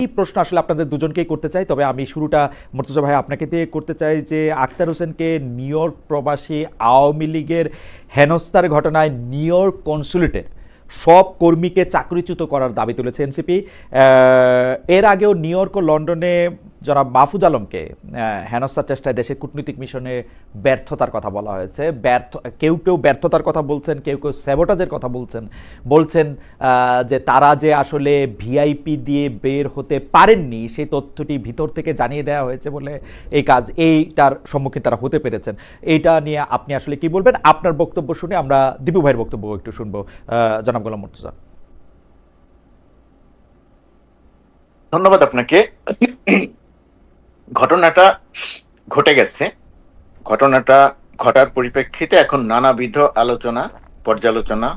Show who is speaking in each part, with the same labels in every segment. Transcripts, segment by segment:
Speaker 1: এই প্রশ্ন আসলে আপনাদের দুজনকেই করতে চাই, তবে আমি শুরুটা মুর্তজা ভাই আপনাকে দিয়ে করতে চাই যে আখতার হোসেনকে নিউ ইয়র্ক প্রবাসী আওয়ামী লীগের হেনস্থার ঘটনায় নিউ ইয়র্ক কনসুলেটের সব কর্মীকে চাকরিচ্যুত করার দাবি তুলেছে এনসিপি। এর আগেও নিউ ইয়র্ক ও লন্ডনে যারা মাহফুজ আলমকে হেনস্থার চেষ্টায় দেশের কূটনৈতিক মিশনে ব্যর্থতার কথা বলা হয়েছে। কেউ কেউ ব্যর্থতার কথা বলছেন, কেউ কেউ স্যাবোটাজের কথা বলছেন যে তারা যে আসলে ভিআইপি দিয়ে বের হতে পারেননি সেই তথ্যটি ভিতর থেকে জানিয়ে দেওয়া হয়েছে বলে এইটার সম্মুখীন তারা হতে পেরেছেন। এইটা নিয়ে আপনি আসলে কি বলবেন? আপনার বক্তব্য শুনে আমরা দীপু ভাইয়ের বক্তব্য একটু শুনবো। জনাব গোলাম মুর্তজা।
Speaker 2: ধন্যবাদ আপনাকে। ঘটনাটা ঘটে গেছে, ঘটনাটা ঘটার পরিপ্রেক্ষিতে এখন নানাবিধ আলোচনা, পর্যালোচনা,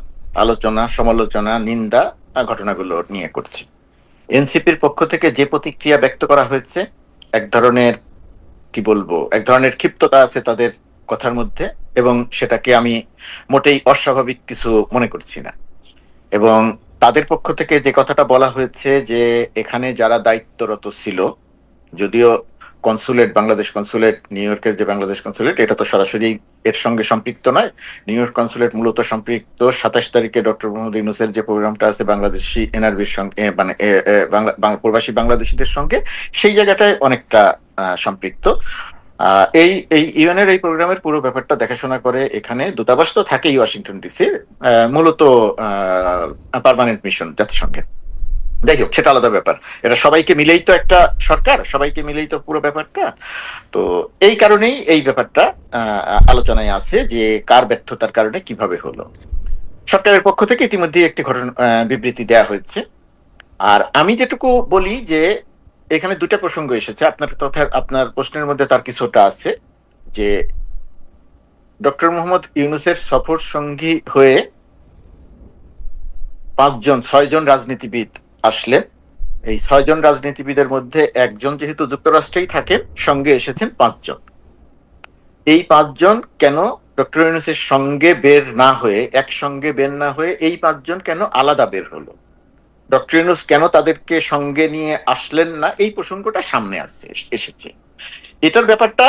Speaker 2: আলোচনা, সমালোচনা, নিন্দা ঘটনাগুলো নিয়ে করছে। এনসিপির পক্ষ থেকে যে প্রতিক্রিয়া ব্যক্ত করা হয়েছে, এক ধরনের কি বলবো, এক ধরনের ক্ষিপ্ততা আছে তাদের কথার মধ্যে, এবং সেটাকে আমি মোটেই অস্বাভাবিক কিছু মনে করছি না। এবং তাদের পক্ষ থেকে যে কথাটা বলা হয়েছে যে এখানে যারা দায়িত্বরত ছিল, যদিও কনসুলেট, বাংলাদেশ কনসুলেট, নিউ ইয়র্কের যে বাংলাদেশ কনসুলেট, এটা তো সরাসরি এর সঙ্গে সম্পৃক্ত নয়। নিউ ইয়র্ক কনসুলেট মূলত সম্পৃক্ত 27 তারিখে ডক্টর মোহাম্মদ ইউনূসের যে প্রোগ্রামটা আছে বাংলাদেশি এনআরবির সঙ্গে, মানে প্রবাসী বাংলাদেশিদের সঙ্গে, সেই জায়গাটায় অনেকটা সম্পৃক্ত। এই এই ইউএনের এই প্রোগ্রামের পুরো ব্যাপারটা দেখাশোনা করে এখানে দূতাবাস তো থাকেই ওয়াশিংটন ডিসির, মূলত পার্মানেন্ট মিশন জাতিসংঘের। যাই হোক, সেটা আলাদা ব্যাপার। এটা সবাইকে মিলেই তো একটা সরকার, সবাইকে মিলেই তো পুরো ব্যাপারটা। তো এই কারণেই এই ব্যাপারটা আলোচনায় আছে যে কার ব্যর্থতার কারণে কিভাবে হলো। সরকারের পক্ষ থেকে ইতিমধ্যে একটি ঘটনা বিবৃতি দেয়া হয়েছে। আর আমি যেটুকু বলি যে এখানে দুটা প্রসঙ্গ এসেছে, আপনার প্রশ্নের মধ্যে তার কিছুটা আছে, যে ডক্টর মোহাম্মদ ইউনূসের সফর সঙ্গী হয়ে 6জন রাজনীতিবিদ আসলেন। এই 6জন রাজনীতিবিদের মধ্যে একজন যেহেতু যুক্তরাষ্ট্রেই থাকেন, সঙ্গে এসেছেন 5জন। এই 5জন কেন ডক্টর ইউনূসের সঙ্গে বের না হয়ে, একসঙ্গে বের না হয়ে এই 5জন কেন আলাদা বের হলো, ডক্টর ইউনূস কেন তাদেরকে সঙ্গে নিয়ে আসলেন না, এই প্রসঙ্গটা সামনে এসেছে। এটার ব্যাপারটা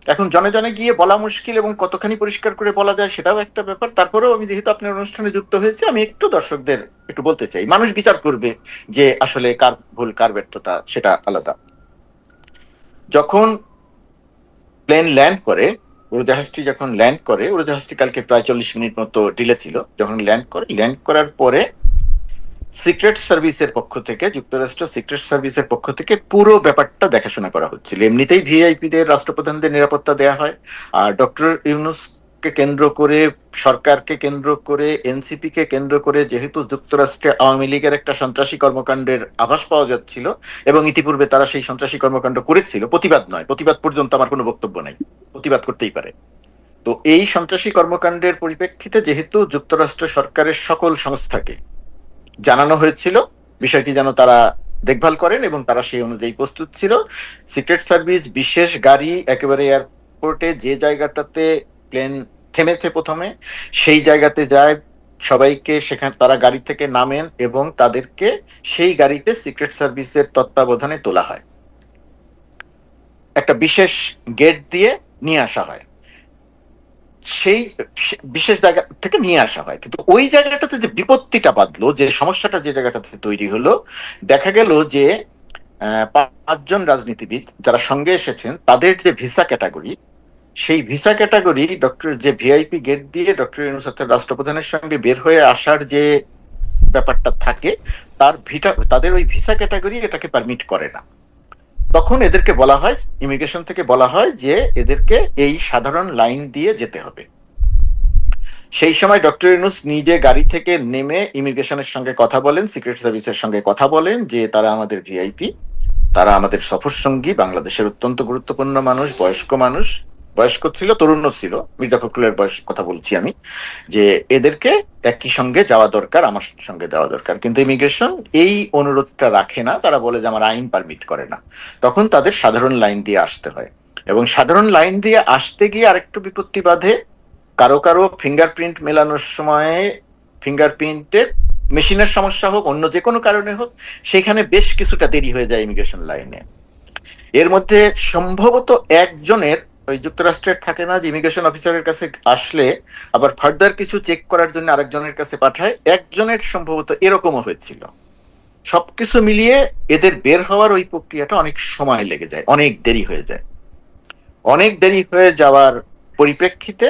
Speaker 2: এখন জনে জনে গিয়ে বলা মুশকিল, এবং কতখানি পরিষ্কার করে বলা যায় সেটাও একটা ব্যাপার। তারপরেও আমি যেহেতু আপনার অনুষ্ঠানে যুক্ত হয়েছি, আমি একটু দর্শকদের একটু বলতে চাই। মানুষ বিচার করবে যে আসলে কার ভুল কার ব্যর্থতা, সেটা আলাদা। যখন প্লেন ল্যান্ড করে, উড়োজাহাজটি যখন ল্যান্ড করে, উড়োজাহাজটি কালকে প্রায় 40 মিনিট মতো ডিলে ছিল, যখন ল্যান্ড করার পরে সিক্রেট সার্ভিসের পক্ষ থেকে, যুক্তরাষ্ট্র সিক্রেট সার্ভিসের পক্ষ থেকে পুরো ব্যাপারটা দেখাশোনা করা হচ্ছিল। এমনিতেই ভিআইপিদের, রাষ্ট্রপ্রধানদের নিরাপত্তা দেয়া হয়, আর ডক্টর ইউনূসকে কেন্দ্র করে, সরকারকে কেন্দ্র করে, এনসিপি কে কেন্দ্র করে, যেহেতু যুক্তরাষ্ট্রে আওয়ামী লীগের একটা সন্ত্রাসী কর্মকাণ্ডের আভাস পাওয়া যাচ্ছিল, এবং ইতিপূর্বে তারা সেই সন্ত্রাসী কর্মকাণ্ড করেছিল, প্রতিবাদ নয়, প্রতিবাদ পর্যন্ত আমার কোনো বক্তব্য নাই, প্রতিবাদ করতেই পারে। তো এই সন্ত্রাসী কর্মকাণ্ডের পরিপ্রেক্ষিতে যেহেতু যুক্তরাষ্ট্র সরকারের সকল সংস্থাকে জানানো হয়েছিল বিষয়টি যেন তারা দেখভাল করেন, এবং তারা সেই অনুযায়ী প্রস্তুত ছিল। সিক্রেট সার্ভিস বিশেষ গাড়ি একেবারে এয়ারপোর্টে যে জায়গাটাতে প্লেন থেমেছে প্রথমে, সেই জায়গাতে যায়, সবাইকে সেখানে তারা গাড়ি থেকে নামেন এবং তাদেরকে সেই গাড়িতে সিক্রেট সার্ভিসের তত্ত্বাবধানে তোলা হয়, একটা বিশেষ গেট দিয়ে নিয়ে আসা হয়, সেই বিশেষ জায়গা থেকে নিয়ে আসা হয়। কিন্তু ওই জায়গাটাতে যে বিপত্তিটা বাঁধলো, যে সমস্যাটা যে জায়গাটাতে তৈরি হলো, দেখা গেল যে 5জন রাজনীতিবিদ যারা সঙ্গে এসেছেন, তাদের যে ভিসা ক্যাটাগরি, সেই ভিসা ক্যাটাগরি ডক্টর যে ভিআইপি গেট দিয়ে ডক্টর ইউনূস রাষ্ট্রপ্রধানের সঙ্গে বের হয়ে আসার যে ব্যাপারটা থাকে, তাদের ওই ভিসা ক্যাটাগরি এটাকে পারমিট করে না। তখন এদেরকে বলা হয়, ইমিগ্রেশন থেকে বলা হয় যে এদেরকে এই সাধারণ লাইন দিয়ে যেতে হবে। সেই সময় ডক্টর ইউনূস নিজে গাড়ি থেকে নেমে ইমিগ্রেশনের সঙ্গে কথা বলেন, সিক্রেট সার্ভিসের সঙ্গে কথা বলেন যে তারা আমাদের ভিআইপি, তারা আমাদের সফর সঙ্গী, বাংলাদেশের অত্যন্ত গুরুত্বপূর্ণ মানুষ, বয়স্ক ছিল, তরুণ ছিল, মির্জা ফখরুলের বয়স কথা বলছি আমি, যে এদেরকে একই সঙ্গে যাওয়া দরকার, আমার সঙ্গে যাওয়া দরকার। কিন্তু ইমিগ্রেশন এই অনুরোধটা রাখে না, তারা বলে যে আমার আইন পারমিট করে না। তখন তাদের সাধারণ লাইন দিয়ে আসতে হয়, এবং সাধারণ লাইন দিয়ে আসতে গিয়ে আরেকটু বিপত্তি বাধে। কারো কারো ফিঙ্গারপ্রিন্ট মেলানোর সময় ফিঙ্গারপ্রিন্টের মেশিনের সমস্যা হোক, অন্য যে কোনো কারণে হোক, সেখানে বেশ কিছুটা দেরি হয়ে যায় ইমিগ্রেশন লাইনে। এর মধ্যে সম্ভবত একজনের, ওই যুক্তরাষ্ট্রের থাকে না যে ইমিগ্রেশন অফিসারের কাছে আসলে আবার ফার্দার কিছু চেক করার জন্য আরেকজনের কাছে পাঠায়, একজনের সম্ভবত এরকমও হয়েছিল। সবকিছু মিলিয়ে এদের বের হওয়ার ওই প্রক্রিয়াটা অনেক সময় লেগে যায়, অনেক দেরি হয়ে যায়। অনেক দেরি হয়ে যাওয়ার পরিপ্রেক্ষিতে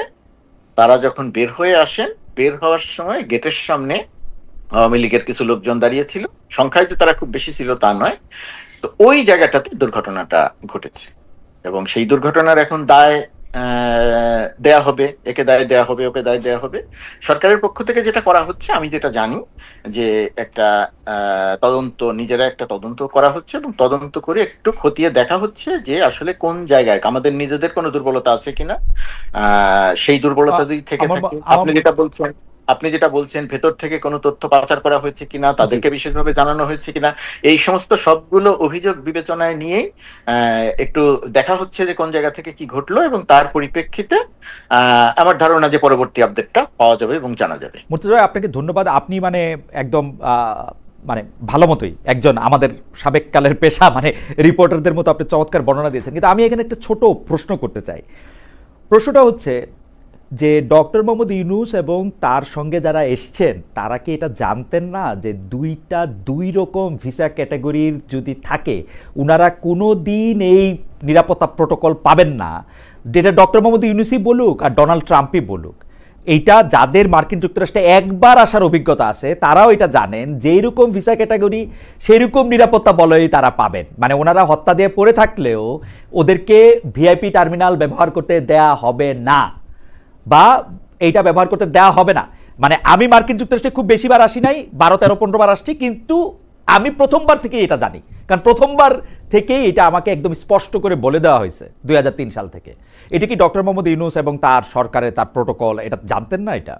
Speaker 2: তারা যখন বের হয়ে আসেন, বের হওয়ার সময় গেটের সামনে আওয়ামী লীগের কিছু লোকজন দাঁড়িয়ে ছিল, সংখ্যায় যে তারা খুব বেশি ছিল তা নয়। তো ওই জায়গাটাতে দুর্ঘটনাটা ঘটেছে, এবং সেই দুর্ঘটনার এখন দায় দেয়া হবে, একে দায় দেয়া হবে, ওকে দায় দেয়া হবে। সরকারের পক্ষ থেকে যেটা করা হচ্ছে, আমি যেটা জানি, যে একটা তদন্ত, নিজেরা একটা তদন্ত করা হচ্ছে, এবং তদন্ত করে একটু খতিয়ে দেখা হচ্ছে যে আসলে কোন জায়গায় আমাদের নিজেদের কোনো দুর্বলতা আছে কিনা। সেই দুর্বলতা যদি থেকে থাকে, আপনি যেটা বলছেন ভেতর থেকে কোনো তথ্য পাচার করা হয়েছে কিনা, তাদেরকে বিশেষভাবে জানানো হয়েছে কিনা, এই সমস্ত সবগুলো অভিযোগ বিবেচনায় নিয়েই একটু দেখা হচ্ছে যে কোন জায়গা থেকে কি ঘটলো, এবং তার পরিপ্রেক্ষিতে আমার ধারণা যে পরবর্তী আপডেটটা পাওয়া যাবে এবং জানা যাবে।
Speaker 1: মুর্তজা ভাই, আপনাকে ধন্যবাদ। আপনি মানে একদম মানে ভালো মতোই একজন আমাদের সাবেককালের পেশা মানে রিপোর্টারদের মতো আপনি চমৎকার বর্ণনা দিয়েছেন। কিন্তু আমি এখানে একটা ছোট প্রশ্ন করতে চাই। প্রশ্নটা হচ্ছে যে ডক্টর মোহাম্মদ ইউনূস এবং তার সঙ্গে যারা এসছেন তারা কি এটা জানতেন না যে দুই রকম ভিসা ক্যাটাগরির যদি থাকে উনারা কোনো দিন এই নিরাপত্তা প্রোটোকল পাবেন না, যেটা ডক্টর মোহাম্মদ ইউনূসই বলুক আর ডোনাল্ড ট্রাম্পই বলুক। এইটা যাদের মার্কিন যুক্তরাষ্ট্রে একবার আসার অভিজ্ঞতা আছে তারাও এটা জানেন, যেই রকম ভিসা ক্যাটাগরি সেই রকম নিরাপত্তা বলয়ই তারা পাবেন। মানে ওনারা হত্যা দিয়ে পড়ে থাকলেও ওদেরকে ভিআইপি টার্মিনাল ব্যবহার করতে দেয়া হবে না, বা এইটা ব্যবহার করতে দেওয়া হবে না। মানে আমি মার্কিন যুক্তরাষ্ট্রে খুব বেশিবার আসি নাই, 12, 13, 15 বার আসছি, কিন্তু আমি প্রথমবার থেকেই এটা জানি, কারণ প্রথমবার থেকেই এটা আমাকে একদম স্পষ্ট করে বলে দেওয়া হয়েছে 2003 সাল থেকে। এটা কি ডক্টর মোহাম্মদ ইউনূস এবং তার সরকারের তার প্রোটোকল এটা জানতেন না? এটা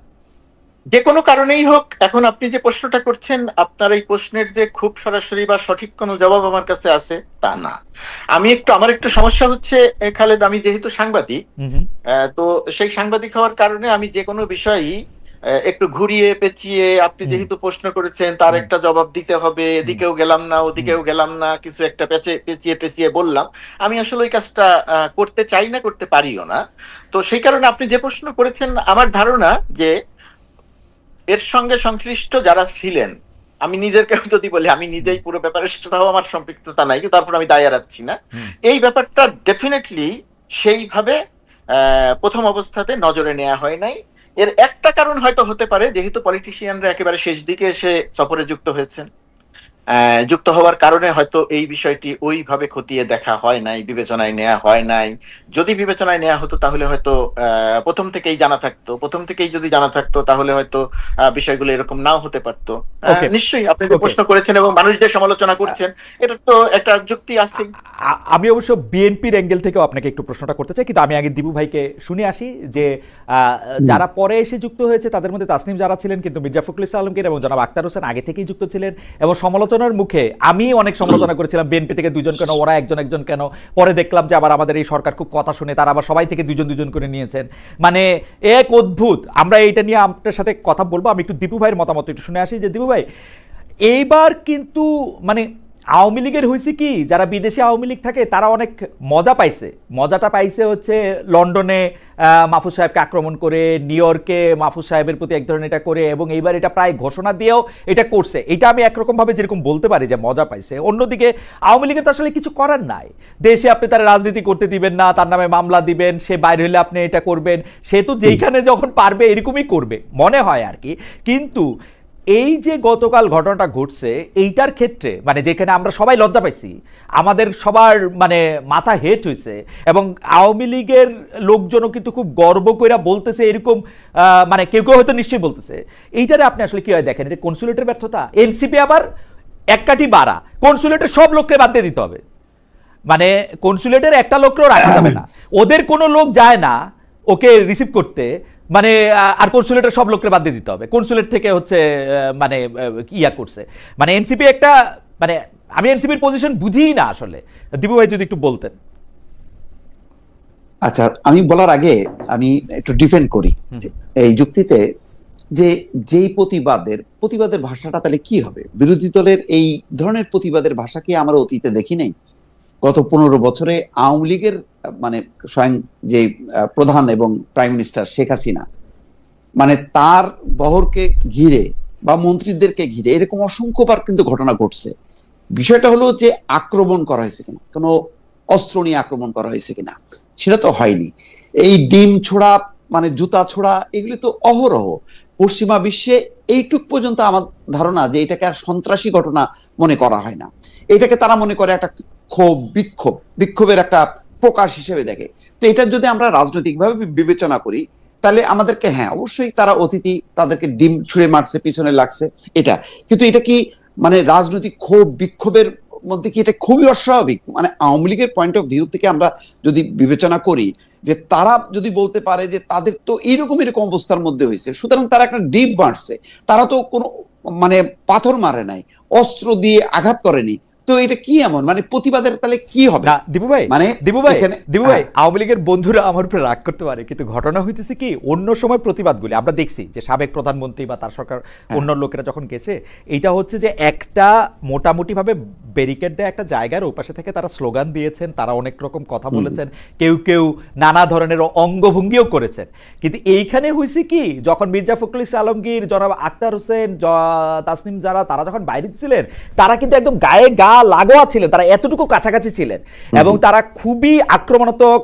Speaker 2: যে কোনো কারণেই হোক, এখন আপনি যে প্রশ্নটা করছেন, আপনার এই প্রশ্নের যে খুব সরাসরি বা সঠিক কোনো জবাব আমার কাছে আছে তা না। আমার একটু সমস্যা হচ্ছে খালেদ, আমি যেহেতু সাংবাদিক, তো সেই সাংবাদিক হওয়ার কারণে আমি যে কোনো বিষয়ই একটু ঘুরিয়ে পেঁচিয়ে, আপনি যেহেতু প্রশ্ন করেছেন তার একটা জবাব দিতে হবে, এদিকেও গেলাম না ওদিকেও গেলাম না, কিছু একটা পেঁচিয়ে টেঁচিয়ে বললাম, আমি আসলে ওই কাজটা করতে চাই না, করতে পারিও না। তো সেই কারণে আপনি যে প্রশ্ন করেছেন, আমার ধারণা যে এর সঙ্গে সংশ্লিষ্ট যারা ছিলেন, আমি নিজের কেউ যদি বলি, আমি নিজেই পুরো ব্যাপারের সাথেও আমার সম্পৃক্ততা নাই, কিন্তু তারপর আমি দায় এড়াচ্ছি না। এই ব্যাপারটা ডেফিনেটলি সেইভাবে প্রথম অবস্থাতে নজরে নেওয়া হয় নাই। এর একটা কারণ হয়তো হতে পারে, যেহেতু পলিটিশিয়ানরা একেবারে শেষ দিকে এসে সফরে যুক্ত হয়েছেন, যুক্ত হওয়ার কারণে হয়তো এই বিষয়টি ওইভাবে খতিয়ে দেখা হয় নাই, বিবেচনায় নেওয়া হয় নাই। যদি বিবেচনায় নেওয়া হতো তাহলে হয়তো প্রথম থেকেই জানা থাকতো, তাহলে হয়তো বিষয়গুলো এরকম নাও হতে পারতো। নিশ্চয়ই আপনি যে প্রশ্ন করেছেন এবং মানুষদের সমালোচনা করছেন, এটা তো একটা যুক্তি আছে।
Speaker 1: আমি অবশ্য বিএনপির অ্যাঙ্গেল থেকেও আপনাকে একটু প্রশ্নটা করতে চাই, কিন্তু আমি আগে দিবু ভাইকে শুনে আসি যে যারা পরে এসে যুক্ত হয়েছে তাদের মধ্যে তাসনিম যারা ছিলেন, কিন্তু মির্জা ফখরুল ইসলাম আলমগীর এবং জনাব আখতার হোসেন আগে থেকেই যুক্ত ছিলেন, এবং সমালোচনার মুখে আমি অনেক সমালোচনা করেছিলাম বিএনপি থেকে দুজন কেন, ওরা একজন কেন। পরে দেখলাম যে আবার আমাদের এই সরকার খুব কথা শুনে তারা আবার সবাই থেকে দুজন করে নিয়েছেন। মানে এক অদ্ভুত। আমরা এইটা নিয়ে আপনার সাথে কথা বলবো। আমি একটু দীপু ভাইয়ের মতামত একটু শুনে আসি যে দীপু ভাই, এইবার কিন্তু মানে আওয়ামী লীগের হয়েছে কি, যারা বিদেশে আওয়ামী লীগ থাকে তারা অনেক মজাটা পাইছে হচ্ছে লন্ডনে মাহফুজ সাহেবকে আক্রমণ করে, নিউ ইয়র্কে মাহফুজ সাহেবের প্রতি এক ধরনের এটা করে, এবং এইবার এটা প্রায় ঘোষণা দিয়েও এটা করছে। এটা আমি একরকম ভাবে যেরকম বলতে পারি যে মজা পাইছে। অন্যদিকে আওয়ামী লীগের তো আসলে কিছু করার নাই, দেশে আপনি তার রাজনীতি করতে দিবেন না, তার নামে মামলা দিবেন, সে বাইরে হলে আপনি এটা করবেন, সে তো যেইখানে যখন পারবে এরকমই করবে মনে হয় আর কি। কিন্তু এই যে গতকাল ঘটনাটা ঘটছে এইটার ক্ষেত্রে মানে যেখানে আমরা সবাই লজ্জা পাইছি, আমাদের সবার মানে মাথা হেট হয়েছে, এবং আওয়ামী লীগের লোকজনও কিন্তু খুব গর্ব করে বলতেছে এরকম, মানে কেউ হয়তো নিশ্চয়ই বলতেছে, এইটারে আপনি আসলে কি হয় দেখেন, এটা কনসুলেটের ব্যর্থতা। এনসিপি আবার এক কাঠি বাড়া, কনসুলেটের সব লোককে বাদ দিয়ে দিতে হবে, মানে কনসুলেটের একটা লোককেও রাখা যাবে না, ওদের কোনো লোক যায় না ওকে রিসিভ করতে, মানে আর কনসুলেটের সব লোককে বাদ দিয়ে দিতে হবে। কনসুলেট থেকে হচ্ছে মানে ইয়া করছে, মানে এনসিপি একটা, মানে আমি এনসিপির পজিশন বুঝিই না আসলে। দীপু ভাই যদি একটু বলতেন।
Speaker 3: আচ্ছা, আমি বলার আগে আমি একটু ডিফেন্ড করি এই যুক্তিতে, যে যেই প্রতিবাদের প্রতিবাদের ভাষাটা তাহলে কি হবে? বিরোধী দলের এই ধরনের প্রতিবাদের ভাষা কি আমরা অতীতে দেখি নাই? গত 15 বছরে আওয়ামী লীগের মানে স্বয়ং যে প্রধান এবং প্রাইম মিনিস্টার শেখ হাসিনা, মানে তার বহরকে ঘিরে বা মন্ত্রীদেরকে ঘিরে এরকম অসংখ্যবার কিন্তু ঘটনা ঘটছে। বিষয়টা হলো যে আক্রমণ করা হয়েছে কিনা, কোনো অস্ত্র নিয়ে আক্রমণ করা হয়েছে কিনা, সেটা তো হয়নি। এই ডিম ছোড়া মানে জুতা ছোড়া এগুলি তো অহরহ পশ্চিমা বিশ্বে। এইটুক পর্যন্ত আমার ধারণা যে এটাকে আর সন্ত্রাসী ঘটনা মনে করা হয় না, এটাকে তারা মনে করে একটা ক্ষোভ, বিক্ষোভের একটা প্রকাশ হিসেবে দেখে। তো এটা যদি আমরা রাজনৈতিকভাবে বিবেচনা করি তাহলে আমাদেরকে, হ্যাঁ অবশ্যই তারা অতিথি, তাদেরকে ডিম ছুঁড়ে মারছে, পিছনে লাগছে, এটা কিন্তু এটা কি মানে রাজনৈতিক ক্ষোভ বিক্ষোভের মধ্যে কি এটা খুবই অস্বাভাবিক? মানে আওয়ামী লীগের পয়েন্ট অফ ভিউ থেকে আমরা যদি বিবেচনা করি যে তারা যদি বলতে পারে যে তাদের তো এরকম অবস্থার মধ্যে হয়েছে, সুতরাং তারা একটা ডিপ মারছে, তারা তো কোনো মানে পাথর মারে নাই, অস্ত্র দিয়ে আঘাত করেনি, তো এটা কি এমন মানে প্রতিবাদের তাহলে কি হবে?
Speaker 1: না দীপু ভাই,
Speaker 3: মানে
Speaker 1: দীপু ভাই আওয়ামী লীগের বন্ধুরা আমার উপরে রাগ করতে পারে, কিন্তু ঘটনা হইতেছে কি অন্য সময় প্রতিবাদগুলি আমরা দেখছি যে সাবেক প্রধানমন্ত্রী বা তার সরকার অন্য লোকেরা যখন গেছে, এইটা হচ্ছে যে একটা মোটামুটি ভাবে ব্যারিকেড দেয় একটা জায়গার ওপাশে থেকে তারা স্লোগান দিয়েছেন, তারা অনেক রকম কথা বলেছেন, কেউ কেউ নানা ধরনের অঙ্গভঙ্গিও করেছেন। কিন্তু এইখানে হয়েছে কি, যখন মির্জা ফখরুল ইসলাম আলমগীর, জনাব আক্তার হোসেন, তাসনিম যারা, তারা যখন বাইরে ছিলেন তারা কিন্তু একদম গায়ে গা লাগোয়া ছিলেন, তারা এতটুকু কাছাকাছি ছিলেন এবং তারা খুবই আক্রমণাত্মক,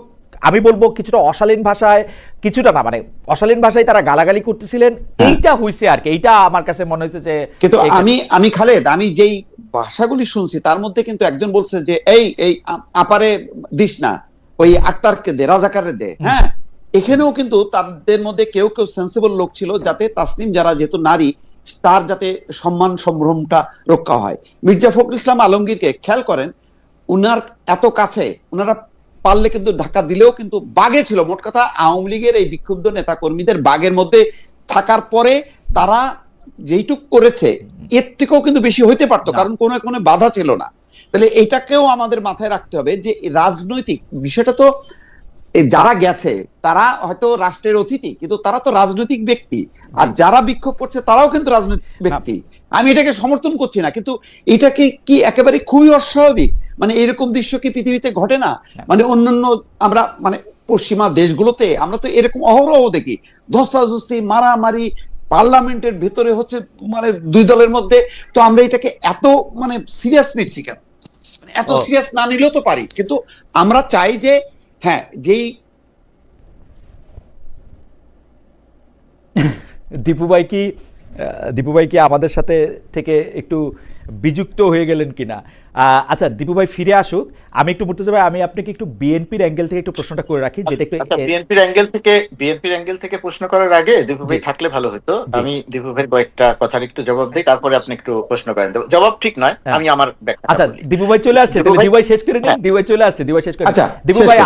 Speaker 1: আমি বলবো কিছুটা অশালীন ভাষায়, কিছুটা না মানে অশালীন ভাষায় তারা গালাগালি করতেছিলেন। এইটা হইছে আর কি, এইটা আমার কাছে মনে হয়েছে যে,
Speaker 3: কিন্তু আমি খালেদ, আমি যেই ভাষাগুলি শুনছি তার মধ্যে কিন্তু একজন বলছে যে এই আপারে দিস না, ওই আক্তারকে দে, রাজাকারে দে। হ্যাঁ, এখানেও কিন্তু তাদের মধ্যে কেউ কেউ সেন্সিবল লোক ছিল যাতে তাসনিম যারা যেহেতু নারী, তার যাতে সম্মান সম্ভ্রমটা রক্ষা হয়। মির্জা ফখরুল ইসলাম আলমগীরকে খেয়াল করেন, উনার এত কাছে, উনারা পারলে কিন্তু ধাক্কা দিলেও কিন্তু বাগে ছিল। মোট কথা আওয়ামী লীগের এই বিক্ষুব্ধ নেতা কর্মীদের বাগের মধ্যে থাকার পরে তারা যেইটুক করেছে এর থেকেও কিন্তু বেশি হইতে পারতো, কারণ কোনো বাধা ছিল না। তাহলে এটাকেও আমাদের মাথায় রাখতে হবে যে রাজনৈতিক বিষয়টা তো, যারা গেছে তারা হয়তো রাষ্ট্রের অতিথি, কিন্তু তারা তো রাজনৈতিক ব্যক্তি, আর যারা বিক্ষোভ করছে তারাও কিন্তু রাজনৈতিক ব্যক্তি। আমি এটাকে সমর্থন করছি না, কিন্তু এটাকে কি একেবারে খুবই অস্বাভাবিক? মানে এরকম দৃশ্য কি পৃথিবীতে ঘটে না? মানে অন্যান্য আমরা মানে পশ্চিমা দেশগুলোতে আমরা তো এরকম অহরহ দেখি, ধস্তাধস্তি, মারামারি, পার্লামেন্টের ভেতরে হচ্ছে মানে দুই দলের মধ্যে। তো আমরা এটাকে এত মানে সিরিয়াস নিচ্ছি কেন? এত সিরিয়াস না নিলেও তো পারি, কিন্তু আমরা চাই যে হ্যাঁ, যেই
Speaker 1: দীপু ভাই কি আমাদের সাথে থেকে একটু বিযুক্ত হয়ে গেলেন কিনা? আচ্ছা দীপু ভাই ফিরে আসুক, আমি একটু মুর্তজা ভাই, আমি আপনাকে একটু বিএনপির অ্যাঙ্গেল থেকে একটু প্রশ্নটা করে রাখি, যেটা একটু
Speaker 2: বিএনপির অ্যাঙ্গেল থেকে প্রশ্ন করার আগে দীপু ভাই থাকলে ভালো হতো। আমি দীপু ভাই কয়েকটা কথার একটু জবাব দিই, তারপরে আপনি একটু প্রশ্ন করেন। জবাব ঠিক নয়, আমি আমার
Speaker 1: আচ্ছা দীপু ভাই চলে আসছে, তাহলে দীপু ভাই শেষ করে নিন। দীপু ভাই চলে আসছে, দীপু ভাই শেষ করে।
Speaker 3: আচ্ছা
Speaker 1: দীপু ভাই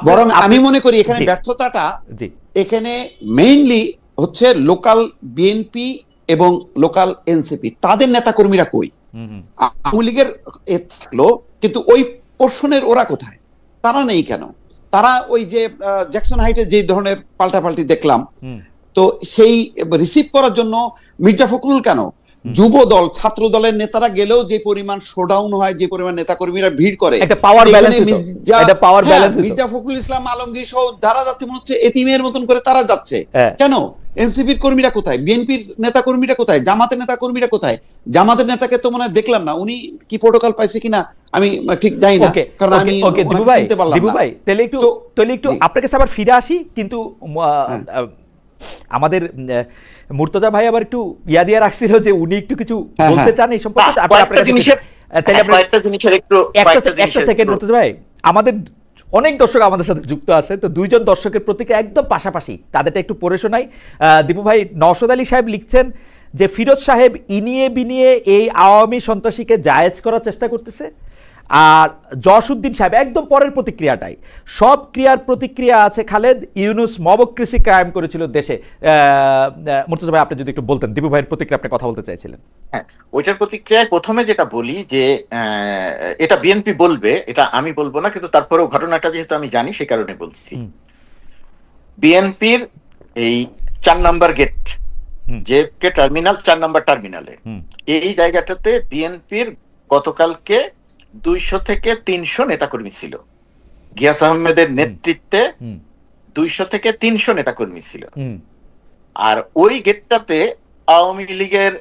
Speaker 3: বরং আমি মনে করি এখানে ব্যর্থতাটা এখানে মেইনলি হচ্ছে লোকাল বিএনপি এবং লোকাল এনসিপি, তাদের নেতাকর্মীরা কই? আওয়ামী লীগের থাকলো, কিন্তু ওই পোর্শনের ওরা কোথায়? তারা নেই কেন? তারা ওই যে জ্যাকসন হাইটে যে ধরনের পাল্টাপাল্টি দেখলাম, তো সেই রিসিভ করার জন্য মির্জা ফখরুল কেন, যুব দল, ছাত্র দলের নেতারা গেলেও যে পরিমাণ শোডাউন হয়, যে পরিমাণ নেতাকর্মীরা ভিড় করে, মির্জা ফখরুল ইসলাম আলমগীর সহ যারা যাচ্ছে মনে হচ্ছে এতিমের মতন করে তারা যাচ্ছে কেন? এনসিপির কর্মীরা কোথায়? বিএনপির নেতা কর্মীরা কোথায়? জামাতের নেতা কর্মীরা কোথায়? জামাতের নেতাকে তো মনে হয় দেখলাম না, উনি কি প্রোটোকল পাইছে কিনা আমি ঠিক জানি না, কারণ আমি
Speaker 1: দীপু ভাই তাহলে একটু আপনার কাছে আবার ফিরে আসি। কিন্তু আমাদের মুর্তজা ভাই আবার একটু ইয়া দিয়ে রাখছিল যে উনি একটু কিছু বলতে চান এই সম্পর্কে। একটা সেকেন্ড মুর্তজা ভাই, আমাদের অনেক দর্শক আমাদের সাথে যুক্ত আছে, তো দুইজন দর্শকের প্রতিক্রিয়া একদম পাশাপাশি, তাদেরটা একটু পড়ে শোনাই। দীপু ভাই, নওশাদ আলী সাহেব লিখছেন যে ফিরোজ সাহেব ইনিয়ে বিনিয়ে এই আওয়ামী সন্ত্রাসীকে জায়েজ করার চেষ্টা করতেছে। আর জসউদ্দিন সাহেব একদম পরের প্রতিক্রিয়াটাই, সব ক্রিয়ার প্রতিক্রিয়া আছে খালেদ, ইউনুস মবক্রেসি কায়েম করেছিল দেশে। মুর্তজা ভাই আপনি যদি একটু বলতেন, দীপু ভাইয়ের প্রতিক্রিয়া আপনি কথা বলতে চাইছিলেন।
Speaker 2: হ্যাঁ, ওইটার প্রতিক্রিয়ায় প্রথমে যেটা বলি যে এটা বিএনপি বলবে, এটা আমি বলবো না, কিন্তু তারপরেও ঘটনাটা যেহেতু আমি জানি সে কারণে বলছি। বিএনপির এই 4 নম্বর গেট জেএফকে টার্মিনাল 4 নম্বর টার্মিনালে, এই জায়গাটাতে বিএনপির গতকালকে 200 থেকে 300 নেতাকর্মী ছিল। গিয়াস আহমেদের নেতৃত্বে 200 থেকে 300 নেতাকর্মী ছিল। আর ওই গেটটাতে আওয়ামী লীগের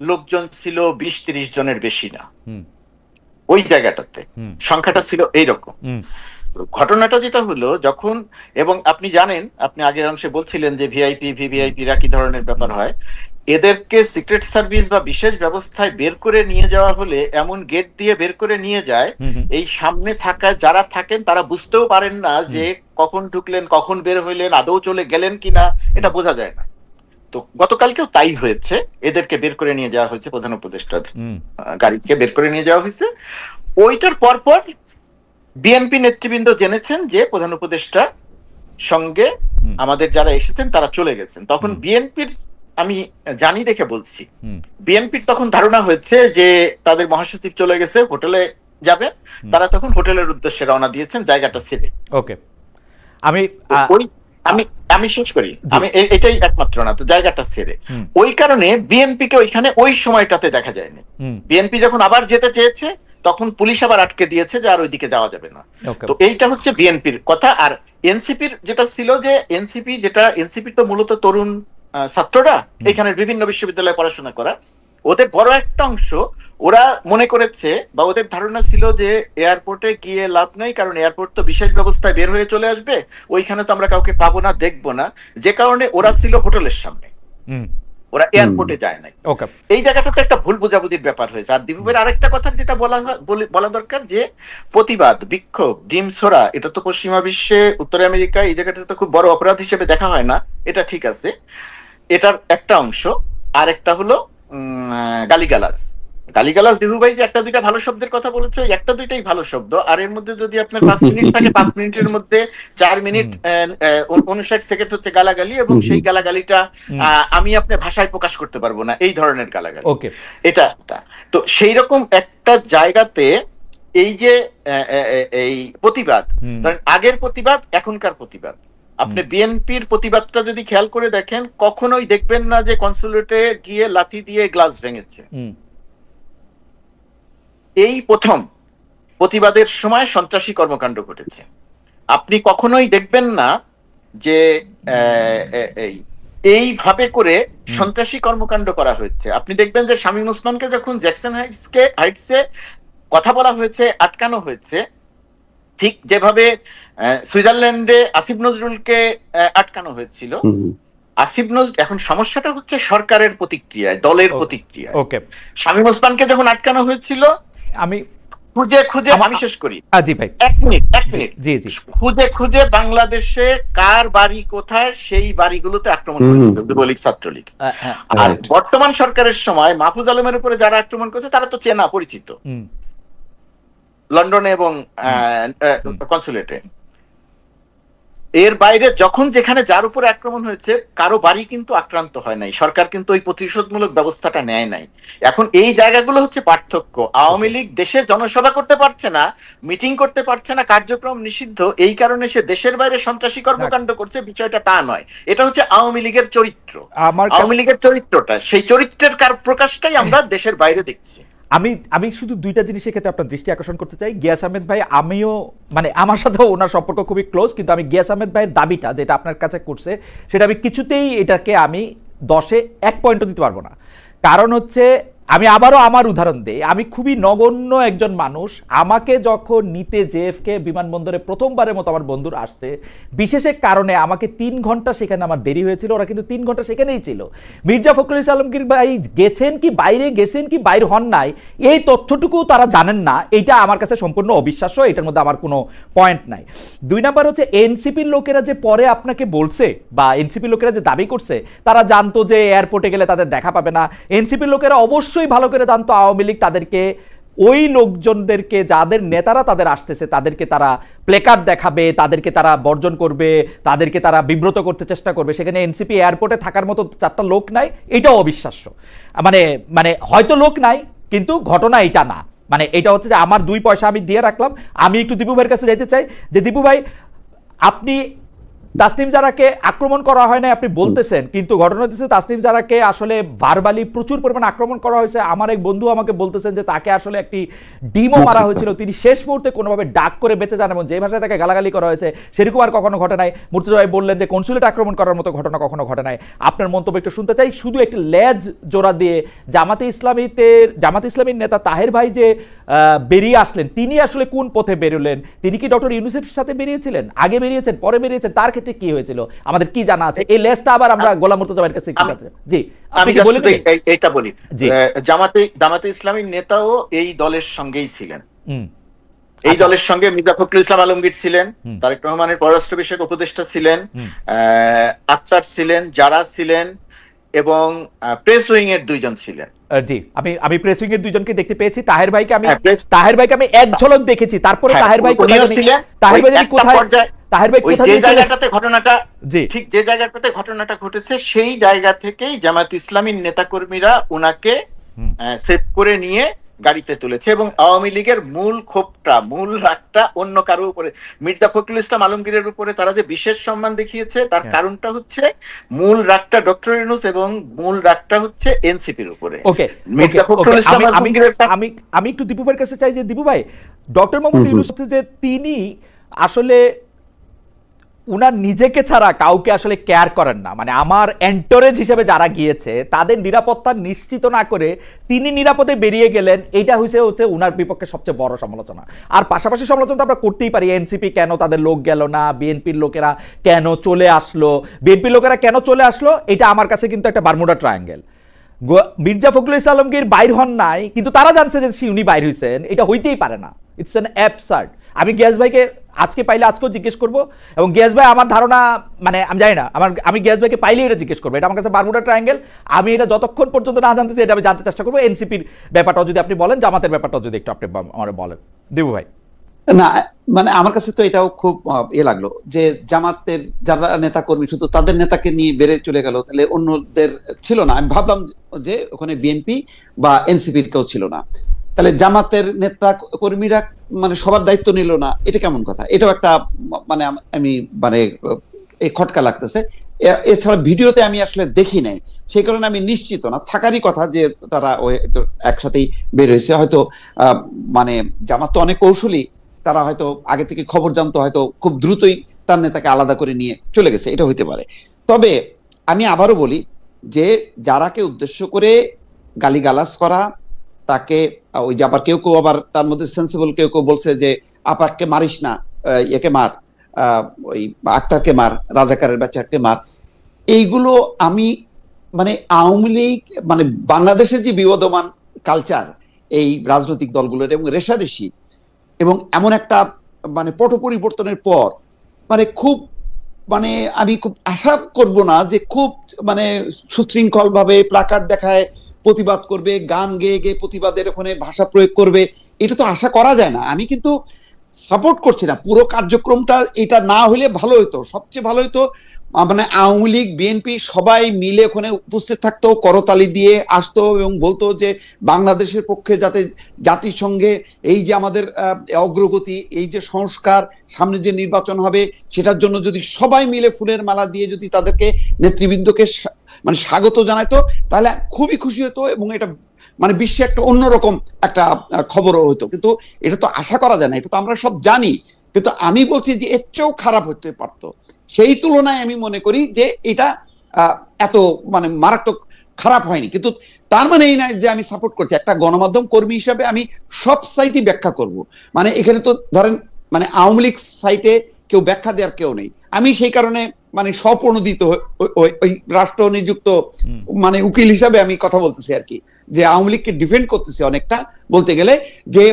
Speaker 2: লোকজন ছিল 20-30 জনের বেশি না। ওই জায়গাটাতে সংখ্যাটা ছিল এইরকম। ঘটনাটা যেটা হলো যখন, এবং আপনি জানেন, আপনি আগের অংশে বলছিলেন যে ভিআইপি ভিভিআইপিরা কি ধরনের ব্যাপার হয়, এদেরকে সিক্রেট সার্ভিস বা বিশেষ ব্যবস্থায় বের করে নিয়ে যাওয়া হলে এমন গেট দিয়ে বের করে নিয়ে যায়, এই সামনে থাকা যারা থাকেন তারা বুঝতেও পারেন না যে কখন ঢুকলেন, কখন বের হইলেন, আদৌ চলে গেলেন কিনা, এটা বোঝা যায় না। তো গতকালকেও তাই হয়েছে, এদেরকে বের করে নিয়ে যাওয়া হয়েছে, প্রধান উপদেষ্টার গাড়িকে বের করে নিয়ে যাওয়া হয়েছে। ওইটার পরপর বিএনপি নেতৃবৃন্দ জেনেছেন যে প্রধান উপদেষ্টা সঙ্গে আমাদের যারা এসেছেন তারা চলে গেছেন। তখন বিএনপির, আমি জানি দেখে বলছি, বিএনপির তখন ধারণা হয়েছে যে তাদের মহাসচিব চলে গেছে, হোটেলে যাবেন, তারা তখন হোটেলের উদ্দেশ্যে রওনা দিয়েছেন জায়গাটা ছেড়ে।
Speaker 1: ওকে, আমি
Speaker 2: আমি শেষ করি, আমি এটাই একমাত্র না তো জায়গাটা ছেড়ে, ওই কারণে বিএনপিকে ওইখানে ওই সময়টাতে দেখা যায়নি। বিএনপি যখন আবার যেতে চেয়েছে তখন পুলিশ আবার আটকে দিয়েছে যে আর ওইদিকে যাওয়া যাবে না। তো এইটা হচ্ছে বিএনপির কথা। আর এনসিপির যেটা ছিল যে এনসিপির তো মূলত তরুণ ছাত্ররা, এখানের বিভিন্ন বিশ্ববিদ্যালয়ে পড়াশোনা করা, ওদের বড় একটা অংশ ওরা মনে করেছে বা ওদের ধারণা ছিল যে এয়ারপোর্টে গিয়ে লাভ নাই, কারণ এয়ারপোর্ট তো বিশেষ ব্যবস্থায় বের হয়ে চলে আসবে, ওইখানে তো আমরা কাউকে পাবো না, দেখবো না, যে কারণে ওরা ছিল হোটেলের সামনে, ওরা এয়ারপোর্টে যায় নাই। এই জায়গাটাতে একটা ভুল বোঝাবুঝির ব্যাপার হয়েছে। আর দিবুবের আরেকটা কথা যেটা বলা দরকার, যে প্রতিবাদ, বিক্ষোভ, ডিম ছোড়া, এটা তো পশ্চিমা বিশ্বে, উত্তর আমেরিকা, এই জায়গাটা তো খুব বড় অপরাধ হিসেবে দেখা হয় না, এটা ঠিক আছে, এটার একটা অংশ। আর একটা হলো গালিগালাজ। দিবু ভাই যে একটা দুইটা ভালো শব্দের কথা বলেছে, একটা দুইটাই ভালো শব্দ, আর এর মধ্যে যদি আপনার 5 মিনিট থাকে, 5 মিনিটের মধ্যে 4 মিনিট 59 সেকেন্ড হচ্ছে গালাগালি, এবং সেই গালাগালিটা আমি আপনার ভাষায় প্রকাশ করতে পারবো না, এই ধরনের গালাগালি। এটা তো সেই রকম একটা জায়গাতে এই যে এই প্রতিবাদ, ধরেন আগের প্রতিবাদ, এখনকার প্রতিবাদ, আপনি বিএনপির প্রতিবাদটা যদি খেয়াল করে দেখেন, কখনোই দেখবেন না যে কনসুলেটে গিয়ে লাথি দিয়ে গ্লাস ভেঙেছে। এই প্রথম প্রতিবাদের সময় সন্ত্রাসী কর্মকাণ্ড ঘটেছে। আপনি কখনোই দেখবেন না যে এইভাবে করে সন্ত্রাসী কর্মকাণ্ড করা হয়েছে। আপনি দেখবেন যে শামীম ওসমানকে যখন জ্যাকসন হাইটসে কথা বলা হয়েছে, আটকানো হয়েছে, ঠিক যেভাবে সুইজারল্যান্ডে আসিফ নজরুলকে আটকানো হয়েছিল। আসিফ নজরুল, এখন সমস্যাটা হচ্ছে সরকারের প্রতিক্রিয়ায়, দলের প্রতিক্রিয়ায়। শামীম ওসমানকে যখন আটকানো হয়েছিল, আমি খুঁজে আমি শেষ করি, জি ভাই, এক মিনিট, খুঁজে বাংলাদেশে কার বাড়ি কোথায়, সেই বাড়িগুলোতে আক্রমণ করেছিল যুবলীগ ছাত্রলীগ। আর বর্তমান সরকারের সময় মাহফুজ আলমের উপরে যারা আক্রমণ করেছে তারা তো চেনা পরিচিত, লন্ডনে এবং কনসুলেটে। এর বাইরে যখন যেখানে যার উপরে আক্রমণ হয়েছে, কারো বাড়ি কিন্তু আক্রান্ত হয় নাই, সরকার কিন্তু ওই প্রতিশোধমূলক ব্যবস্থাটা নেয় নাই। এখন এই জায়গাগুলো হচ্ছে পার্থক্য। আওয়ামী লীগ দেশে জনসভা করতে পারছে না, মিটিং করতে পারছে না, কার্যক্রম নিষিদ্ধ, এই কারণে সে দেশের বাইরে সন্ত্রাসী কর্মকাণ্ড করছে, বিষয়টা তা নয়। এটা হচ্ছে আওয়ামী লীগের চরিত্র, আওয়ামী লীগের চরিত্রটা, সেই চরিত্রের প্রকাশটাই আমরা দেশের বাইরে দেখছি।
Speaker 1: আমি শুধু দুইটা জিনিসের ক্ষেত্রে আপনার দৃষ্টি আকর্ষণ করতে চাই। গিয়াস আহমেদ ভাই, আমিও মানে আমার সাথেও ওনার সম্পর্ক খুবই ক্লোজ, কিন্তু আমি গিয়াস আহমেদ ভাইয়ের দাবিটা যেটা আপনার কাছে করছে, সেটা আমি কিছুতেই এটাকে আমি 10-এ 1 পয়েন্টও দিতে পারবো না। কারণ হচ্ছে, আমি আবারও আমার উদাহরণ দিই, আমি খুবই নগণ্য একজন মানুষ, আমাকে যখন নিতে জেএফকে বিমানবন্দরে প্রথমবারের মতো আমার বন্ধুর আসছে, বিশেষ কারণে আমাকে 3 ঘন্টা সেখানে আমার দেরি হয়েছিল, ওরা কিন্তু 3 ঘন্টা সেখানেই ছিল। মির্জা ফখরুল ইসলাম আলমগীর ভাই গেছেন কি বাইরে হন নাই, এই তথ্যটুকু তারা জানেন না, এইটা আমার কাছে সম্পূর্ণ অবিশ্বাস্য, এটার মধ্যে আমার কোনো পয়েন্ট নাই। 2 নাম্বার হচ্ছে, এনসিপির লোকেরা যে পরে আপনাকে বলছে, বা এনসিপির লোকেরা যে দাবি করছে, তারা জানতো যে এয়ারপোর্টে গেলে তাদের দেখা পাবে না। এনসিপির লোকেরা অবশ্যই ভালো করে জানতো আওয়ামী লীগ তাদেরকে, ওই লোকজনদেরকে, যাদের নেতারা তাদের আসতেছে, তাদেরকে তারা প্লেকার্ড দেখাবে, তাদেরকে তারা বর্জন করবে, তাদেরকে তারা বিব্রত করতে চেষ্টা করবে। সেখানে এনসিপি এয়ারপোর্টে থাকার মতো 4টা লোক নাই, এটাও অবিশ্বাস্য। মানে হয়তো লোক নাই, কিন্তু ঘটনা এটা না। মানে এটা হচ্ছে যে আমার 2 পয়সা আমি দিয়ে রাখলাম। আমি একটু দীপু ভাইয়ের কাছে যেতে চাই, যে দীপু ভাই, আপনি তাসনিম জারাকে আক্রমণ করা হয় না আপনি বলতেছেন, কিন্তু ঘটনা হচ্ছে তাসনিম জারাকে আসলে ভার্বালি প্রচুর পরিমাণ আক্রমণ করা হয়েছে। আমার এক বন্ধু আমাকে বলতেছেন যে তাকে আসলে একটি ডিমও মারা হয়েছিল, তিনি শেষ মুহূর্তে কোনোভাবে ডাক করে বেঁচে যান এবং যে ভাষায় তাকে গালাগালি করা হয়েছে সেরকম আর কখনো ঘটে নাই। মুর্তজা ভাই বললেন যে কনসুলেট আক্রমণ করার মতো ঘটনা কখনো ঘটে নাই। আপনার মন্তব্য একটু শুনতে চাই। শুধু একটি লেজ জোড়া দিয়ে জামাতে ইসলামীর নেতা তাহের ভাই যে বেরিয়ে আসলেন, তিনি আসলে কোন পথে বেরোলেন? তিনি কি ডক্টর ইউনূসের সাথে বেরিয়েছিলেন, আগে বেরিয়েছেন, পরে বেরিয়েছেন? তার ক্ষেত্রে কি হয়েছিল আমাদের কি জানা আছে? এই লেজটা আবার আমরা গোলাম মুর্তজা ভাইয়ের কাছে জি
Speaker 2: আমি এইটা বলি। জামাতে ইসলামীর নেতাও এই দলের সঙ্গেই ছিলেন। এই দলের সঙ্গে মির্জা ফখরুল ইসলাম আলমগীর ছিলেন, তারেক রহমানের পররাষ্ট্র বিষয়ক উপদেষ্টা ছিলেন, আক্তার ছিলেন, যারা ছিলেন এবং প্রেস উইং এর 2 জন ছিলেন।
Speaker 1: জি, আমি প্রেস উইং এর 2 জনকে দেখতে পেয়েছি। তাহের ভাইকে আমি এক ঝলক দেখেছি। তারপরে তাহের ভাই
Speaker 2: ঠিক যে জায়গাটাতে ঘটনাটা ঘটেছে সেই জায়গা থেকেই জামায়াত ইসলামীর নেতাকর্মীরা উনাকে সেভ করে নিয়ে গাড়িতে তুলেছে এবং আওয়ামী লীগের মূল ক্ষোভটা, মূল রাগটা অন্য কারো উপরে, মির্জা ফখরুল ইসলাম আলমগীরের উপরে তারা যে বিশেষ সম্মান দেখিয়েছে তার কারণটা হচ্ছে মূল রাগটা ডক্টর ইউনূস এবং মূল রাগটা হচ্ছে এনসিপির উপরে।
Speaker 1: মির্জা ফখরুল ইসলাম আলমগীরের আমি একটু দীপু ভাইয়ের কাছে চাই যে দীপু ভাই, ডক্টর মোহাম্মদ ইউনূস যে তিনি আসলে উনার নিজেকে ছাড়া কাউকে আসলে কেয়ার করেন না, মানে আমার এন্টোরেজ হিসেবে যারা গিয়েছে তাদের নিরাপত্তা নিশ্চিত না করে তিনি নিরাপদে বেরিয়ে গেলেন। এইটা হচ্ছে উনার বিপক্ষে সবচেয়ে বড় সমালোচনা। আর পাশাপাশি সমালোচনা তো আমরা করতেই পারি, এনসিপি কেন তাদের লোক গেল না, বিএনপির লোকেরা কেন চলে আসলো, এটা আমার কাছে কিন্তু একটা বারমুডা ট্রায়াঙ্গেল। মির্জা ফখরুল ইসলাম আলমগীর বাইর হন নাই, কিন্তু তারা জানছে যে উনি বাইর হয়েছেন, এটা হইতেই পারে না। It's an absurd. আমি গিয়াস ভাইকে আজকে পাইলে আজকেও জিজ্ঞেস করবো, এবং গিয়াস ভাই আমার ধারণা, মানে আমি জানি না, আমি গিয়াস ভাইকে পাইলে এটা জিজ্ঞেস করবো। এটা আমার কাছে বারমুডা ট্রায়াঙ্গেল। আমি এটা যতক্ষণ পর্যন্ত না জানতেছি এটা আমি জানতে চেষ্টা করবো। এনসিপির ব্যাপারটাও যদি আপনি বলেন, জামাতের ব্যাপারটাও যদি একটু আপনি আমার বলেন দেবু ভাই।
Speaker 3: না, মানে আমার কাছে তো এটাও খুব লাগলো যে জামাতের যারা নেতা কর্মী শুধু তাদের নেতাকে নিয়ে বেড়ে চলে গেল, তাহলে অন্যদের ছিল না। আমি ভাবলাম যে ওখানে বিএনপি বা এনসিপির কেউ ছিল না, তাহলে জামাতের নেতা কর্মীরা মানে সবার দায়িত্ব নিল না, এটা কেমন কথা? এটাও একটা মানে আমি মানে এই খটকা লাগতেছে। এছাড়া ভিডিওতে আমি আসলে দেখি নাই, সেই কারণে আমি নিশ্চিত না, থাকারই কথা যে তারা একসাথেই বের হয়েছে। হয়তো মানে জামাত তো অনেক কৌশলী, তারা হয়তো আগে থেকে খবর জানতো, হয়তো খুব দ্রুতই তার নেতাকে আলাদা করে নিয়ে চলে গেছে, এটা হইতে পারে। তবে আমি আবারও বলি যে যারাকে উদ্দেশ্য করে গালিগালাজ করা, তাকে ওই যে আবার কেউ আবার তার মধ্যে সেন্সিবল কেউ বলছে যে আপারকে মারিস না, একে মার, ওই আক্তারকে মার, রাজাকারের বাচ্চাকে মার, এইগুলো আমি মানে আওয়ামী লীগ মানে বাংলাদেশের যে বিবদমান কালচার এই রাজনৈতিক দলগুলোর এবং রেশারেশি, এবং এমন একটা মানে পট পরিবর্তনের পর মানে খুব মানে আমি খুব আশা করব না যে খুব মানে সুশৃঙ্খল ভাবে প্লাকার্ড দেখায় প্রতিবাদ করবে, গান গেয়ে গেয়ে প্রতিবাদের ওখানে ভাষা প্রয়োগ করবে, এটা তো আশা করা যায় না। আমি কিন্তু সাপোর্ট করছি না পুরো কার্যক্রমটা, এটা না হলে ভালো হতো, সবচেয়ে ভালো হতো মানে আওয়ামী লীগ বিএনপি সবাই মিলে ওখানে উপস্থিত থাকতো, করতালি দিয়ে আসতো এবং বলতো যে বাংলাদেশের পক্ষে যাতে জাতিসংঘে এই যে আমাদের অগ্রগতি, এই যে সংস্কার, সামনে যে নির্বাচন হবে সেটার জন্য যদি সবাই মিলে ফুলের মালা দিয়ে যদি তাদেরকে নেতৃবৃন্দকে মানে স্বাগত জানাইতো, তাহলে খুবই খুশি হতো এবং এটা মানে বিশ্বে একটা অন্যরকম একটা খবরও হতো। কিন্তু এটা তো আশা করা যায় না, এটা তো আমরা সব জানি। কিন্তু আমি বলছি যে এর চেয়েও খারাপ হতে পারতো। সেই তুলনায় আমি মনে করি যে এটা এত মানে মারাত্মক খারাপ হয়নি। কিন্তু তার মানে এই নয় যে আমি সাপোর্ট করছি। একটা গণমাধ্যম কর্মী হিসাবে আমি সব সাইটই ব্যাখ্যা করব। মানে এখানে তো ধরেন মানে আওয়ামী লীগ সাইটে কেউ ব্যাখ্যা দেওয়ার কেউ নেই, আমি সেই কারণে মানে স্বপ্রণোদিত ওই রাষ্ট্র নিযুক্ত মানে উকিল হিসাবে আমি কথা বলতেছি আর কি, যে আওয়ামী লীগকে ডিফেন্ড করতেছি অনেকটা বলতে গেলে। যে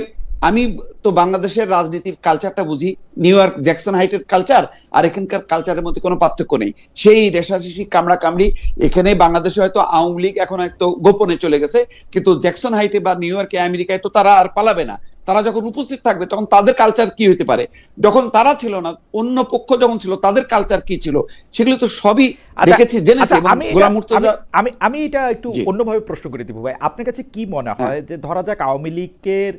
Speaker 3: আমি তো বাংলাদেশের রাজনীতির কালচারটা বুঝি, নিউ ইয়র্ক জ্যাকসন হাইটের কালচার আর এখানকার কালচারের মধ্যে কোনো পার্থক্য নেই। সেই রেশারেশি কামড়া কামড়ি এখানে বাংলাদেশে হয়তো আওয়ামী লীগ এখন একটু গোপনে চলে গেছে, কিন্তু জ্যাকসন হাইটে বা নিউ ইয়র্কে আমেরিকায় তো তারা আর পালাবে না। তারা যখন উপস্থিত থাকবে তখন তাদের কালচার কি হতে পারে, যখন তারা ছিল না অন্য পক্ষ যখন ছিল তাদের কালচার কি ছিল, সেগুলো তো সবই দেখেছি জেনেছি।
Speaker 1: আমি এটা একটু অন্যভাবে প্রশ্ন করে দিব ভাই, আপনার কাছে কি মনে হয় যে ধরা যাক আওয়ামী লীগের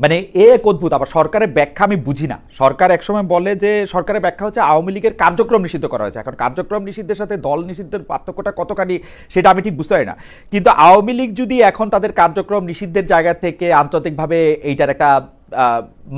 Speaker 1: মানে এক অদ্ভুত। আবার সরকারের ব্যাখ্যা আমি বুঝি না। সরকার একসময় বলে যে সরকারের ব্যাখ্যা হচ্ছে আওয়ামী লীগের কার্যক্রম নিষিদ্ধ করা হয়েছে। এখন কার্যক্রম নিষিদ্ধের সাথে দল নিষিদ্ধের পার্থক্যটা কতখানি সেটা আমি ঠিক বুঝতে পারি না। কিন্তু আওয়ামী লীগ যদি এখন তাদের কার্যক্রম নিষিদ্ধের জায়গা থেকে আন্তর্জাতিকভাবে এইটার একটা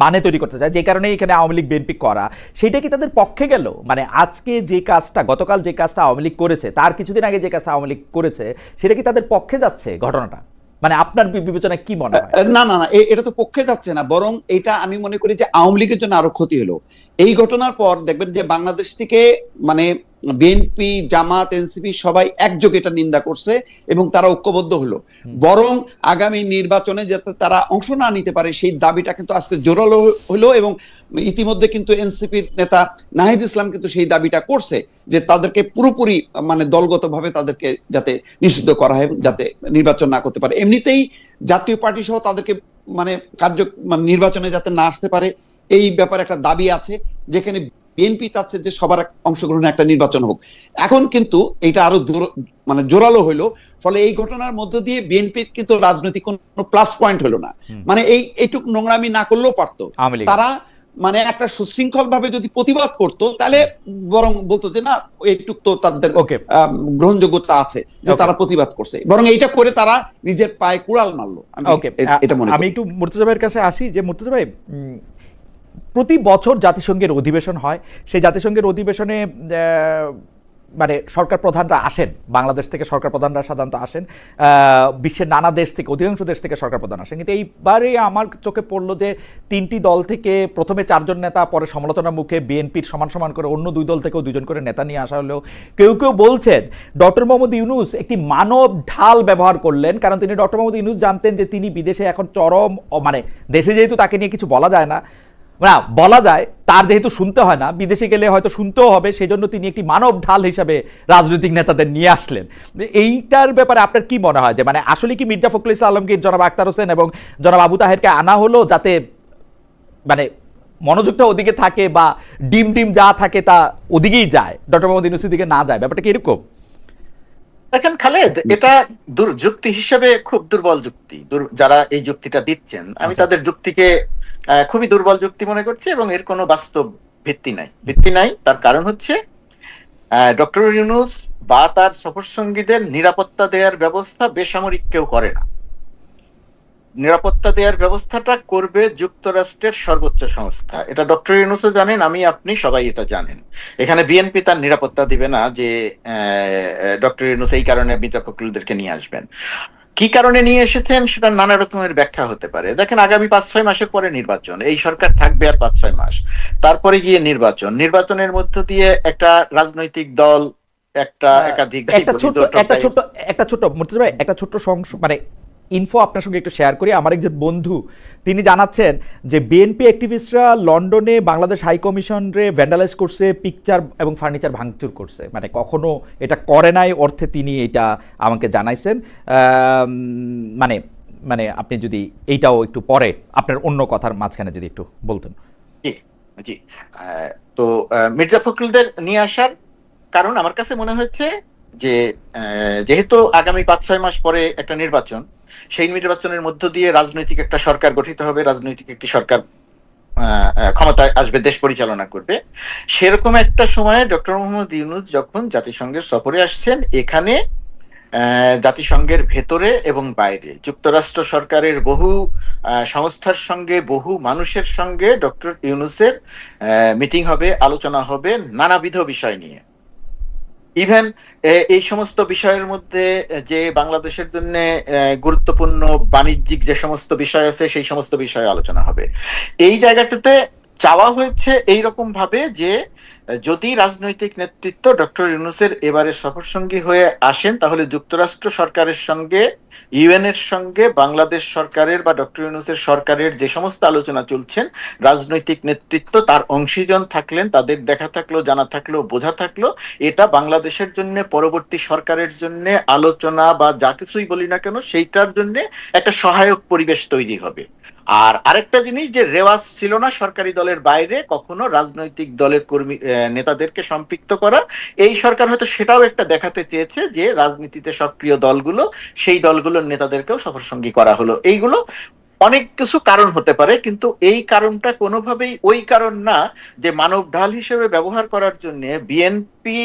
Speaker 1: মানে তৈরি করতে চায়, যে কারণে এখানে আওয়ামী লীগ বিএনপি করা, সেটা কি তাদের পক্ষে গেল? মানে আজকে যে কাজটা, গতকাল যে কাজটা আওয়ামী লীগ করেছে, তার কিছুদিন আগে যে কাজটা আওয়ামী লীগ করেছে, সেটা কি তাদের পক্ষে যাচ্ছে ঘটনাটা? মানে আপনার বিবেচনায় কি মনে হয়?
Speaker 3: না না না, এটা তো পক্ষে যাচ্ছে না, বরং এটা আমি মনে করি যে আওয়ামী লীগের জন্য আরো ক্ষতি হলো। এই ঘটনার পর দেখবেন যে বাংলাদেশ থেকে মানে বিএনপি, জামাত, এনসিপি সবাই একযোগে এটা নিন্দা করছে এবং তারা ঐক্যবদ্ধ হলো। বরং আগামী নির্বাচনে যাতে তারা অংশ না নিতে পারে সেই দাবিটা কিন্তু আজকে জোরালো হলো। এবং ইতিমধ্যে কিন্তু এনসিপির নেতা নাহিদ ইসলাম কিন্তু সেই দাবিটা করছে যে তাদেরকে পুরোপুরি মানে দলগতভাবে তাদেরকে যাতে নিষিদ্ধ করা হয়, যাতে নির্বাচন না করতে পারে। এমনিতেই জাতীয় পার্টি সহ তাদেরকে মানে নির্বাচনে যাতে না আসতে পারে এই ব্যাপারে একটা দাবি আছে, যেখানে বিএনপি চাচ্ছে যে সবার অংশগ্রহণে একটা নির্বাচন হোক। এখন কিন্তু এটা আরো মানে জোরালো হইলো। ফলে এই ঘটনার মধ্য দিয়ে বিএনপির কিন্তু রাজনৈতিক কোনো প্লাস পয়েন্ট হলো না। মানে এইটুক নোংরামি না করলেও পারতো। তারা মানে একটা সুশৃঙ্খল ভাবে যদি প্রতিবাদ করতো তাহলে বরং বলতো যে না, এইটুক তো তাদের গ্রহণযোগ্যতা আছে যে তারা প্রতিবাদ করছে, বরং এইটা করে তারা নিজের পায়ে কুড়াল মারলো।
Speaker 1: আমি একটু মুর্তজা ভাইয়ের কাছে আসি, যে মুর্তজা ভাই, প্রতি বছর জাতিসংঘের অধিবেশন হয়, সেই জাতিসংঘের অধিবেশনে মানে সরকার প্রধানরা আসেন, বাংলাদেশ থেকে সরকার প্রধানরা সাধারণত আসেন, বিশ্বের নানা দেশ থেকে, অধিকাংশ দেশ থেকে সরকার প্রধান আসেন। কিন্তু এইবারে আমার চোখে পড়লো যে 3টি দল থেকে প্রথমে 4 জন নেতা, পরে সমালোচনার মুখে বিএনপির সমান সমান করে অন্য 2 দল থেকেও 2 জন করে নেতা নিয়ে আসা হলেও কেউ কেউ বলছেন ডক্টর মোহাম্মদ ইউনূস একটি মানব ঢাল ব্যবহার করলেন। কারণ তিনি, ডক্টর মোহাম্মদ ইউনূস জানতেন যে তিনি বিদেশে এখন চরম, মানে দেশে যেহেতু তাকে নিয়ে কিছু বলা যায় না, বলা যায় তার যেহেতু শুনতে হয় না, বিদেশে গেলে হয়তো শুনতেও হবে, সেই জন্য তিনি একটি মানব ঢাল হিসাবে রাজনৈতিক নেতাদের নিয়ে আসলেন। এইটার ব্যাপারে আপনার কি মনে হয়, যে মানে আসলে কি মির্জা ফখরুল ইসলাম আলমগীর, জনাব আখতার হোসেন এবং জনাব আবু তাহেরকে আনা হলো যাতে মানে মনোযোগটা ওদিকে থাকে, বা ডিম যা থাকে তা ওদিকেই যায়, ডক্টর মোহাম্মদ ইউনূসের দিকে না যায়? ব্যাপারটা কি এরকম?
Speaker 2: দেখেন খালেদ, এটা যুক্তি হিসেবে খুব দুর্বল যুক্তি। যারা এই যুক্তিটা দিচ্ছেন, আমি তাদের যুক্তিকে খুবই দুর্বল যুক্তি মনে করছি, এবং এর কোনো বাস্তব ভিত্তি নাই। তার কারণ হচ্ছে ডক্টর ইউনূস বা তার সফরসঙ্গীদের নিরাপত্তা দেওয়ার ব্যবস্থা বেসামরিক কেউ করে না। নিরাপত্তা দেওয়ার ব্যবস্থাটা করবে যুক্তরাষ্ট্রের সর্বোচ্চ সংস্থা। এটা ডক্টর ইউনূসও জানেন, আপনি সবাই এটা জানেন। এখানে বিএনপি তার নিরাপত্তা দিবে না যে ডক্টর ইউনূস এই কারণে মির্জা ফখরুলদেরকে নিয়ে আসবেন। কি কারণে নিয়ে এসেছেন সেটা নানা রকমের ব্যাখ্যা হতে পারে। দেখেন, আগামী 5-6 মাসের পরে নির্বাচন, এই সরকার থাকবে আর 5-6 মাস, তারপরে গিয়ে নির্বাচনের মধ্য দিয়ে একটা রাজনৈতিক দল একাধিক
Speaker 1: একটা ছোট্ট মানে ইনফো আপনার সঙ্গে একটু শেয়ার করি। আমার একজন বন্ধু তিনি জানাচ্ছেন যে বিএনপি অ্যাক্টিভিস্টরা লন্ডনে বাংলাদেশ হাই কমিশনরে ভ্যান্ডালাইজ করছে, পিকচার এবং ফার্নিচার ভাঙচুর করছে। মানে কখনো এটা করে নাই অর্থে তিনি এটা আমাকে জানাইছেন। মানে মানে আপনি যদি এইটাও একটু পরে আপনার অন্য কথার মাঝখানে যদি একটু বলতেন।
Speaker 2: জি, তো মির্জা ফখরুলদের নিয়ে আসার কারণ আমার কাছে মনে হচ্ছে যে যেহেতু আগামী 5-6 মাস পরে একটা নির্বাচন, সেই নির্বাচনের মধ্য দিয়ে রাজনৈতিক একটা সরকার গঠিত হবে, রাজনৈতিক একটি সরকার ক্ষমতায় আসবে, দেশ পরিচালনা করবে। সেরকম একটা সময়ে ডক্টর মোহাম্মদ ইউনূস যখন জাতিসংঘের সফরে আসছেন, এখানে জাতিসংঘের ভেতরে এবং বাইরে যুক্তরাষ্ট্র সরকারের বহু সংস্থার সঙ্গে, বহু মানুষের সঙ্গে ডক্টর ইউনূসের মিটিং হবে, আলোচনা হবে নানাবিধ বিষয় নিয়ে। ইভেন এই সমস্ত বিষয়ের মধ্যে যে বাংলাদেশের জন্য গুরুত্বপূর্ণ বাণিজ্যিক যে সমস্ত বিষয় আছে, সেই সমস্ত বিষয়ে আলোচনা হবে। এই জায়গাটাতে চাওয়া হয়েছে এইরকম ভাবে যে যদি রাজনৈতিক নেতৃত্ব ডক্টর ইউনূসের এবারে সফরসঙ্গী হয়ে আসেন, তাহলে যুক্তরাষ্ট্র সরকারের সঙ্গে, ইউএন এর সঙ্গে বাংলাদেশ সরকারের বা ডক্টর ইউনূসের সরকারের যে সমস্ত আলোচনা চলছেন, রাজনৈতিক নেতৃত্ব তার অংশীজন থাকলেন, তাদের দেখা থাকলো, জানা থাকলো, বোঝা থাকলো, এটা বাংলাদেশের জন্য, পরবর্তী সরকারের জন্য আলোচনা বা যা কিছুই বলি না কেন, সেইটার জন্য একটা সহায়ক পরিবেশ তৈরি হবে। আর আরেকটা জিনিস, যে রেওয়াজ ছিল না সরকারি দলের বাইরে কখনো রাজনৈতিক দলের কর্মী নেতাদেরকে সম্পৃক্ত করা। এই সরকার হয়তো সেটাও একটা দেখাতে চেয়েছে যে রাজনীতিতে সক্রিয় দলগুলো, সেই দলগুলোর নেতাদেরকেও সফরসঙ্গী করা হলো। এইগুলো অনেক কিছু কারণ হতে পারে, কিন্তু এই কারণটা কোনোভাবেই ওই কারণ না যে মানব ঢাল হিসেবে ব্যবহার করার জন্য বিএনপি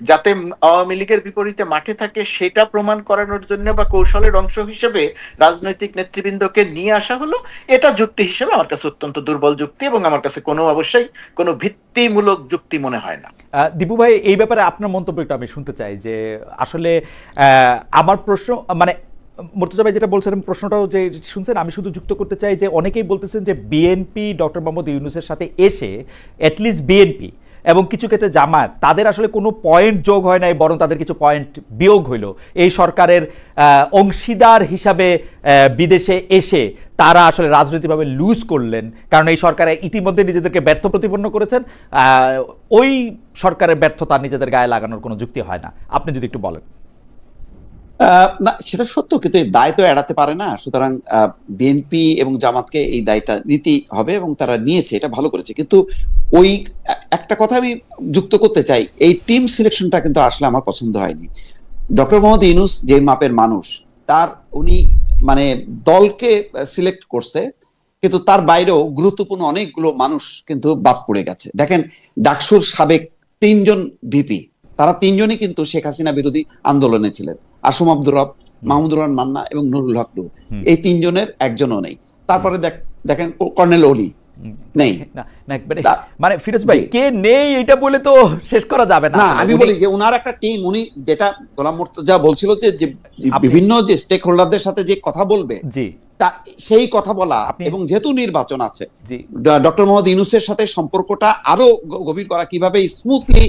Speaker 2: যাতে আওয়ামী লীগের বিপরীতে মাঠে থাকে সেটা প্রমাণ করানোর জন্য বা কৌশলের অংশ হিসেবে রাজনৈতিক নেতৃবৃন্দকে নিয়ে আসা হলো। এটা যুক্তি হিসেবে আমার কাছে অত্যন্ত দুর্বল যুক্তি, এবং আমার কাছে অবশ্যই কোনো ভিত্তিমূলক যুক্তি মনে হয় না।
Speaker 1: দীপু ভাই, এই ব্যাপারে আপনার মন্তব্যটা আমি শুনতে চাই যে আসলে আমার প্রশ্ন, মানে মুর্তজা ভাই যেটা বলছেন প্রশ্নটাও যে শুনছেন, আমি শুধু যুক্ত করতে চাই যে অনেকেই বলতেছেন যে বিএনপি ডক্টর মোহাম্মদ ইউনূসের সাথে এসে অ্যাটলিস্ট বিএনপি এবং কিছু ক্ষেত্রে জামায়াত তাদের আসলে কোনো পয়েন্ট যোগ হয় নাই, বরং তাদের কিছু পয়েন্ট বিয়োগ হইল এই সরকারের অংশীদার হিসাবে বিদেশে এসে তারা আসলে রাজনৈতিকভাবে লুজ করলেন, কারণ এই সরকারে ইতিমধ্যে নিজেদেরকে ব্যর্থ প্রতিপন্ন করেছেন। ওই সরকারের ব্যর্থতা নিজেদের গায়ে লাগানোর কোনো যুক্তি হয় না। আপনি যদি একটু বলেন।
Speaker 3: না, সেটা সত্য, কিন্তু এই দায় তো এড়াতে পারে না। সুতরাং বিএনপি এবং জামাতকে এই দায়টা নিতেই হবে, এবং তারা নিয়েছে, এটা ভালো করেছে। কিন্তু ওই একটা কথা আমি যুক্ত করতে চাই, এই টিম সিলেকশনটা কিন্তু আসলে আমার পছন্দ হয়নি। ডক্টর মোহাম্মদ ইউনূস যে মাপের মানুষ, উনি মানে দলকে সিলেক্ট করছে, কিন্তু তার বাইরেও গুরুত্বপূর্ণ অনেকগুলো মানুষ কিন্তু বাদ পড়ে গেছে। দেখেন, ডাকসুর সাবেক 3 জন ভিপি, তারা 3 জনই কিন্তু শেখ হাসিনা বিরোধী আন্দোলনে ছিলেন। আসম আব্দুর রব, মাহমুদুর রহমান মান্না এবং নুরুল হক নূর, এই 3 জনের একজনও নেই। তারপরে দেখেন কর্নেল অলি নেই।
Speaker 1: মানে ফিরোজ ভাই কে নেই এটা বলে তো শেষ করা যাবে না।
Speaker 3: আমি বলি যে উনার একটা টিম, উনি যেটা গোলাম মুর্তজা বলছিল যে বিভিন্ন যে স্টেক হোল্ডারদের সাথে যে কথা বলবে, সেই কথা বলা, এবং যেহেতু নির্বাচন আছে, ডক্টর মোহাম্মদ ইউনূসের সাথে সম্পর্কটা আরো গভীর করা, কিভাবে স্মুথলি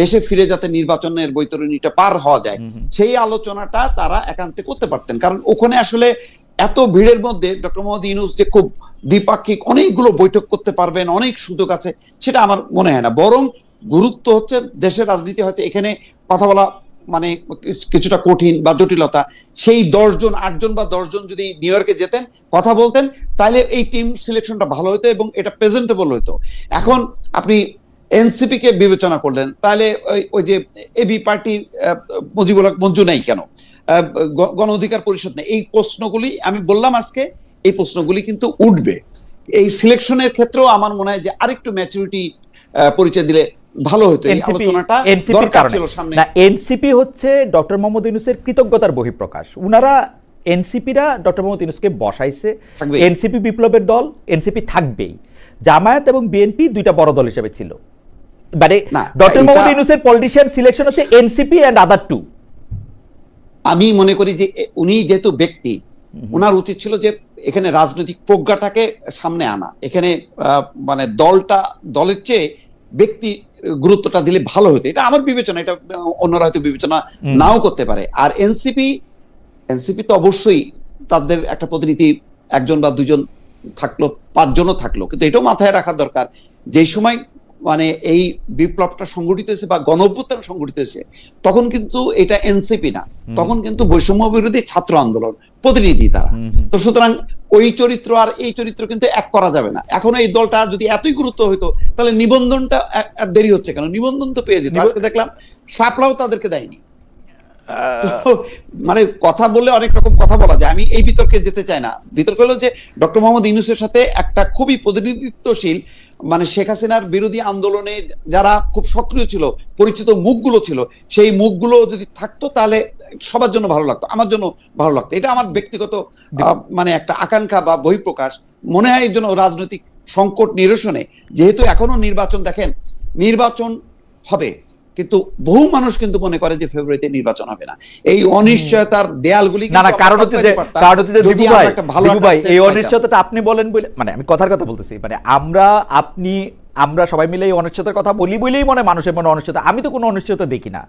Speaker 3: দেশে ফিরে যাতে নির্বাচনের বৈতরণীটা পার হওয়া যায়, সেই আলোচনাটা তারা একান্তে করতে পারতেন। কারণ ওখানে আসলে এত ভিড়ের মধ্যে ডক্টর মোহাম্মদ ইউনূস যে খুব দ্বিপাক্ষিক অনেকগুলো বৈঠক করতে পারবেন, অনেক সুযোগ আছে, সেটা আমার মনে হয় না। বরং গুরুত্ব হচ্ছে দেশের রাজনীতি হয়তো এখানে কথা বলা মানে কিছুটা কঠিন বা জটিলতা। সেই 10 জন 8 জন বা 10 জন যদি নিউ ইয়র্কে যেতেন, কথা বলতেন, তাহলে এই টিম সিলেকশনটা ভালো হতো এবং এটা প্রেজেন্টেবল হতো। এখন আপনি এনসিপি কে বিবেচনা করলেন, তাহলে ওই যে এবি পার্টি মুজিবুল হক মঞ্জু নাই কেন, গণ অধিকার পরিষদ নেই, এই প্রশ্নগুলি আমি বললাম আজকে, এই প্রশ্নগুলি কিন্তু উঠবে। এই সিলেকশনের ক্ষেত্রেও আমার মনে হয় যে আরেকটু ম্যাচুরিটি পরিচয় দিলে ভালো হতো। এই আলোচনাটা দরকার ছিল সামনে।
Speaker 1: না, এনসিপি হচ্ছে ডক্টর মোহাম্মদ ইউনূসের কৃতজ্ঞতার বহিঃপ্রকাশ। উনারা এনসিপিরা ডক্টর মোহাম্মদ ইউনূসকে বসাইছে, এনসিপি বিপ্লবের দল, এনসিপি থাকবেই। জামায়াত এবং বিএনপি দুইটা বড় দল হিসেবে ছিল, মানে ডক্টর মোহাম্মদ ইউনূসের পলিটিশিয়ান সিলেকশন হচ্ছে এনসিপি এন্ড আদার টু।
Speaker 3: আমি মনে করি যে উনি যেহেতু ব্যক্তি, ওনার উচিত ছিল যে এখানে রাজনৈতিক প্রজ্ঞাটাকে সামনে আনা। এখানে মানে দলের চেয়ে ব্যক্তি গুরুত্বটা দিলে ভালো হতো, এটা আমার বিবেচনা। এটা অন্যরা হয়তো বিবেচনা নাও করতে পারে। আর এনসিপি তো অবশ্যই তাদের একটা প্রতিনিধি 1 জন বা 2 জন থাকলো, 5 জনও থাকলো, কিন্তু এটাও মাথায় রাখা দরকার, যেই সময় মানে এই বিপ্লবটা সংগঠিত হয়েছে বা গণঅভ্যুত্থান সংগঠিত হয়েছে, তখন কিন্তু এটা এনসিপি না, তখন কিন্তু বৈষম্য বিরোধী ছাত্র আন্দোলন প্রতিনিধি তারা। তো সুতরাং ওই চরিত্র আর এই চরিত্র কিন্তু এক করা যাবে না। এখন এই দলটা যদি এতই গুরুত্ব হইতো, তাহলে নিবন্ধনটা দেরি হচ্ছে কেন? নিবন্ধন তো পেয়ে যেত। আজকে দেখলাম শাপলাও তাদেরকে দেয়নি। মানে কথা বললে অনেক রকম কথা বলা যায়, আমি এই বিতর্কে যেতে চাই না। বিতর্ক হলো যে ডক্টর মোহাম্মদ ইউনূসের সাথে একটা খুবই প্রতিনিধিত্বশীল, মানে শেখ হাসিনার বিরোধী আন্দোলনে যারা খুব সক্রিয় ছিল, পরিচিত মুখগুলো ছিল, সেই মুখগুলো যদি থাকতো তাহলে সবার জন্য ভালো লাগতো, আমার জন্য ভালো লাগতো। এটা আমার ব্যক্তিগত মানে একটা আকাঙ্ক্ষা বা বহিঃপ্রকাশ। মনে হয় এর জন্য রাজনৈতিক সংকট নিরসনে, যেহেতু এখনো নির্বাচন, দেখেন নির্বাচন হবে, কিন্তু বহু মানুষ কিন্তু মনে করে যে ফেব্রুয়ারিতে নির্বাচন হবে না। এই অনিশ্চয়তার দেয়ালগুলি
Speaker 1: কারণ হচ্ছে এই অনিশ্চয়তাটা আপনি বলেন বলে, মানে আমি কথার কথা বলতেছি, মানে আমরা সবাই মিলে এই অনিশ্চয়তার কথা বলি বলেই মনে মানুষের মনে অনিশ্চয়তা। আমি তো কোনো অনিশ্চয়তা দেখি না।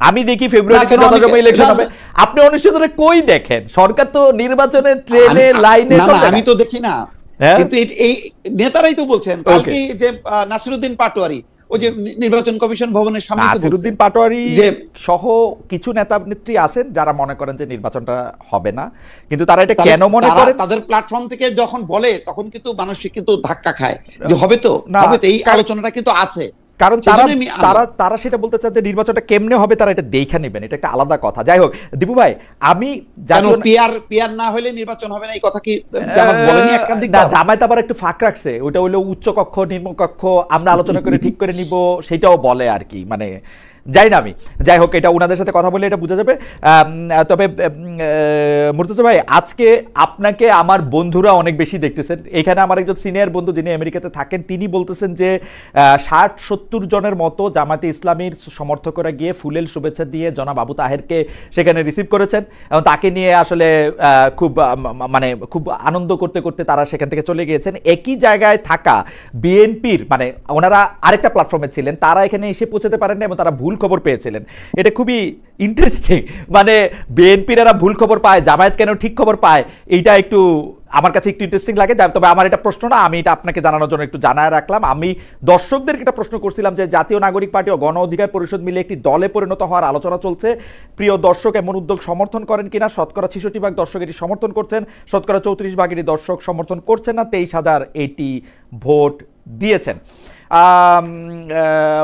Speaker 1: আমি দেখি ফেব্রুয়ারিতে ইলেকশন হবে। আপনি অনিশ্চয়তা কই দেখেন? সরকার তো নির্বাচনের ট্রেনে লাইনে,
Speaker 3: আমি তো দেখি না, কিন্তু এই নেতারাই তো বলছেন। কালকে যে নাসিরউদ্দিন পাটোয়ারি ওই যে নির্বাচন কমিশন ভবনের সামনে,
Speaker 1: নাসিরউদ্দিন পাটোয়ারি সহ কিছু নেতা নেত্রী আছেন যারা মনে করেন যে নির্বাচনটা হবে না, কিন্তু তারা এটা কেন মনে করে?
Speaker 3: তাদের প্ল্যাটফর্ম থেকে যখন বলে তখন কিন্তু মানুষ কিন্তু ধাক্কা খায় যে হবে তো, এই আলোচনাটা কিন্তু আছে।
Speaker 1: কারণ তারা সেটা বলতে চায় যে নির্বাচনটা কেমনে হবে তারা এটা দেখে নেবেন, এটা একটা আলাদা কথা। যাই হোক দীপু ভাই, আমি
Speaker 3: পিয়ার না হলে নির্বাচন হবে না এই কথা কি জামাত বলেনি?
Speaker 1: জামায়াত আবার একটু ফাঁক রাখছে, ওটা হলো উচ্চ কক্ষ নিম্ন কক্ষ আমরা আলোচনা করে ঠিক করে নিব, সেটাও বলে আর কি, মানে যাই না আমি। যাই হোক, এটা ওনাদের সাথে কথা বলে এটা বোঝা যাবে। তবে মুর্তজা ভাই, আজকে আপনাকে আমার বন্ধুরা অনেক বেশি দেখতেছেন। এখানে আমার একজন সিনিয়র বন্ধু যিনি আমেরিকাতে থাকেন, তিনি বলতেছেন যে 60-70 জনের মতো জামাতে ইসলামীর সমর্থকরা গিয়ে ফুলেল শুভেচ্ছা দিয়ে জনাব আবু তাহেরকে সেখানে রিসিভ করেছেন এবং তাকে নিয়ে আসলে খুব আনন্দ করতে করতে তারা সেখান থেকে চলে গিয়েছেন। একই জায়গায় থাকা বিএনপির, মানে ওনারা আরেকটা প্ল্যাটফর্মে ছিলেন, তারা এখানে এসে পৌঁছাতে পারেন না এবং তারা ভুল খবর পেয়েছিলেন। এটা খুবই ইন্টারেস্টিং, মানে বিএনপির এরা ভুল খবর পায়, জামায়াত কেন ঠিক খবর পায়, এইটা একটু আমার কাছে একটু ইন্টারেস্টিং লাগে। তবে আমার এটা প্রশ্ন না, আমি এটা আপনাকে জানানোর জন্য একটু জানায় রাখলাম। আমি দর্শকদেরকে একটা প্রশ্ন করছিলাম যে জাতীয় নাগরিক পার্টি ও গণ অধিকার পরিষদ মিলে একটি দলে পরিণত হওয়ার আলোচনা চলছে, প্রিয় দর্শক এমন উদ্যোগ সমর্থন করেন কিনা? শতকরা 66% দর্শক এটি সমর্থন করছেন, শতকরা 34% এটি দর্শক সমর্থন করছেন না, 23,000 এটি ভোট দিয়েছেন।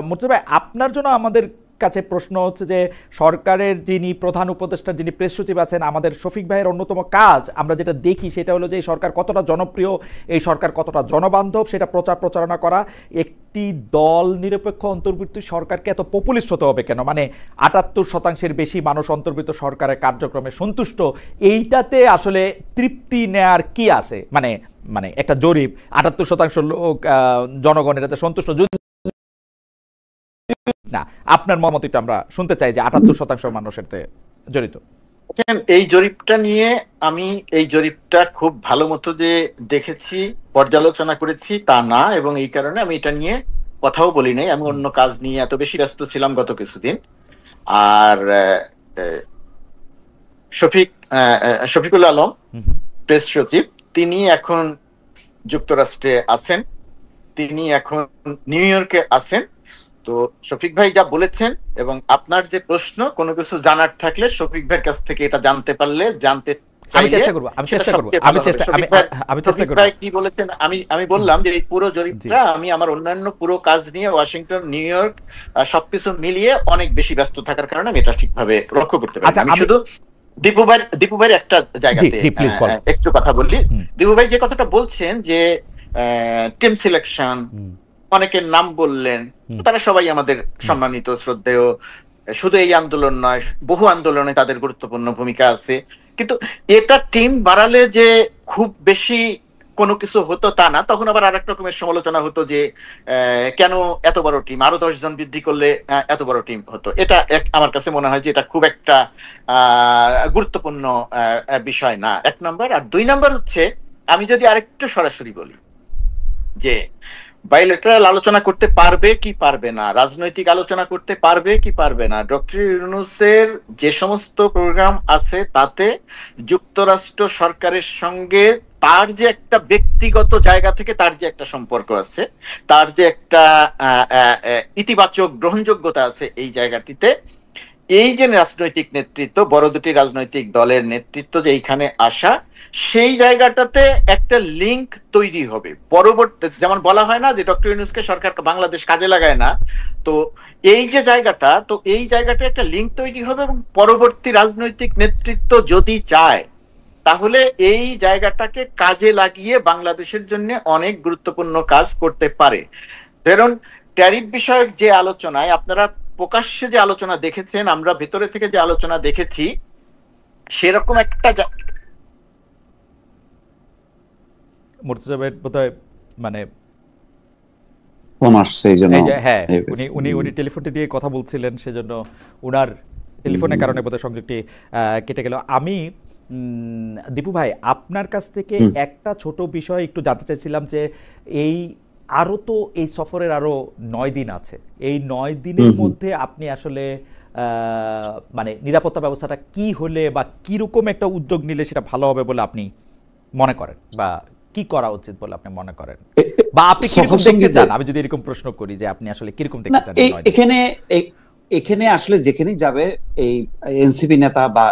Speaker 1: মুর্তজা ভাই, আপনার জন্য আমাদের কাছে প্রশ্ন হচ্ছে যে সরকারের যিনি প্রধান উপদেষ্টা, যিনি প্রেস সচিব আছেন, আমাদের শফিক ভাইয়ের অন্যতম কাজ আমরা যেটা দেখি সেটা হলো যে এই সরকার কতটা জনপ্রিয়, এই সরকার কতটা জনবান্ধব সেটা প্রচারণা করা। একটি দল নিরপেক্ষ অন্তর্বর্তী সরকারকে এত পপুলিস্ট হতে হবে কেন? মানে 78% বেশি মানুষ অন্তর্বর্তী সরকারের কার্যক্রমে সন্তুষ্ট, এইটাতে আসলে তৃপ্তি নেয়ার কি আছে? মানে একটা জরিপ 78% লোক জনগণ এটাতে সন্তুষ্ট না, আপনার মতামত একটু আমরা শুনতে চাই যে 78% মানুষের জড়িত।
Speaker 2: এই জরিপটা নিয়ে আমি এই জরিপটা খুব ভালো মতো যে দেখেছি, পর্যালোচনা করেছি তা না, এবং এই কারণে আমি এটা নিয়ে কথাও বলি নাই। আমি অন্য কাজ নিয়ে এত বেশি ব্যস্ত ছিলাম গত কিছুদিন। আর শফিকুল আলম প্রেস সচিব, তিনি এখন যুক্তরাষ্ট্রে আছেন, তিনি এখন নিউ ইয়র্কে আছেন। তো শফিক ভাই যা বলেছেন এবং আপনার যে প্রশ্ন, কোনো কিছু জানার থাকলে শফিক ভাইয়ের কাছ থেকে এটা জানতে পারলে, জানতে কি বলেছেন আমি বললাম যে এই পুরো জরিপটা আমি আমার অন্যান্য পুরো কাজ নিয়ে ওয়াশিংটন, নিউ ইয়র্ক সবকিছু মিলিয়ে অনেক বেশি ব্যস্ত থাকার কারণে আমি এটা ঠিকভাবে লক্ষ্য করতে পারি। আমি শুধু দীপু ভাইয়ের একটা জায়গাতে একটু কথা বললি। দীপু ভাই যে কথাটা বলছেন যে টিম সিলেকশন, অনেকের নাম বললেন, তারা সবাই আমাদের সম্মানিত শ্রদ্ধেয়, শুধু এই আন্দোলন নয়, বহু আন্দোলনে তাদের গুরুত্বপূর্ণ ভূমিকা আছে। কিন্তু এটা টিম বাড়ালে যে খুব বেশি কোনো কিছু হতো তা না। তখন আবার আরেক রকমের সমালোচনা হতো যে কেন এত বড় টিম, আরো 10 জন বৃদ্ধি করলে এত বড় টিম হতো। এটা আমার কাছে মনে হয় যে এটা খুব একটা গুরুত্বপূর্ণ বিষয় না, 1 নম্বর। আর 2 নম্বর হচ্ছে, আমি যদি আরেকটু সরাসরি বলি যে বাইলেটারাল আলোচনা করতে পারবে কি পারবে না, রাজনৈতিক আলোচনা করতে পারবে কি পারবে না, ডক্টর ইউনূসের যে সমস্ত প্রোগ্রাম আছে তাতে যুক্তরাষ্ট্র সরকারের সঙ্গে তার যে একটা ব্যক্তিগত জায়গা থেকে তার যে একটা সম্পর্ক আছে, তার যে একটা ইতিবাচক গ্রহণযোগ্যতা আছে, এই জায়গাটিতে এই যে রাজনৈতিক নেতৃত্ব, বড় দুটি রাজনৈতিক দলের নেতৃত্ব যে এইখানে আসা, সেই জায়গাটাতে একটা লিঙ্ক তৈরি হবে। পরবর্তী, যেমন বলা হয় না যে ডক্টর ইউনূসকে সরকার বাংলাদেশ কাজে লাগায় না, তো এই যে জায়গাটা, তো এই জায়গাটা একটা লিঙ্ক তৈরি হবে এবং পরবর্তী রাজনৈতিক নেতৃত্ব যদি চায় তাহলে এই জায়গাটাকে কাজে লাগিয়ে বাংলাদেশের জন্য অনেক গুরুত্বপূর্ণ কাজ করতে পারে। ধরুন ট্যারিফ বিষয়ক যে আলোচনায় আপনারা প্রকাশ্যে যে আলোচনা দেখেছেন, আমরা ভেতরে থেকে যে আলোচনা দেখেছি, সেরকম একটা
Speaker 1: মুর্তজা ভাই বোধহয় মানে হ্যাঁ, উনি টেলিফোনটি দিয়ে কথা বলছিলেন, সেজন্য উনার টেলিফোনের কারণে বোধহয় সংযোগটি কেটে গেল। আমি দীপু ভাই আপনার কাছ থেকে একটা ছোট বিষয় একটু জানতে চাইছিলাম যে আরো তো এই সফরের আরো 9 দিন আছে, এই 9 দিনের মধ্যে আপনি আসলে মানে নিরাপত্তা ব্যবস্থাটা কি হলে বা কিরকম একটা উদ্যোগ নিলে সেটা ভালো হবে বলে আপনি মনে করেন, বা কি করা উচিত বলে আপনি মনে করেন, বা আপনি কিরকম দেখতে চান? আমি যদি এরকম প্রশ্ন করি যে আপনি আসলে কিরকম দেখতে চান?
Speaker 3: এখানে আসলে যেখানেই যাবে এই এনসিপি নেতা বা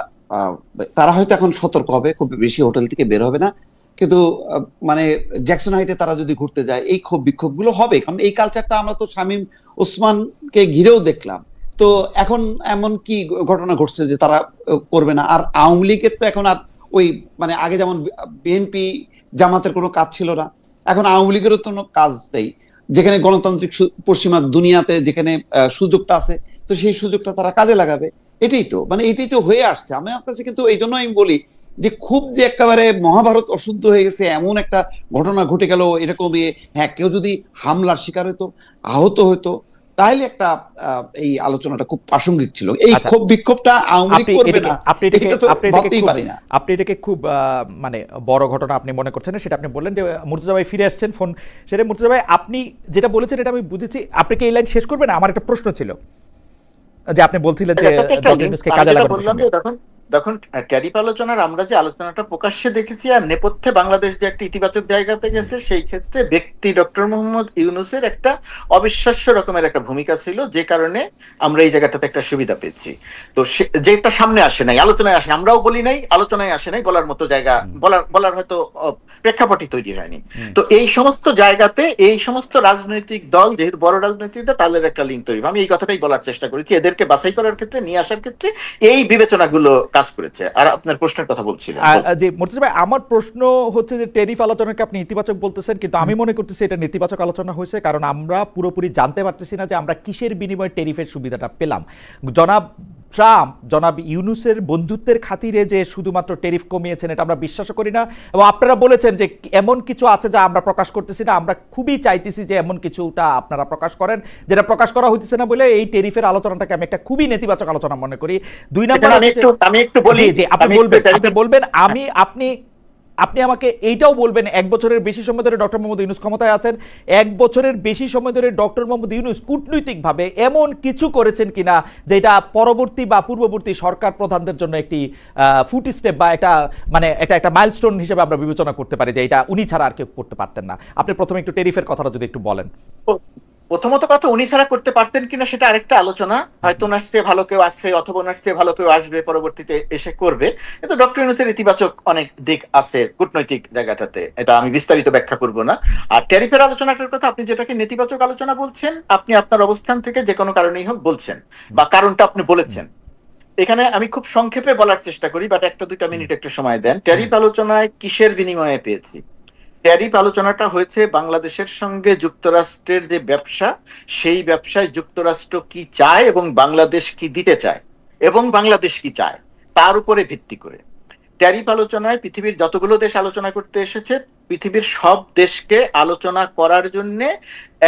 Speaker 3: তারা হয়তো এখন সতর্ক হবে, খুব বেশি হোটেল থেকে বের হবে না, কিন্তু মানে জ্যাকসন হাইটে তারা যদি ঘুরতে যায় এই ক্ষোভ বিক্ষোভগুলো হবে, কারণ এই কালচারটা আমরা তো শামীম ওসমানকে ঘিরেও দেখলাম। তো এখন এমন কি ঘটনা ঘটছে যে তারা করবে না? আর আওয়ামী লীগের তো এখন আর ওই মানে আগে যেমন বিএনপি জামাতের কোনো কাজ ছিল না, এখন আওয়ামী লীগেরও তো কোনো কাজ নেই। যেখানে গণতান্ত্রিক পশ্চিমা দুনিয়াতে যেখানে সুযোগটা আছে, তো সেই সুযোগটা তারা কাজে লাগাবে। এটাই তো হয়ে আসছে আমার কাছে। কিন্তু এই জন্য আমি বলি যে খুব যে একেবারে মহাভারত অশুদ্ধ হয়ে গেছে এমন একটা ঘটনা ঘটে গেল এরকম, হ্যাঁ কেউ যদি হামলার শিকার হতো, আহত হতো, তাহলে একটা এই আলোচনাটা খুব প্রাসঙ্গিক ছিল। এই ক্ষোভ বিক্ষোভটা আওয়ামী লীগ করবে না, এটা তো ভাবতেই পারি না।
Speaker 1: আপনি এটাকে খুব মানে বড় ঘটনা আপনি মনে করছেন না, সেটা আপনি বললেন যে মুর্তজা ভাই ফিরে আসছেন ফোন। সেটা মুর্তজা ভাই আপনি যেটা বলেছেন এটা আমি বুঝেছি। আপনি কি এই লাইন শেষ করবেন? আমার একটা প্রশ্ন ছিল যে আপনি বলছিলেন যে কাজে লাগাবেন।
Speaker 2: দেখুন, ট্যারিফ আলোচনার আমরা যে আলোচনাটা প্রকাশ্যে দেখেছি আর নেপথ্যে বাংলাদেশ যে একটা ইতিবাচক জায়গাতে গেছে, সেই ক্ষেত্রে ব্যক্তি ডক্টর মোহাম্মদ ইউনূসের একটা অবিশ্বাস্য রকমের একটা ভূমিকা ছিল, যে কারণে আমরা এই জায়গাটাতে একটা সুবিধা পেয়েছি। তো যেটা সামনে আসে নাই, আলোচনায় আসে, আমরাও বলি নাই, আলোচনায় আসে নাই, বলার মতো জায়গা বলার হয়তো প্রেক্ষাপটই তৈরি হয়নি। তো এই সমস্ত জায়গাতে এই সমস্ত রাজনৈতিক দল, যেহেতু বড় রাজনৈতিক দল, তাদের একটা লিঙ্ক তৈরি। আমি এই কথাটাই বলার চেষ্টা করেছি, এদেরকে বাছাই করার ক্ষেত্রে, নিয়ে আসার ক্ষেত্রে এই বিবেচনাগুলো কাজ করেছে। আর আপনার প্রশ্নের কথা বলছিলেন
Speaker 1: যে মুর্তজা ভাই, আমার প্রশ্ন হচ্ছে যে ট্যারিফ আলোচনাকে আপনি ইতিবাচক বলতেছেন, কিন্তু আমি মনে করতেছি এটা নেতিবাচক আলোচনা হয়েছে, কারণ আমরা পুরোপুরি জানতে পারতেছি না যে আমরা কিসের বিনিময়ে ট্যারিফের সুবিধাটা পেলাম। জনাব ট্রাম্প জনাব ইউনূসের বন্ধুত্বের খাতিরে যে শুধুমাত্র ট্যারিফ কমিয়েছেন এটা আমরা বিশ্বাস করি না, এবং আপনারা বলেছেন যে এমন কিছু আছে যা আমরা প্রকাশ করতেছি না। আমরা খুবই চাইতেছি যে এমন কিছুটা আপনারা প্রকাশ করেন, যেটা প্রকাশ করা হইতেছে না বলে এই ট্যারিফের আলোচনাটাকে আমি একটা খুবই নেতিবাচক আলোচনা মনে করি। দুই নম্বর
Speaker 2: আমি একটু বলি,
Speaker 1: যে আপনি বলবেন আপনি আমাকে এইটাও বলবেন, 1 বছরের বেশি সময় ধরে ডক্টর মোহাম্মদ ইউনূস ক্ষমতায় আছেন, 1 বছরের বেশি সময় ধরে ডক্টর মোহাম্মদ ইউনূস কূটনৈতিকভাবে এমন কিছু করেছেন কিনা যেটা পরবর্তী বা পূর্ববর্তী সরকার প্রধানদের জন্য একটি ফুট স্টেপ বা একটা মাইলস্টোন হিসেবে আমরা বিবেচনা করতে পারি যে এটা উনি ছাড়া আর কেউ করতে পারতেন না। আপনি প্রথমে একটু ট্যারিফের কথাটা যদি একটু বলেন।
Speaker 2: প্রথমত কথা, উনি ছাড়া করতে পারতেন কিনা সেটা আরেকটা আলোচনা। হয়তো ওনার চেয়ে ভালো কেউ আসছে, অথবা ওনার চেয়ে ভালো কেউ আসবে, পরবর্তীতে এসে করবে। কিন্তু ডক্টর ইউনূসের ইতিবাচক অনেক দিক আছে কূটনৈতিক জায়গাটাতে, এটা আমি বিস্তারিত ব্যাখ্যা করব না। আর ট্যারিফের আলোচনাটার কথা, আপনি যেটাকে নেতিবাচক আলোচনা বলছেন, আপনি আপনার অবস্থান থেকে যে কোনো কারণেই হোক বলছেন, বা কারণটা আপনি বলেছেন। এখানে আমি খুব সংক্ষেপে বলার চেষ্টা করি, বাট 1-2 মিনিট একটু সময় দেন। ট্যারিফ আলোচনায় কিসের বিনিময়ে পেয়েছি? ট্যারিফ আলোচনাটা হয়েছে বাংলাদেশের সঙ্গে যুক্তরাষ্ট্রের যে ব্যবসা, সেই ব্যবসায় যুক্তরাষ্ট্র কি চায় এবং বাংলাদেশ কি দিতে চায় এবং বাংলাদেশ কি চায় তার উপরে ভিত্তি করে। ট্যারিফ আলোচনায় পৃথিবীর যতগুলো দেশ আলোচনা করতে এসেছে, পৃথিবীর সব দেশকে আলোচনা করার জন্য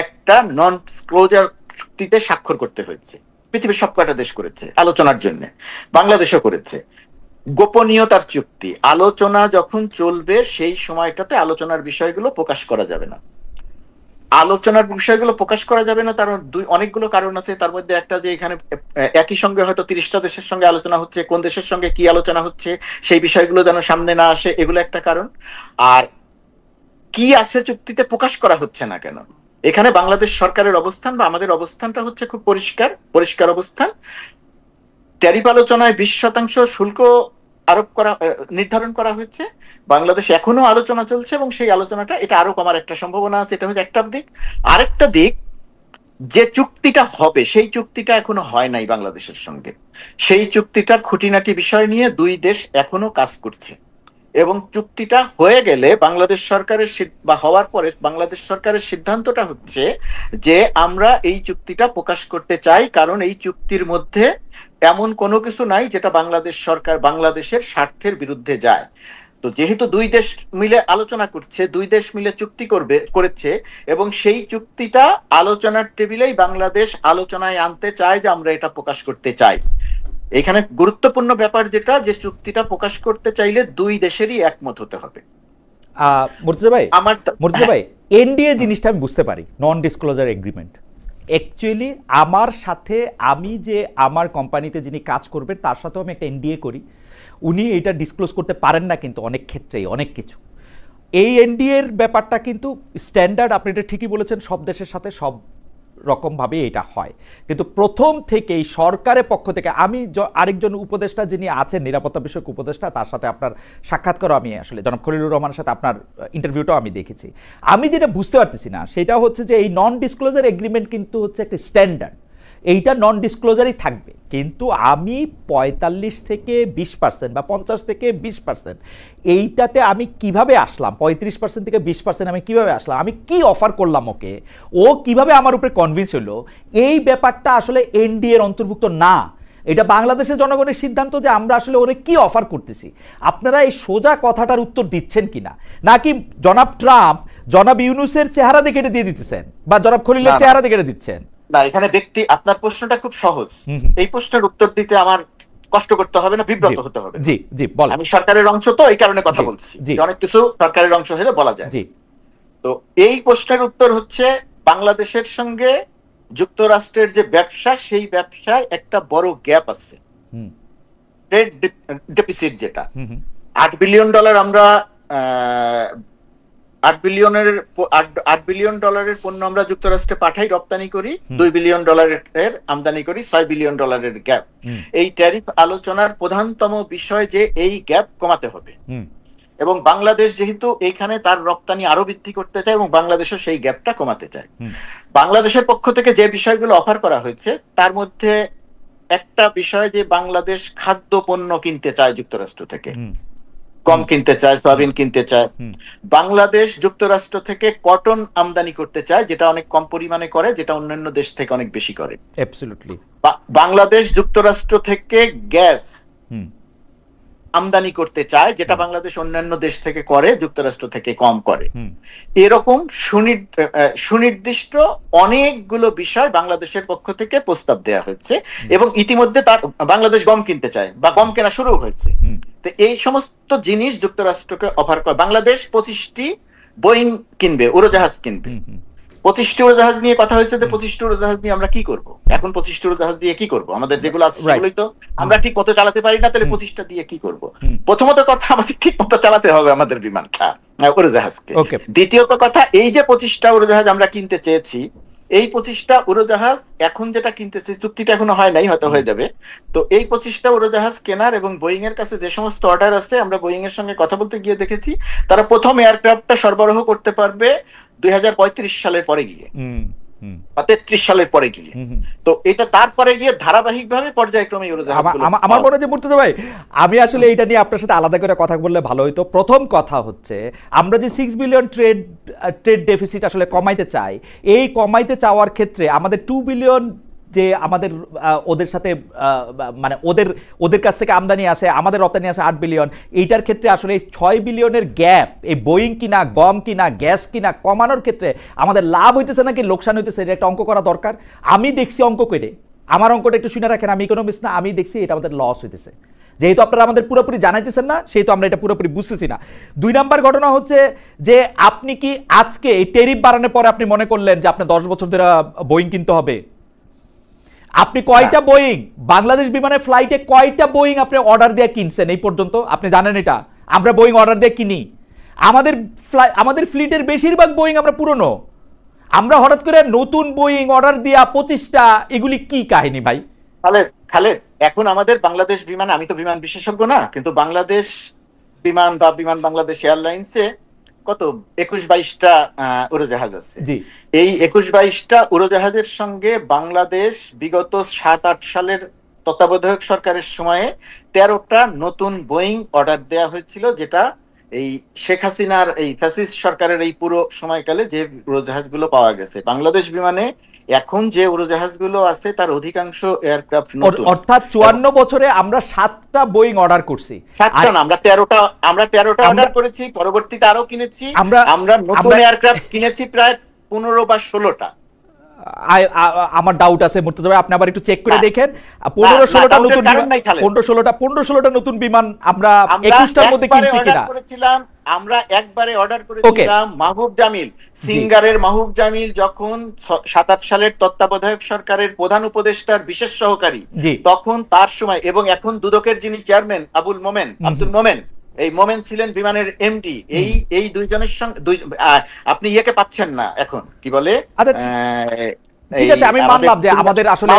Speaker 2: একটা নন ডিসক্লোজার চুক্তিতে স্বাক্ষর করতে হয়েছে। পৃথিবীর সব কয়টা দেশ করেছে আলোচনার জন্য, বাংলাদেশও করেছে। গোপনীয়তার চুক্তি, আলোচনা যখন চলবে সেই সময়টাতে আলোচনার বিষয়গুলো প্রকাশ করা যাবে না। আলোচনার বিষয়গুলো প্রকাশ করা যাবে না, তার অনেকগুলো কারণ আছে। তার মধ্যে একটা যে এখানে একই সঙ্গে হয়তো 30টা দেশের সঙ্গে আলোচনা হচ্ছে, কোন দেশের সঙ্গে কি আলোচনা হচ্ছে সেই বিষয়গুলো যেন সামনে না আসে, এগুলো একটা কারণ। আর কি আছে চুক্তিতে প্রকাশ করা হচ্ছে না কেন? এখানে বাংলাদেশ সরকারের অবস্থান বা আমাদের অবস্থানটা হচ্ছে খুব পরিষ্কার অবস্থান। ট্যারিফ আলোচনায় 20% শুল্ক নির্ধারণ করা হয়েছে। বাংলাদেশ এখনো আলোচনা চলছে এবং সেই আলোচনাটা এটা আরো কমার একটা সম্ভাবনা আছে। এটা হচ্ছে একটা দিক। আরেকটা দিক, যে চুক্তিটা হবে সেই চুক্তিটা এখনো হয় নাই বাংলাদেশের সঙ্গে। সেই চুক্তিটার খুঁটিনাটি বিষয় নিয়ে 2 দেশ এখনো কাজ করছে, এবং চুক্তিটা হয়ে গেলে বাংলাদেশ সরকারের বা হওয়ার পরে বাংলাদেশ সরকারের সিদ্ধান্তটা হচ্ছে যে আমরা এই চুক্তিটা প্রকাশ করতে চাই, কারণ এই চুক্তির মধ্যে এমন কোনো কিছু নাই যেটা বাংলাদেশ সরকার বাংলাদেশের স্বার্থের বিরুদ্ধে যায়। তো যেহেতু 2 দেশ মিলে আলোচনা করছে, 2 দেশ মিলে চুক্তি করেছে, এবং সেই চুক্তিটা আলোচনার টেবিলেই বাংলাদেশ আলোচনায় আনতে চায় যে আমরা এটা প্রকাশ করতে চাই। এখানে গুরুত্বপূর্ণ ব্যাপার যেটা, যে চুক্তিটা প্রকাশ করতে চাইলে 2 দেশেরই একমত হতে হবে।
Speaker 1: মুর্তজা ভাই, এনডিএ জিনিসটা আমি বুঝতে পারি, নন ডিসক্লোজার এগ্রিমেন্ট। অ্যাকচুয়ালি আমার সাথে, আমি যে আমার কোম্পানিতে যিনি কাজ করবেন তার সাথেও আমি একটা এনডিএ করি, উনি এটা ডিসক্লোজ করতে পারেন না, কিন্তু অনেক ক্ষেত্রেই অনেক কিছু। এই এনডিএর ব্যাপারটা কিন্তু স্ট্যান্ডার্ড, আপনি এটা ঠিকই বলেছেন, সব দেশের সাথে সব রকমভাবে এটা হয়, কিন্তু প্রথম থেকেই সরকারের পক্ষ থেকে আমি আরেকজন উপদেষ্টা যিনি আছেন নিরাপত্তা বিষয়ক উপদেষ্টা, তার সাথে আপনার সাক্ষাৎকারও আমি আসলে জনাব খলিলুর রহমানের সাথে আপনার ইন্টারভিউটাও আমি দেখেছি। আমি যেটা বুঝতে পারতেছি না সেটা হচ্ছে যে এই নন ডিসক্লোজার এগ্রিমেন্ট কিন্তু হচ্ছে একটা স্ট্যান্ডার্ড, এইটা নন ডিসক্লোজারই থাকবে, কিন্তু আমি 45 থেকে 20% বা 50 থেকে 20% এইটাতে আমি কিভাবে আসলাম, 35% থেকে 20% আমি কিভাবে আসলাম, আমি কি অফার করলাম ওকে, ও কিভাবে আমার উপরে কনভিন্স হলো, এই ব্যাপারটা আসলে এনডিএ এর অন্তর্ভুক্ত না। এটা বাংলাদেশের জনগণের সিদ্ধান্ত যে আমরা আসলে ওরে কি অফার করতেছি। আপনারা এই সোজা কথাটার উত্তর দিচ্ছেন কিনা, নাকি জনাব ট্রাম্প জনাব ইউনূসের চেহারা দেখে এটা দিয়ে দিতেছেন বা জনাব খলিলের চেহারা দেখে এটা দিচ্ছেন?
Speaker 2: না, এখানে ব্যক্তি, আপনার প্রশ্নটা খুব সহজ, এই প্রশ্নের উত্তর দিতে আমার কষ্ট করতে হবে না, বিব্রত হতে হবে।
Speaker 1: জি জি বলেন।
Speaker 2: আমি সরকারের অংশ তো এই কারণে কথা বলছি, অনেক কিছু সরকারের অংশ হলে বলা যায়।
Speaker 1: জি,
Speaker 2: তো এই প্রশ্নের উত্তর হচ্ছে বাংলাদেশের সঙ্গে যুক্তরাষ্ট্রের যে ব্যবসা, সেই ব্যবসায় একটা বড় গ্যাপ আছে, ট্রেড ডেফিসিট, যেটা $8 বিলিয়ন আমরা 8 বিলিয়ন ডলারের পণ্য আমরা যুক্তরাষ্ট্রে পাঠাই, রপ্তানি করি, $2 বিলিয়ন আমদানি করি, $6 বিলিয়ন গ্যাপ। এই ট্যারিফ আলোচনার প্রধানতম বিষয় যে এই গ্যাপ কমাতে হবে, এবং বাংলাদেশ যেহেতু এইখানে তার রপ্তানি আরো বৃদ্ধি করতে চায় এবং বাংলাদেশও সেই গ্যাপটা কমাতে চায়। বাংলাদেশের পক্ষ থেকে যে বিষয়গুলো অফার করা হয়েছে তার মধ্যে একটা বিষয় যে বাংলাদেশ খাদ্য পণ্য কিনতে চায় যুক্তরাষ্ট্র থেকে, কম কিনতে চায়, সয়াবিন কিনতে চায়। বাংলাদেশ যুক্তরাষ্ট্র থেকে কটন আমদানি করতে চায়, যেটা অনেক কম পরিমাণে করে, যেটা অন্যান্য দেশ থেকে অনেক বেশি করে।
Speaker 1: অ্যাবসলিউটলি।
Speaker 2: বাংলাদেশ যুক্তরাষ্ট্র থেকে গ্যাস আমদানি করতে চায়, যেটা বাংলাদেশ অন্যান্য দেশ থেকে করে, যুক্তরাষ্ট্র থেকে কম করে। এরকম সুনির্দিষ্ট অনেকগুলো বিষয় বাংলাদেশের পক্ষ থেকে প্রস্তাব দেওয়া হয়েছে, এবং ইতিমধ্যে তার বাংলাদেশ গম কিনতে চায় বা গম কেনা শুরু হয়েছে। তো এই সমস্ত জিনিস যুক্তরাষ্ট্রকে অফার করে। বাংলাদেশ 25টি বোয়িং কিনবে, উড়োজাহাজ কিনবে। 25টি উড়োজাহাজ নিয়ে কথা হয়েছে, 25টি উড়োজাহাজ নিয়ে আমরা কি করব? এখন 25টি উড়োজাহাজ দিয়ে কি করব? আমাদের যেগুলো আছে সেগুলোই তো আমরা ঠিক মতো চালাতে পারি না, তাহলে 25টা দিয়ে কি করব? প্রথমত কথা, আমাদের ঠিক মতো চালাতে হবে আমাদের বিমানটা, উড়োজাহাজকে। দ্বিতীয়ত কথা, এই যে 25টা উড়োজাহাজ আমরা কিনতে চেয়েছি, এই 25টা উড়োজাহাজ এখন যেটা কিনতেছি, চুক্তিটা এখনো হয় নাই, হয়তো হয়ে যাবে। তো এই 25টা উড়োজাহাজ কেনার এবং বোয়িং এর কাছে যে সমস্ত অর্ডার আছে, আমরা বোয়িং এর সঙ্গে কথা বলতে গিয়ে দেখেছি তারা প্রথম এয়ারক্রাফটটা সরবরাহ করতে পারবে 2035 সালের পরে গিয়ে, বা 33 সালের পরে গিয়ে। তো এটা তারপরে গিয়ে ধারাবাহিকভাবে পর্যায়ক্রমে
Speaker 1: আমার মনে হয় মুর্তজা ভাই, আমি আসলে এটা নিয়ে আপনার সাথে আলাদা করে কথা বললে ভালো হইতো। প্রথম কথা হচ্ছে, আমরা যে 6 বিলিয়ন ট্রেড ডেফিসিট আসলে কমাইতে চাই, এই কমাইতে চাওয়ার ক্ষেত্রে আমাদের 2 বিলিয়ন যে আমাদের ওদের সাথে মানে ওদের কাছ থেকে আমদানি আসে, আমাদের রপ্তানি আসে 8 বিলিয়ন। এইটার ক্ষেত্রে আসলে এই 6 বিলিয়নের গ্যাপ, এই বোয়িং কিনা, গম কিনা, গ্যাস কিনা কমানোর ক্ষেত্রে আমাদের লাভ হইতেছে নাকি লোকসান হইতেছে, এটা একটা অঙ্ক করা দরকার। আমি দেখছি অঙ্ক করে, আমার অঙ্কটা একটু শুনে রাখেন, আমি ইকোনমিস্ট না, আমি দেখছি এটা আমাদের লস হইতেছে। যেহেতু আপনারা আমাদের পুরোপুরি জানাইতেছেন না, সেহেতু আমরা এটা পুরোপুরি বুঝতেছি না। 2 নাম্বার ঘটনা হচ্ছে যে আপনি কি আজকে এই ট্যারিফ বাড়ানোর পরে আপনি মনে করলেন যে আপনার 10 বছর ধরে বোয়িং কিনতে হবে? আপনি কয়টা বোয়িং বাংলাদেশ বিমানের ফ্লাইটে কয়টা বোয়িং আপনি অর্ডার দিয়ে কিনছেন এই পর্যন্ত? আপনি জানেন এটা? আমরা বোয়িং অর্ডার দিয়ে কিনি, আমাদের ফ্লিটের বেশিরভাগ বোয়িং আমরা পুরনো। আমরা হঠাৎ করে নতুন বোয়িং অর্ডার দিয়া 25টা, এগুলি কি কাহিনী ভাই?
Speaker 2: খালেদ, এখন আমাদের বাংলাদেশ বিমান, আমি তো বিমান বিশেষজ্ঞ না, কিন্তু বাংলাদেশ বিমান বা বাংলাদেশ এয়ারলাইন্সে কত 21-22টা উড়োজাহাজ আছে। এই 21-22টা উড়োজাহাজের সঙ্গে বাংলাদেশ বিগত 7-8 সালের তত্ত্বাবধায়ক সরকারের সময়ে 13টা নতুন বোয়িং অর্ডার দেওয়া হয়েছিল, যেটা এই শেখ হাসিনার এই ফ্যাসিস্ট সরকারের এই পুরো সময়কালে যে উড়োজাহাজগুলো পাওয়া গেছে। বাংলাদেশ বিমানে এখন যে উড়োজাহাজগুলো আছে তার অধিকাংশ এয়ারক্রাফট নতুন।
Speaker 1: অর্থাৎ 54 বছরে আমরা 7টা বোয়িং অর্ডার করছি।
Speaker 2: 7টা না, আমরা 13টা অর্ডার করেছি, পরবর্তীতে আরো কিনেছি। আমরা নতুন এয়ারক্রাফট কিনেছি প্রায় 15 বা 16টা।
Speaker 1: আমার ডাউট আছে মুর্তজা ভাই, আপনি আবার একটু চেক করে দেখেন। 15-16টা নতুন বিমান, 15-16টা নতুন বিমান আমরা 21টার মধ্যে কিনছি কিনা?
Speaker 2: আমরা একবারে অর্ডার করেছিলাম। মাহবুব জামিল, সিঙ্গারের মাহবুব জামিল যখন 7-8 সালের তত্ত্বাবধায়ক সরকারের প্রধান উপদেষ্টার বিশেষ সহকারী, তখন তার সময়, এবং এখন দুদকের যিনি চেয়ারম্যান আব্দুল মোমেন, এই মোমেন ছিলেন বিমানের এমডি। এই দুইজনের সঙ্গে আপনি ইয়েকে পাচ্ছেন না এখন, কি বলে,
Speaker 1: ঠিক আছে, আমি মানলাম যে আমাদের আসলে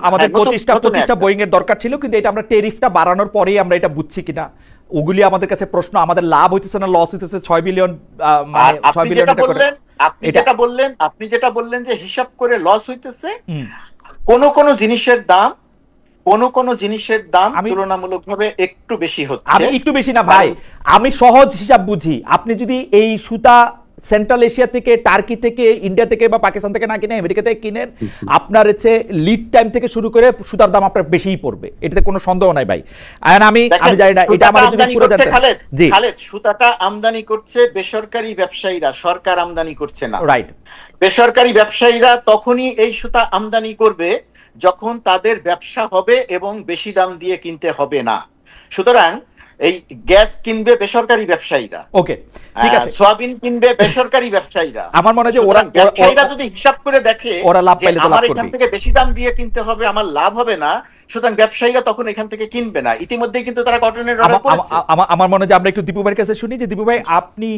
Speaker 1: আমাদের 25টা বোয়িং এর দরকার ছিল, কিন্তু এটা আমরা টেরিফটা বাড়ানোর পরেই আমরা এটা বুঝছি কিনা, ওগুলি আমাদের কাছে প্রশ্ন। আমাদের লাভ হইতেছে না লস হইতেছে 6 বিলিয়ন, মানে 6 বিলিয়ন টাকা করে।
Speaker 2: আপনি যেটা বললেন যে হিসাব করে লস হইতেছে, কোন জিনিসের দাম তুলনামূলকভাবে একটু বেশি হচ্ছে।
Speaker 1: আমি একটু বেশি না ভাই, আমি সহজ হিসাব বুঝি। আপনি যদি এই সুতা সেন্ট্রাল এশিয়া থেকে, টার্কি থেকে, ইন্ডিয়া থেকে বা পাকিস্তান থেকে না কিনে আমেরিকা থেকে কিনেন, আপনার হচ্ছে লিড টাইম থেকে শুরু করে সুতার দাম আপনার বেশিই পড়বে, এটাতে কোনো সন্দেহ নাই ভাই। আমি জানি না এটা আমার যদি পুরো জানতে।
Speaker 2: জি খালেদ, সুতাটা আমদানি করছে বেসরকারি ব্যবসায়ীরা, সরকার আমদানি করছে না।
Speaker 1: রাইট।
Speaker 2: বেসরকারি ব্যবসায়ীরা তখনই এই সুতা আমদানি করবে যখন তাদের ব্যবসা হবে এবং বেশি দাম দিয়ে কিনতে হবে না। সুতরাং এই গ্যাস কিনবে বেসরকারি ব্যবসায়ীরা,
Speaker 1: ওকে ঠিক আছে,
Speaker 2: সোয়াবিন কিনবে বেসরকারি ব্যবসায়ীরা।
Speaker 1: আমার মনে হয় যে
Speaker 2: ব্যবসায়ীরা যদি হিসাব করে দেখে
Speaker 1: ওরা লাভ পাইলে তো লাভ করবে,
Speaker 2: এখান থেকে বেশি দাম দিয়ে কিনতে হবে, আমার লাভ হবে না, সুতরাং ব্যবসায়ীরা তখন এখান থেকে কিনবে না। ইতিমধ্যেই কিন্তু তারা কটনের অর্ডার করেছে।
Speaker 1: আমার মনে হয় যে আমরা একটু দীপু ভাইয়ের কাছে শুনি, যে দীপু ভাই আপনি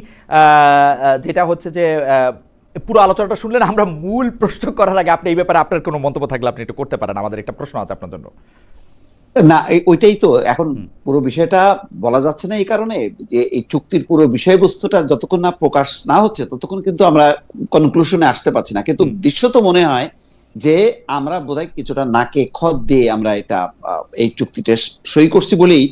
Speaker 1: যেটা হচ্ছে যে পুরো আলোচনাটা শুনলেন, আমরা মূল প্রশ্ন করার আগে আপনি এই ব্যাপারে আপনার কোনো মন্তব্য থাকলে আপনি একটু করতে পারেন। আমাদের একটা প্রশ্ন আছে আপনার জন্য।
Speaker 3: না, ওইটাই তো এখন পুরো বিষয়টা বলা যাচ্ছে না, এই কারণে যে এই চুক্তির পুরো বিষয়বস্তুটা যতক্ষণ না প্রকাশ না হচ্ছে ততক্ষণ কিন্তু আমরা কনক্লুশনে আসতে পারছি না। কিন্তু দৃশ্যত মনে হয় যে আমরা বোধহয় কিছুটা নাকে খত দিয়ে আমরা এটা এই চুক্তিটা সই করছি বলেই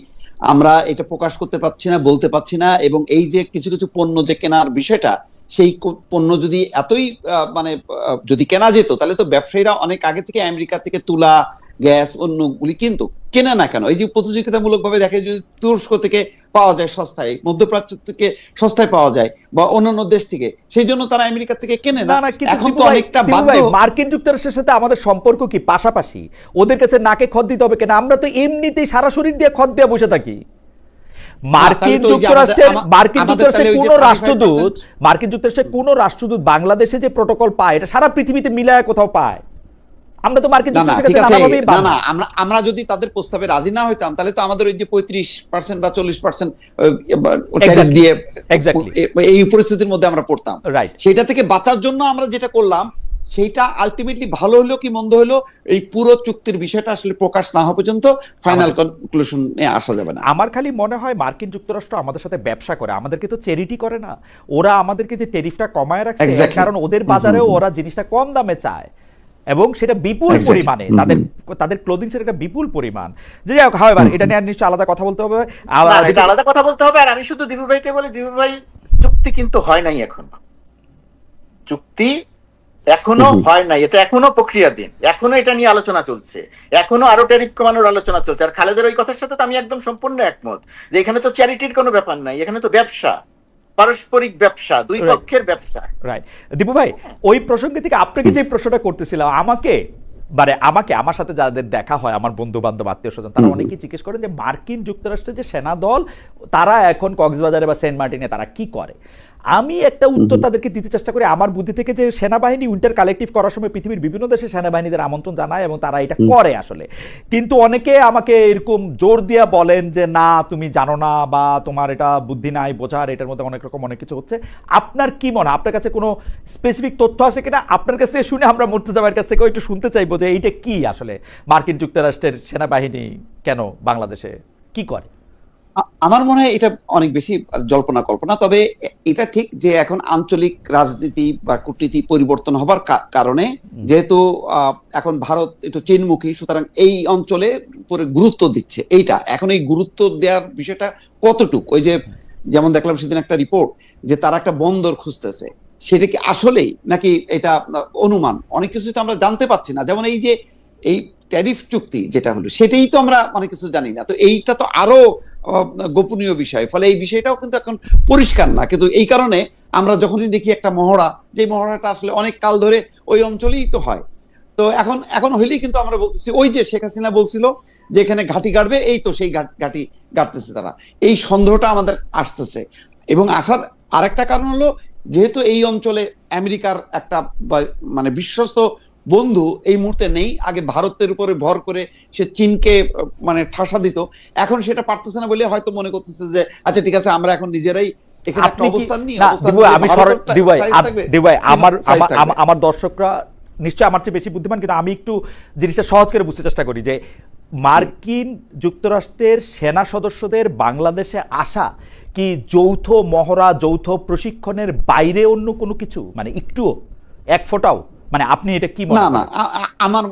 Speaker 3: আমরা এটা প্রকাশ করতে পারছি না, বলতে পারছি না। এবং এই যে কিছু কিছু পণ্য যে কেনার বিষয়টা, সেই পণ্য যদি এতই মানে যদি কেনা যেত, তাহলে তো ব্যবসায়ীরা অনেক আগে থেকে আমেরিকা থেকে তুলা, গ্যাস, অন্যগুলি কিন্তু কেনে না কেন? এই যে প্রতিযোগিতামূলক ভাবে দেখে, যদি তুরস্ক থেকে পাওয়া যায় সস্তায়, মধ্যপ্রাচ্য থেকে সস্তায় পাওয়া যায়, বা অন্যান্য দেশ থেকে, সেই জন্য তারা আমেরিকা থেকে কেনে না। এখন তো অনেকটা বাধ্য।
Speaker 1: মার্কিন যুক্তরাষ্ট্রের সাথে আমাদের সম্পর্ক কি পাশাপাশি? ওদের কাছে নাকে খত দিতে হবে কেন? আমরা তো এমনিতেই সারা শরীর দিয়ে খত দিয়ে বসে থাকি। মার্কিন যুক্তরাষ্ট্রের কোন রাষ্ট্রদূত বাংলাদেশে যে প্রটোকল পায়, এটা সারা পৃথিবীতে মিলায় কোথাও পায়? আমরা তো মার্কিন
Speaker 3: আমরা যদি তাদের প্রস্তাবে রাজি না হইতাম, তাহলে তো আমাদের ওই যে 35% বা 40% দিয়ে এই পরিস্থিতির মধ্যে আমরা পড়তাম। সেটা থেকে বাঁচার জন্য আমরা যেটা করলাম, সেইটা আলটিমেটলি ভালো হলো কি মন্দ হলো, এই পুরো চুক্তির বিষয়টা আসলে প্রকাশ না হওয়া পর্যন্ত ফাইনাল কনক্লুশনে আসা যাবে না।
Speaker 1: আমার খালি মনে হয় মার্কিন যুক্তরাষ্ট্র আমাদের সাথে ব্যবসা করে, আমাদেরকে তো চ্যারিটি করে না। ওরা আমাদেরকে যে ট্যারিফটা কমায় রাখছে, কারণ ওদের বাজারেও ওরা জিনিসটা কম দামে চায়, এবং সেটা বিপুল পরিমাণে, তাদের ক্লোদিং এর একটা বিপুল পরিমাণ। যে যাই হোক, হাওয়েভার এটা নিয়ে নিশ্চয়ই আলাদা কথা বলতে হবে,
Speaker 2: আলাদা কথা বলতে হবে। আর আমি শুধু দীপু ভাইকে বলি, দীপু ভাই, চুক্তি কিন্তু হয় নাই এখনো, চুক্তি এখনো হয় নাই, এটা এখনো প্রক্রিয়াধীন, এখনো এটা নিয়ে আলোচনা চলছে, এখনো আরো ট্যারিফ কমানোর আলোচনা চলছে। আর খালেদের ওই কথার সাথে তো আমি একদম সম্পূর্ণ একমত, যে এখানে তো চ্যারিটির কোনো ব্যাপার নাই, এখানে তো ব্যবসা, পারস্পরিক ব্যবসা, দুই পক্ষের ব্যবসা।
Speaker 1: রাইট। দীপু ভাই, ওই প্রসঙ্গে থেকে আপনাকে যে প্রশ্নটা করতেছিলাম, আমাকে আমার সাথে যাদের দেখা হয়, আমার বন্ধু বান্ধব, আত্মীয় স্বজন, তারা অনেকেই জিজ্ঞেস করেন যে মার্কিন যুক্তরাষ্ট্রের যে সেনা দল, তারা এখন কক্সবাজারে বা সেন্ট মার্টিনে তারা কি করে। আমি একটা উত্তর তাদেরকে দিতে চেষ্টা করি আমার বুদ্ধি থেকে, যে সেনাবাহিনী উইন্টার কালেকটিভ করার সময় পৃথিবীর বিভিন্ন দেশে সেনাবাহিনীদের আমন্ত্রণ জানায় এবং তারা এটা করে আসলে। কিন্তু অনেকে আমাকে এরকম জোর দিয়ে বলেন যে না, তুমি জানো না, বা তোমার এটা বুদ্ধি নাই বোঝার, এটার মধ্যে অনেক রকম অনেক কিছু হচ্ছে। আপনার কি মনে হয়, আপনার কাছে কোনো স্পেসিফিক তথ্য আসে কিনা? আপনার কাছে শুনে আমরা মুর্তজা ভাইয়ের কাছ থেকেও একটু শুনতে চাইবো যে এইটা কি আসলে, মার্কিন যুক্তরাষ্ট্রের সেনাবাহিনী কেন বাংলাদেশে কি করে?
Speaker 3: আমার মনে হয় এটা অনেক বেশি জল্পনা কল্পনা। তবে এটা ঠিক যে এখন আঞ্চলিক রাজনীতি বা কূটনীতি পরিবর্তন হবার কারণে, যেহেতু এখন ভারত একটু চীনমুখী, সুতরাং এই অঞ্চলে পরে গুরুত্ব দিচ্ছে। এইটা এখন এই গুরুত্ব দেওয়ার বিষয়টা কতটুকু, ওই যে যেমন দেখলাম সেদিন একটা রিপোর্ট যে তারা একটা বন্দর খুঁজতেছে, সেটা কি আসলেই নাকি এটা অনুমান, অনেক কিছু তো আমরা জানতে পারছি না। যেমন এই যে এই ট্যারিফ চুক্তি যেটা হলো, সেটাই তো আমরা অনেক কিছু জানি না। তো এইটা তো আরো গোপনীয় বিষয়, ফলে এই বিষয়টাও কিন্তু এখন পরিষ্কার না। কিন্তু এই কারণে আমরা যখনই দেখি একটা মহড়া, যে মহড়াটা আসলে অনেক কাল ধরে ওই অঞ্চলেই তো হয়, তো এখন হইলেই কিন্তু আমরা বলতেছি, ওই যে শেখ হাসিনা বলছিল যে এখানে ঘাঁটি গাড়বে, এই তো সেই ঘাঁটি গাড়তেছে তারা। এই সন্দেহটা আমাদের আসতেছে। এবং আসার আরেকটা কারণ হলো, যেহেতু এই অঞ্চলে আমেরিকার একটা মানে বিশ্বস্ত বন্ধু এই মুহূর্তে নেই। আগে ভারতের উপরে ভর করে সে চীনকে মানে ঠাসা দিত, এখন সেটা পারতেছে না বলে হয়তো মনে করতেছে যে আচ্ছা ঠিক আছে, আমরা এখন নিজেরাই এখানে একটা অবস্থান নিই।
Speaker 1: আমার দর্শকরা নিশ্চয়ই আমার চেয়ে বেশি বুদ্ধিমান, কিন্তু আমি একটু জিনিসটা সহজ করে বুঝতে চেষ্টা করি যে মার্কিন যুক্তরাষ্ট্রের সেনা সদস্যদের বাংলাদেশে আসা কি যৌথ মহড়া, যৌথ প্রশিক্ষণের বাইরে অন্য কোনো কিছু, মানে একটুও, এক ফোঁটাও? মানে আপনি এটা কি মনে
Speaker 3: না
Speaker 1: করেন?
Speaker 3: না, আমার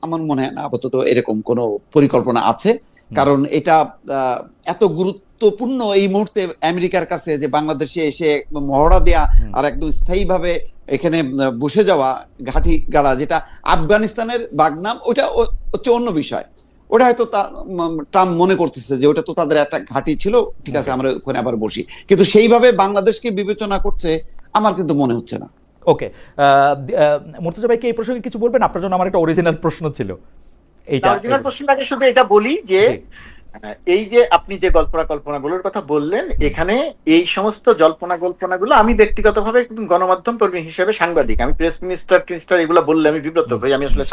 Speaker 3: আমার মনে হয় না আপাতত এরকম কোনো পরিকল্পনা আছে। কারণ এটা এত গুরুত্বপূর্ণ এই মুহূর্তে আমেরিকার কাছে যে বাংলাদেশে এসে মহড়া দেয়া আর একদম স্থায়ীভাবে এখানে বসে যাওয়া, ঘাঁটি গাড়া, যেটা আফগানিস্তানের বাগনাম, ওটা হচ্ছে অন্য বিষয়। ওটা হয়তো ট্রাম্প মনে করতেছে যে ওটা তো তাদের একটা ঘাঁটি ছিল, ঠিক আছে আমরা ওখানে আবার বসি, কিন্তু সেইভাবে বাংলাদেশকে বিবেচনা করছে আমার কিন্তু মনে হচ্ছে না।
Speaker 1: ওকে, মুর্তজা ভাই কি এই প্রসঙ্গে কিছু বলবেন? আপনার জন্য আমার একটা অরিজিনাল প্রশ্ন ছিল। এইটা
Speaker 2: অরিজিনাল প্রশ্নটাকে শুধু এটা বলি যে এই যে আপনি যে কল্পনাগুলোর কথা বললেন, এখানে এই সমস্ত কল্পনাগুলো আমি ব্যক্তিগতভাবে গণমাধ্যম কর্মী হিসেবে সাংবাদিক, আমি প্রেস মিনিস্টার এগুলো বললে আমি বিব্রত হই, আমি আসলে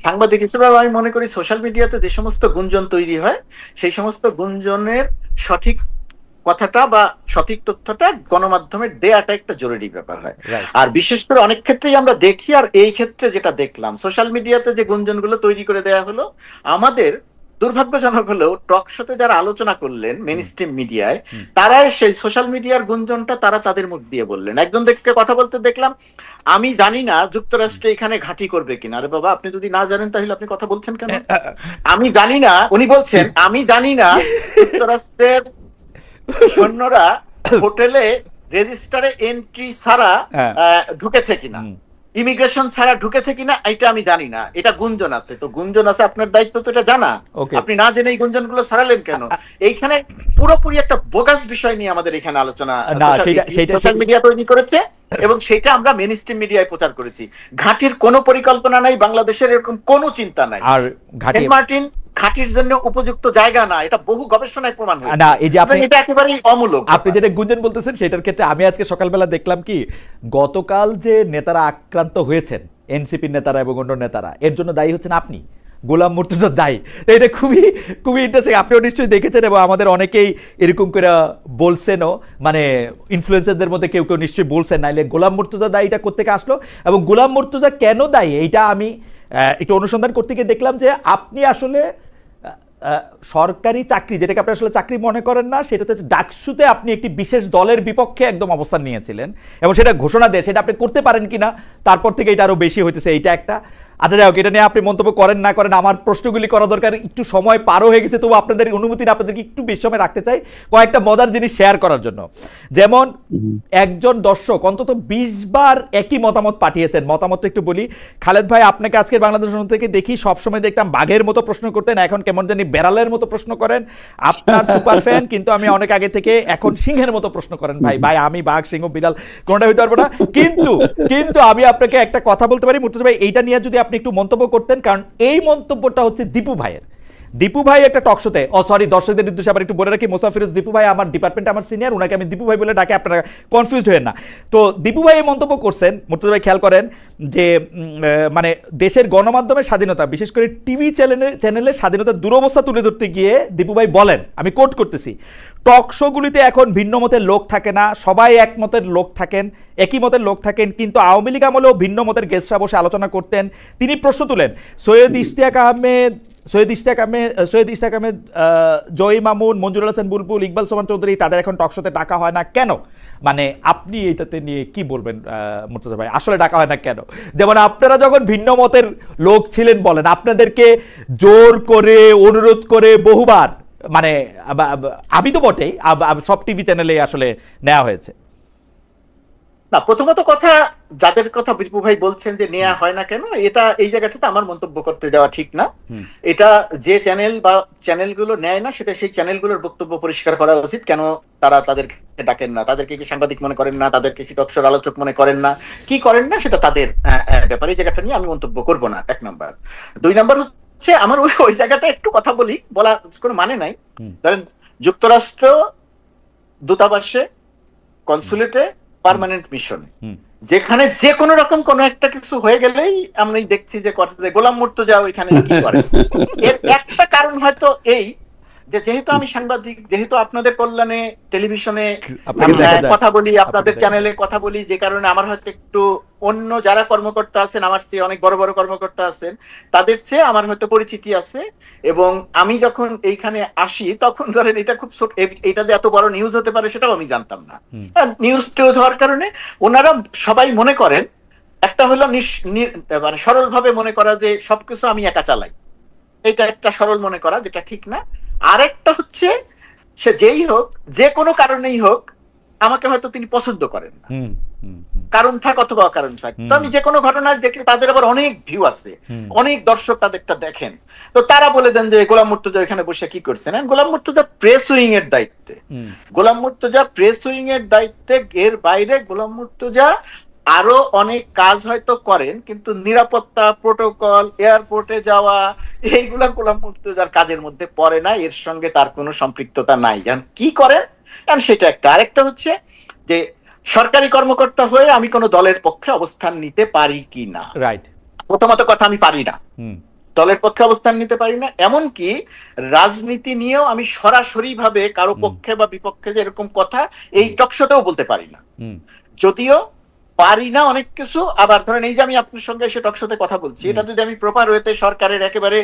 Speaker 2: সাংবাদিক হিসেবে আমি মনে করি সোশ্যাল মিডিয়াতে যে সমস্ত গুঞ্জন তৈরি হয় সেই সমস্ত গুঞ্জনের সঠিক কথাটা বা সঠিক তথ্যটা গণমাধ্যমের দেয়াটা একটা জরুরি ব্যাপার হয়। আর বিশেষ করে অনেক ক্ষেত্রেই আমরা দেখি, আর এই ক্ষেত্রে যেটা দেখলাম, সোশ্যাল মিডিয়াতে যে গুঞ্জনগুলো তৈরি করে দেয়া হলো, আমাদের দুর্ভাগ্যজনক হলেও টক শোতে যারা আলোচনা করলেন মেইন স্ট্রিম মিডিয়ায়, তারাই সেই সোশ্যাল মিডিয়ার গুঞ্জনটা তারা তাদের মুখ দিয়ে বললেন। একজন দেখে কথা বলতে দেখলাম, আমি জানি না যুক্তরাষ্ট্র এখানে ঘাঁটি করবে কিনা। আরে বাবা, আপনি যদি না জানেন তাহলে আপনি কথা বলছেন কেন? আমি জানি না, উনি বলছেন আমি জানি না যুক্তরাষ্ট্রের সৈন্যরা হোটেলে রেজিস্টারে এন্ট্রি ছাড়া ঢুকেছে কিনা, ইমিগ্রেশন ছাড়া ঢুকেছে কিনা, এটা আমি জানি না। এটা গুঞ্জন আছে, তো গুঞ্জন আছে, আপনার দায়িত্ব তো এটা জানা। আপনি না জেনে এই গুঞ্জনগুলো ছড়ালেন কেন? এইখানে পুরোপুরি একটা বোগাস বিষয় নিয়ে আমাদের এখানে আলোচনা সোশ্যাল মিডিয়া তৈরি করেছে এবং সেটা আমরা মেইন স্ট্রিম মিডিয়ায় প্রচার করেছি। ঘাঁটির কোনো পরিকল্পনা নাই, বাংলাদেশের এরকম কোনো চিন্তা নাই।
Speaker 1: আর
Speaker 2: সেন্ট মার্টিন ঘাঁটির জন্য উপযুক্ত জায়গা না, এটা বহু গবেষণায় প্রমাণ হয়েছে
Speaker 1: না। এই যে আপনি
Speaker 2: এটা একেবারেই অমূলক।
Speaker 1: আপনি যেটা গুঞ্জন বলতেছেন সেটার ক্ষেত্রে আমি আজকে সকালবেলা দেখলাম কি, গতকাল যে নেতারা আক্রান্ত হয়েছেন, এনসিপির নেতারা এবং অন্য নেতারা, এর জন্য দায়ী হচ্ছেন আপনি, গোলাম মুর্তজার দায়ী। তো এটা খুবই খুবই ইন্টারেস্টিং। আপনিও নিশ্চয়ই দেখেছেন এবং আমাদের অনেকেই এরকম করে বলছেনও, মানে ইনফ্লুয়েন্সারদের মধ্যে কেউ কেউ নিশ্চয়ই বলছেন, নাইলে গোলাম মুর্তজা দায়ীটা কোত্থেকে আসলো এবং গোলাম মুর্তজা কেন দায়ী, এইটা আমি একটু অনুসন্ধান করতে গিয়ে দেখলাম যে আপনি আসলে সরকারি চাকরি, যেটাকে আপনি আসলে চাকরি মনে করেন না, সেটাতে ডাকসুতে আপনি একটি বিশেষ দলের বিপক্ষে একদম অবস্থান নিয়েছিলেন এবং সেটা ঘোষণা দেয়, সেটা আপনি করতে পারেন কিনা তারপর থেকে এটা আরো বেশি হইতেছে। এইটা একটা। আচ্ছা যাই হোক, এটা নিয়ে আপনি মন্তব্য করেন না করেন, আমার প্রশ্নগুলি করা দরকার, একটু সময় পারও হয়ে গেছে, তবু আপনাদের অনুমতি না, আপনাদেরকে একটু বেশি সময় রাখতে চাই কয়েকটা মজার জিনিস শেয়ার করার জন্য। যেমন একজন দর্শক অন্তত 20 বার একই মতামত পাঠিয়েছেন। মতামতটা একটু বলি। খালেদ ভাই, আপনাকে আজকের বাংলাদেশ থেকে দেখি, সবসময় দেখতাম বাঘের মতো প্রশ্ন করতেন, এখন কেমন জানি বেড়ালের মতো প্রশ্ন করেন। আপনার সুপার ফ্যান, কিন্তু আমি অনেক আগে থেকে এখন সিংহের মতো প্রশ্ন করেন। ভাই ভাই আমি বাঘ, সিংহ, বিড়াল কোনটা হইতে পারবো না, কিন্তু আমি আপনাকে একটা কথা বলতে পারি মুর্তজা ভাই, এইটা নিয়ে যদি আপনি একটু মন্তব্য করতেন, কারণ এই মন্তব্যটা হচ্ছে দীপু ভাইয়ের। দীপু ভাই একটা টক শোতে, দর্শকদের উদ্দেশ্যে আবার একটু বলে রাখি, মোসাফিরুজ দীপু ভাই আমার ডিপার্টমেন্টে আমার সিনিয়র, ওনাকে আমি দীপু ভাই বলে ডাকে, আপনারা কনফিউজড হয়েন না। তো দীপু ভাই এই মন্তব্য করছেন, মুর্তজা ভাই খেয়াল করেন যে মানে দেশের গণমাধ্যমের স্বাধীনতা, বিশেষ করে টিভি চ্যানেলের স্বাধীনতার দুরবস্থা তুলে ধরতে গিয়ে দীপু ভাই বলেন, আমি কোট করতেছি, টক শোগুলিতে এখন ভিন্ন মতের লোক থাকে না, সবাই একমতের লোক থাকেন, একই মতের লোক থাকেন, কিন্তু আওয়ামী লীগ আমলেও ভিন্ন মতের গেস্টরা বসে আলোচনা করতেন। তিনি প্রশ্ন তুলেন, সৈয়দ ইশতিয়াক আহমেদ, জয় মামুন, মঞ্জুরুল হাসান বুলবুল, ইকবাল সোমান চৌধুরী, তাদের এখন টকশোতে ডাকা হয় না কেন? মানে আপনি এটাতে নিয়ে কি বলবেন মুর্তজা ভাই, আসলে ডাকা হয় না কেন? যেমন আপনারা যখন ভিন্ন মতের লোক ছিলেন বলেন, আপনাদেরকে জোর করে অনুরোধ করে বহুবার, মানে আমি তো বটেই, সব টিভি চ্যানেলে আসলে নেওয়া হয়েছে।
Speaker 2: না, প্রথমত কথা, যাদের কথা বিপু ভাই বলছেন যে নেওয়া হয় না কেন, এটা এই জায়গাটাতে আমার মন্তব্য করতে যাওয়া ঠিক না। এটা যে চ্যানেল বা চ্যানেলগুলো নেয় না, সেটা সেই চ্যানেলগুলোর বক্তব্য পরিষ্কার করা উচিত, কেন তারা তাদেরকে ডাকেন না, তাদেরকে কি সাংবাদিক মনে করেন না, তাদেরকে কি টকশোর আলোচক মনে করেন না, কি করেন না, সেটা তাদের ব্যাপারে। এই জায়গাটা নিয়ে আমি মন্তব্য করবো না, 1 নাম্বার। 2 নাম্বার হচ্ছে, আমার ওই জায়গাটা একটু কথা বলি, বলা কোনো মানে নাই। ধরেন যুক্তরাষ্ট্র দূতাবাসে, কনসুলেটে, পার্মানেন্ট মিশন, যেখানে যে কোনো রকম কোনো একটা কিছু হয়ে গেলেই আমি দেখছি যে গোলাম মুর্তজা ওইখানে কি করে। এর একটা কারণ হয়তো এই যে যেহেতু আমি সাংবাদিক, যেহেতু আপনাদের কল্যাণে টেলিভিশনে
Speaker 1: আপনাকে দেখা যায়।
Speaker 2: কথা বলি, আপনাদের
Speaker 1: আপনাকে
Speaker 2: চ্যানেলে কথা বলি, যে কারণে আমার হয়তো একটু অন্য যারা কর্মকর্তা আছেন, আমার চেয়ে অনেক বড় বড় কর্মকর্তা আছেন, তাদের চেয়ে আমার হয়তো পরিচিতি আছে। এবং আমি যখন এইখানে আসি তখন ধরেন এটা খুব এটা যে এত বড় নিউজ হতে পারে সেটাও আমি জানতাম না। নিউজ টিউজ হওয়ার কারণে ওনারা সবাই মনে করেন, একটা হলো মানে সরল ভাবে মনে করা যে সবকিছু আমি একা চালাই, এটা একটা সরল মনে করা, যেটা ঠিক না। আরেকটা হচ্ছে সে যেই হোক, যে কোনো কারণেই হোক, আমাকে হয়তো তিনি পছন্দ করেন না, কারণ থাক অথবা অকারণ থাক। তো আমি যে কোনো ঘটনা দেখলে তাদের আবার অনেক ভিউ আছে, অনেক দর্শক তাদেরটা দেখেন, তো তারা বলে দেন যে গোলাম মুর্তজা এখানে বসে কি করছেন। গোলাম মুর্তজা প্রেস উইং এর দায়িত্বে, গোলাম মুর্তজা প্রেস উইং এর দায়িত্বে, এর বাইরে গোলাম মুর্তজা আরো অনেক কাজ হয়তো করেন, কিন্তু নিরাপত্তা, প্রোটোকল, এয়ারপোর্টে যাওয়া, এইগুলা গোলাম মুর্তজার কাজের মধ্যে পড়ে না, এর সঙ্গে তার কোনো সম্পৃক্ততা নাই। কারণ কি করেন সেটা একটা। আরেকটা হচ্ছে যে সরকারি কর্মকর্তা হয়ে আমি কোনো দলের পক্ষে অবস্থান নিতে পারি কি না, রাইট, প্রথমত কথা আমি পারি না, দলের পক্ষে অবস্থান নিতে পারি না। এমনকি রাজনীতি নিয়েও আমি সরাসরি ভাবে কারো পক্ষে বা বিপক্ষে যে এরকম কথা এই টকশোতেও বলতে পারি না। যদিও পারি না অনেক কিছু, আবার ধরেন এই যে আমি আপনার সঙ্গে এসে টকশোতে কথা বলছি, এটা যদি আমি প্রপার ওয়েতে সরকারের একেবারে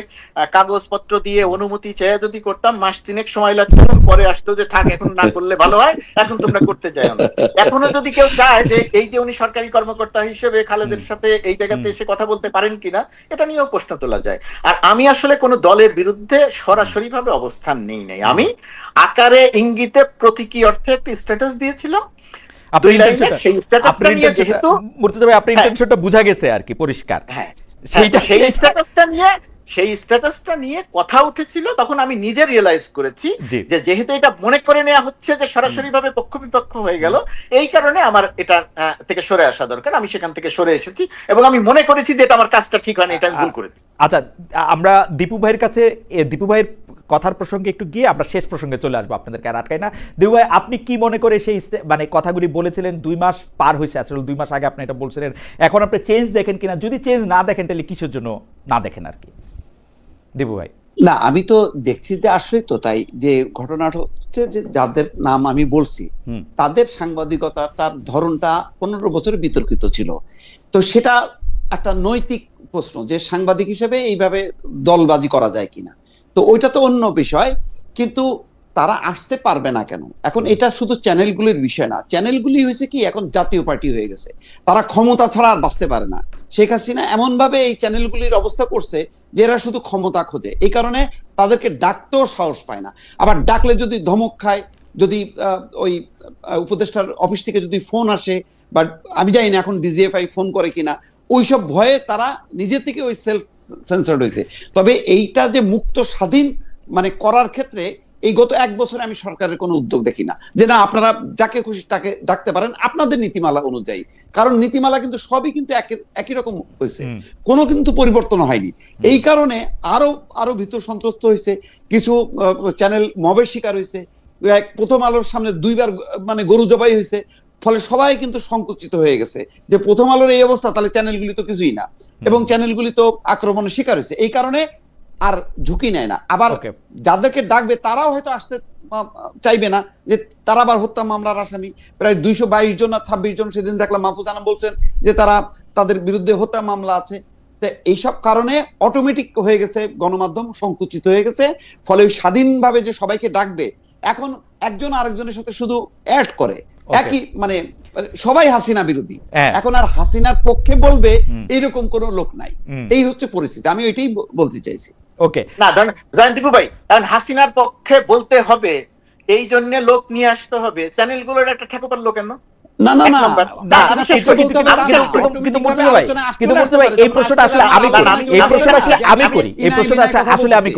Speaker 2: কাগজপত্র দিয়ে অনুমতি চেয়ে যদি করতাম, মাস 3 সময় লাগতো, পরে আসতো যে থাক এখন না করলে ভালো হয়, এখন তোমরা করতে চাও না। এখনো যদি কেউ চায় যে এই যে উনি সরকারি কর্মকর্তা হিসেবে খালেদের সাথে এই জায়গাতে এসে কথা বলতে পারেন কিনা, এটা নিয়েও প্রশ্ন তোলা যায়। আর আমি আসলে কোনো দলের বিরুদ্ধে সরাসরি ভাবে অবস্থান নেই নাই, আমি আকারে ইঙ্গিতে প্রতীকী অর্থে একটা স্ট্যাটাস দিয়েছিলাম।
Speaker 1: বুঝা গেছে আর কি, পরিষ্কার।
Speaker 2: সেই স্ট্যাটাসটা নিয়ে কথা উঠেছিল, তখন আমি নিজে রিয়েলাইজ করেছি যে যেহেতু এটা মনে করে নেওয়া হচ্ছে যে সরাসরি ভাবে পক্ষ বিপক্ষ হয়ে গেল, এই কারণে আমার এটা থেকে সরে আসা দরকার। আমি সেখান থেকে সরে এসেছি এবং আমি মনে করেছি যে এটা আমার কাজটা ঠিক হয়নি, এটা আমি ভুল করেছি।
Speaker 1: আচ্ছা, আমরা দীপু ভাইয়ের কাছে, দীপু ভাইয়ের কথার প্রসঙ্গে একটু গিয়ে আমরা শেষ প্রসঙ্গে চলে আসবো, আপনাদেরকে আর আটকাই না। দীপু ভাই, আপনি কি মনে করে সেই মানে কথাগুলি বলেছিলেন, 2 মাস পার হয়েছে, আসলে 2 মাস আগে আপনি এটা বলছিলেন, এখন আপনি চেঞ্জ দেখেন কিনা? যদি চেঞ্জ না দেখেন তাহলে কিসের জন্য না দেখেন আর কি, দীপু ভাই?
Speaker 3: না, আমি তো দেখছি যে আসলে তো তাই, যে ঘটনাটা হচ্ছে যে যাদের নাম আমি বলছি তাদের সাংবাদিকতার ধরনটা 15 বছরে বিতর্কিত ছিল। তো সেটা একটা নৈতিক প্রশ্ন যে সাংবাদিক হিসেবে এইভাবে দলবাজি করা যায় কিনা। তো ওইটা তো অন্য বিষয়, কিন্তু তারা আসতে পারবে না কেন? এখন এটা শুধু চ্যানেলগুলির বিষয় না, চ্যানেলগুলি হয়েছে কি এখন জাতীয় পার্টি হয়ে গেছে, তারা ক্ষমতা ছাড়া আর বাঁচতে পারে না। শেখ হাসিনা এমন ভাবে এই চ্যানেলগুলির অবস্থা করছে যে এরা শুধু ক্ষমতা খোঁজে, এই কারণে তাদেরকে ডাকতেও সাহস পায় না। আবার ডাকলে যদি ধমক খায়, যদি ওই উপদেষ্টার অফিস থেকে যদি ফোন আসে, বা আমি জানি না এখন ডিজিএফআই ফোন করে কিনা, ওইসব ভয়ে তারা নিজে থেকে ওই সেলফ সেন্সার্ড হয়েছে। তবে এইটা যে মুক্ত স্বাধীন মানে করার ক্ষেত্রে এই গত 1 বছরে আমি সরকারের কোনো উদ্যোগ দেখি না যে না আপনারা যাকে খুশি তাকে ডাকতে পারেন আপনাদের নীতিমালা অনুযায়ী। কারণ নীতিমালা কিন্তু সবই কিন্তু একই রকম হয়েছে, কোনো কিন্তু পরিবর্তন হয়নি। এই কারণে আরো ভিতর সন্ত্রস্ত হয়েছে, কিছু চ্যানেল মবের শিকার হয়েছে, প্রথম আলোর সামনে 2 বার মানে গরু জবাই হয়েছে, ফলে সবাই কিন্তু সংকুচিত হয়ে গেছে যে প্রথম আলোর এই অবস্থা, তাহলে চ্যানেলগুলি তো কিছুই না, এবং চ্যানেলগুলি তো আক্রমণের শিকার হয়েছে। এই কারণে আর ঝুঁকি নেয় না। আবার যাদেরকে ডাকবে তারাও হয়তো আসতে চাইবে না, যে তারা আবার হত্যা মামলার আসামি, প্রায় 222 জন আর 26 জন সেদিন দেখলাম মাহফুজ আনাম বলছেন যে তাদের বিরুদ্ধে হত্যা মামলা আছে। তো এইসব কারণে অটোমেটিক হয়ে গেছে গণমাধ্যম সংকুচিত হয়ে গেছে, ফলে ওই স্বাধীনভাবে যে সবাইকে ডাকবে, এখন একজন আরেকজনের সাথে শুধু অ্যাড করে, একই মানে সবাই হাসিনা বিরোধী, এখন আর হাসিনার পক্ষে বলবে এইরকম কোনো লোক নাই। এই হচ্ছে পরিস্থিতি, আমি ওইটাই বলতে চাইছি।
Speaker 2: ওকে, না ধরেন দীপু ভাই, কারণ হাসিনার পক্ষে বলতে হবে এই জন্য লোক নিয়ে আসতে হবে, চ্যানেলগুলোর একটা ঠাকুরপার লোক কেন?
Speaker 1: না না না, এই প্রশ্নটা আসলে আমি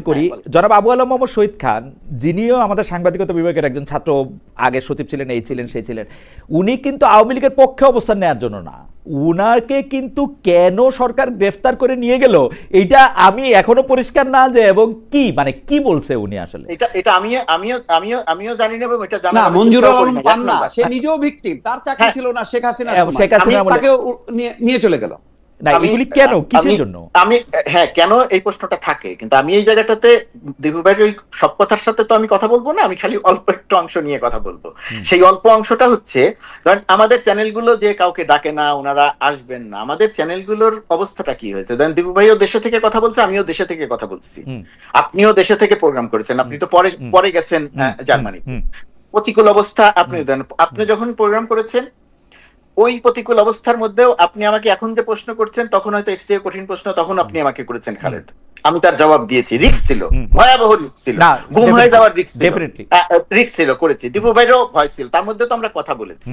Speaker 1: করি। জনাব আবু আলম মোহাম্মদ শহীদ খান, যিনিও আমাদের সাংবাদিকতা বিভাগের একজন ছাত্র, আগে সচিব ছিলেন, এই ছিলেন সেই ছিলেন, উনি কিন্তু আওয়ামী লীগের পক্ষে অবস্থান নেওয়ার জন্য না, উনাকে কিন্তু কেন সরকার গ্রেফতার করে নিয়ে গেল এইটা আমি এখনো পরিষ্কার না, যে এবং কি মানে কি বলছে উনি আসলে,
Speaker 2: এটা আমিও জানি না, এবং এটা জানা
Speaker 3: না মঞ্জুরুল আলম পান্না সে নিজেও ভিকটিম, তার চাকরি ছিল না শেখ হাসিনা, তাকে নিয়ে চলে গেল।
Speaker 1: না এগুলি কেন, কিসের জন্য?
Speaker 2: আমি হ্যাঁ, কেন এই প্রশ্নটা থাকে, কিন্তু আমি এই জায়গাটাতে দীপু ভাইয়ের ওই সব কথার সাথে তো আমি কথা বলবো না, আমি খালি অল্প একটু অংশ নিয়ে কথা বলবো। সেই অল্প অংশটা হচ্ছে, কারণ আমাদের চ্যানেলগুলো যে কাউকে ডাকে না, ওনারা আসবেন না, আমাদের চ্যানেলগুলোর অবস্থাটা কি হয়েছে? দেন দীপু ভাইও দেশে থেকে কথা বলছে, আমিও দেশে থেকে কথা বলছি, আপনিও দেশে থেকে প্রোগ্রাম করেছেন, আপনি তো পরে গেছেন জার্মানি। প্রতিকূল অবস্থা আপনি যখন প্রোগ্রাম করেছেন, ওই প্রতিকূল অবস্থার মধ্যেও আপনি আমাকে এখন যে প্রশ্ন করছেন, তখন হয়তো এর চেয়ে কঠিন প্রশ্ন তখন আপনি আমাকে করেছেন খালেদ, আমি তার জবাব দিয়েছি। রিস্ক ছিল, ভয়াবহ রিস্ক ছিল, গুম হয়ে যাওয়ার রিস্ক ছিল, রিস্ক ছিল, করেছি। দীপু ভাইয়েরও ভয় ছিল, তার মধ্যে তো আমরা কথা বলেছি।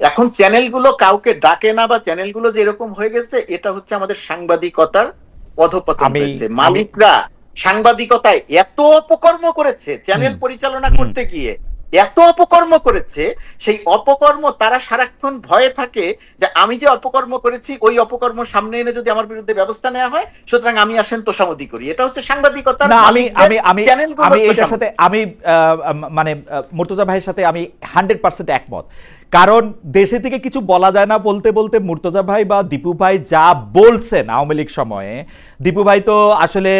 Speaker 2: এখন চ্যানেলগুলো কাউকে ডাকে না, বা চ্যানেলগুলো যে এরকম হয়ে গেছে, এটা হচ্ছে আমাদের সাংবাদিকতার অধঃপতন হয়েছে। মালিকরা সাংবাদিকতায় এত অপকর্ম করেছে, চ্যানেল পরিচালনা করতে গিয়ে এত অপকর্ম করেছে, সেই অপকর্ম তারা সারাক্ষণ ভয়ে থাকে যে আমি যে অপকর্ম করেছি, ওই অপকর্ম সামনে এনে যদি আমার বিরুদ্ধে ব্যবস্থা নেওয়া হয়, সুতরাং আমি আসেন তোষামোদি করি। এটা হচ্ছে সাংবাদিকতার।
Speaker 1: আমি এটার সাথে আমি মানে মুর্তজা ভাইয়ের সাথে আমি 100% একমত। কারণ দেশে থেকে কিছু বলা যায় না বলতে বলতে মুর্তজা ভাই বা দীপু ভাই যা বলছেন আওয়ামী লীগ সময়ে, দীপু ভাই তো আসলে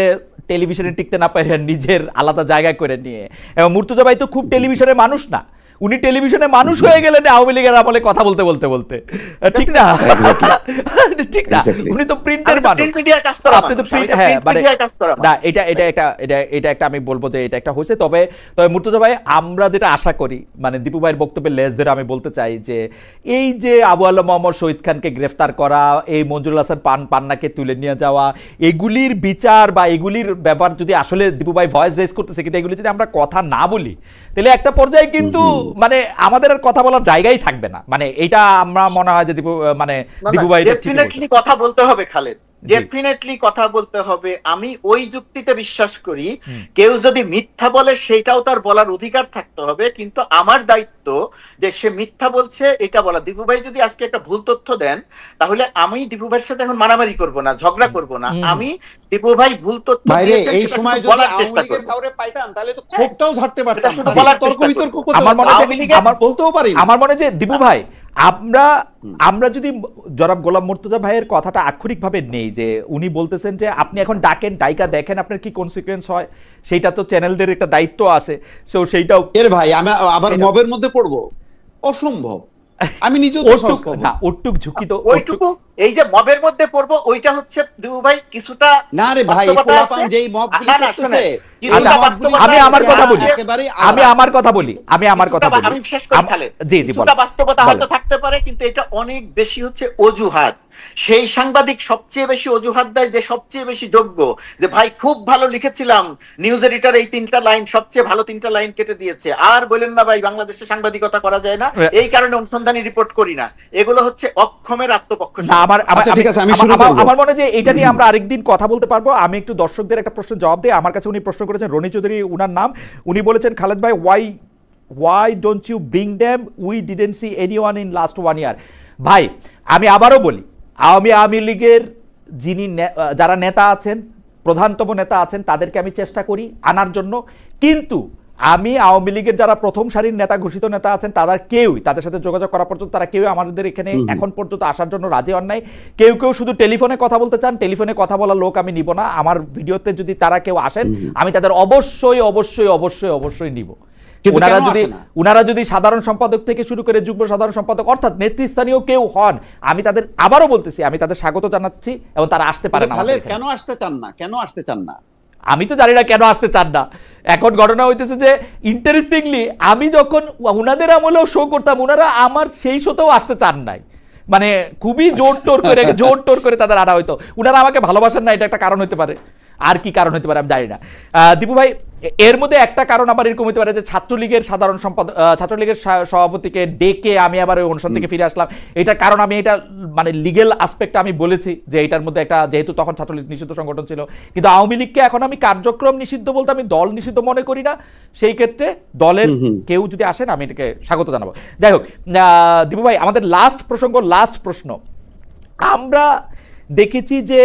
Speaker 1: টেলিভিশনে টিকতে না পারে নিজের আলাদা জায়গায় করে নিয়ে, এবং মুর্তজা ভাই তো খুব টেলিভিশনে মানুষ না, উনি টেলিভিশনে মানুষ হয়ে গেলেন আওয়ামী লীগের আমলে কথা বলতে বলতে বলতে, ঠিক না? ঠিক না, উনি তো প্রিন্টের মানুষ, আপনি তো প্রিন্ট। হ্যাঁ মানে না, এটা একটা আমি বলবো যে এটা একটা হয়েছে। তবে মুর্তজা ভাই, আমরা যেটা আশা করি, মানে দীপু ভাইয়ের বক্তব্যের লেজ ধরে আমি বলতে চাই যে এই যে আবু আল্লাহ মোহাম্মদ শহীদ খানকে গ্রেফতার করা, এই মঞ্জুরুল হাসান পান্নাকে তুলে নিয়ে যাওয়া, এগুলির বিচার বা এগুলির ব্যাপার যদি আসলে দীপু ভাই ভয়েস রেজ করতেছে, কিন্তু এগুলি যদি আমরা কথা না বলি, তাহলে একটা পর্যায়ে কিন্তু মানে আমাদের আর কথা বলার জায়গাই থাকবে না। মানে এটা আমরা মনে হয় যে দীপু ভাই
Speaker 2: ডেফিনেটলি কথা বলতে হবে খালেদ, ডেফিনেটলি কথা বলতে হবে। আমি ওই যুক্তিতে বিশ্বাস করি, কেউ যদি মিথ্যা বলে সেটাও তার বলার অধিকার থাকতে হবে, কিন্তু আমার দায়িত্ব যে সে মিথ্যা বলছে এটা বলা। দীপু ভাই যদি আজকে একটা ভুল তথ্য দেন, তাহলে আমি দীপু ভাইয়ের সাথে এখন মারামারি করব না, ঝগড়া করব না, আমি দীপু ভাই ভুল তথ্য দিয়েছেন
Speaker 3: এই সময় যদি আওয়ামী লীগের কাউরে পাইতাম, তাহলে তো ক্ষোভটাও ঝাড়তে পারতাম, তর্ক বিতর্ক করতে আমার বলতেও পারি।
Speaker 1: আমার মনে হয় যে দীপু ভাই, আমরা যদি জনাব গোলাম মুর্তজা ভাইয়ের কথাটা আক্ষরিকভাবে নেই, যে উনি বলতেছেন যে আপনি এখন ডাকেন, ডাইকা দেখেন আপনার কি কনসিকুয়েন্স হয়, সেইটা তো চ্যানেলদের একটা দায়িত্ব আছে। সো সেইটাও
Speaker 3: এর ভাই আমি আবার মবের মধ্যে পড়বো, অসম্ভব। আমি নিজেও
Speaker 1: না ওটুক ঝুঁকি তো,
Speaker 2: ওইটুকু এই যে মবের মধ্যে পড়বো, ওইটা হচ্ছে দীপু ভাই কিছুটা
Speaker 3: না রে ভাই, পোলাপান যেই মবগুলি করতেছে।
Speaker 1: আমি আমার কথা বলি,
Speaker 2: আমি শেষ করি খালেদ। কিছুটা বাস্তবতা হয়তো থাকতে পারে, কিন্তু এটা অনেক বেশি হচ্ছে অজুহাত। সেই সাংবাদিক সবচেয়ে বেশি অজুহাত দেয় যে সবচেয়ে বেশি যোগ্য, যে ভাই খুব ভালো লিখেছিলাম, নিউজ এডিটর এই 3টা লাইন, সবচেয়ে ভালো 3টা লাইন কেটে দিয়েছে, আর বলেন না ভাই বাংলাদেশে সাংবাদিকতা করা যায় না, এই কারণে অনুসন্ধানী রিপোর্ট করি না। এগুলো হচ্ছে অক্ষমের আত্মপক্ষ।
Speaker 1: আমার মনে হয় যে এটা নিয়ে আমরা আরেকদিন কথা বলতে পারবো। আমি একটু দর্শকদের একটা প্রশ্নের জবাব দিই। আমার কাছে উনি প্রশ্ন করেছেন, রনি চৌধুরী উনার নাম, উনি বলেছেন খালেদ ভাই, why don't you bring them, we didn't see anyone in last 1 year। ভাই আমি আবারও বলি, আওয়ামী লীগের যারা নেতা আছেন, প্রধানতম নেতা আছেন, তাদেরকে আমি চেষ্টা করি আনার জন্য, কিন্তু আমি আওয়ামী লীগের যারা প্রথম সারির নেতা, ঘোষিত নেতা আছেন, তাদের সাথে যোগাযোগ করা পর্যন্ত তারা কেউ আমাদের এখানে এখন পর্যন্ত আসার জন্য রাজি হন নাই। কেউ শুধু টেলিফোনে কথা বলতে চান, টেলিফোনে কথা বলার লোক আমি নিব না। আমার ভিডিওতে যদি তারা কেউ আসেন, আমি তাদের অবশ্যই নিব। উনারা যদি সাধারণ সম্পাদক থেকে শুরু করে যুগ্ম সাধারণ সম্পাদক, অর্থাৎ নেতৃস্থানীয় কেউ হন, আমি তাদের আবারও বলতেছি, আমি তাদের স্বাগত জানাচ্ছি, এবং তারা আসতে পারে না।
Speaker 3: কেন আসতে চান না
Speaker 1: আমি তো জানি না কেন আসতে চান না। এখন ঘটনা হইতেছে যে ইন্টারেস্টিংলি, আমি যখন উনাদের আমলেও শো করতাম, উনারা আমার সেই শোতেও আসতে চান নাই। মানে খুবই জোর টোর করে তাদের আনা হইতো। উনারা আমাকে ভালোবাসেন না, এটা একটা কারণ হতে পারে। আর কি কারণ হতে পারে আমি জানি না। দীপু ভাই, এর মধ্যে একটা কারণ আবার এরকম হতে পারে যে ছাত্রলীগের সভাপতিকে ডেকে আমি আবার ওই অনুষ্ঠান থেকে ফিরে আসলাম। এটার কারণ আমি এটা মানে লিগেল আসপেক্ট আমি বলেছি যে এটার মধ্যে একটা, যেহেতু তখন ছাত্রলীগ নিষিদ্ধ সংগঠন ছিল, কিন্তু আওয়ামী লীগকে এখন আমি কার্যক্রম নিষিদ্ধ বলতে আমি দল নিষিদ্ধ মনে করি না। সেই ক্ষেত্রে দলের কেউ যদি আসেন আমি এটাকে স্বাগত জানাবো। যাই হোক দীপু ভাই, আমাদের লাস্ট প্রশ্ন, আমরা দেখেছি যে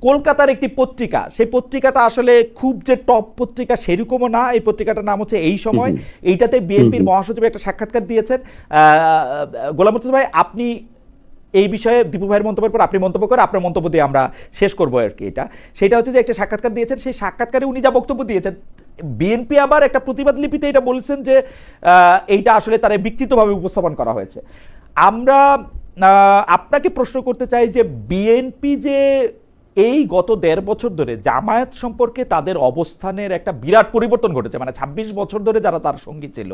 Speaker 1: কলকাতার একটি পত্রিকা, সেই পত্রিকাটা আসলে খুব যে টপ পত্রিকা সেরকমও না। এই পত্রিকাটার নাম হচ্ছে এই সময়। এইটাতে বিএনপির মহাসচিব একটা সাক্ষাৎকার দিয়েছেন। গোলাম মুর্তজা ভাই, আপনি এই বিষয়ে দীপু ভাইয়ের মন্তব্যের পর আপনি মন্তব্য করে আপনার মন্তব্য দিয়ে আমরা শেষ করবো আর কি। সেটা হচ্ছে যে একটা সাক্ষাৎকার দিয়েছেন, সেই সাক্ষাৎকারে উনি যা বক্তব্য দিয়েছেন, বিএনপি আবার একটা প্রতিবাদ লিপিতে এটা বলছেন যে এইটা আসলে তারা বিকৃতভাবে উপস্থাপন করা হয়েছে। আমরা আপনাকে প্রশ্ন করতে চাই যে বিএনপি যে এই গত ১.৫ বছর ধরে জামায়াত সম্পর্কে তাদের অবস্থানের একটা বিরাট পরিবর্তন ঘটেছে, মানে ২৬ বছর ধরে যারা তার সঙ্গী ছিল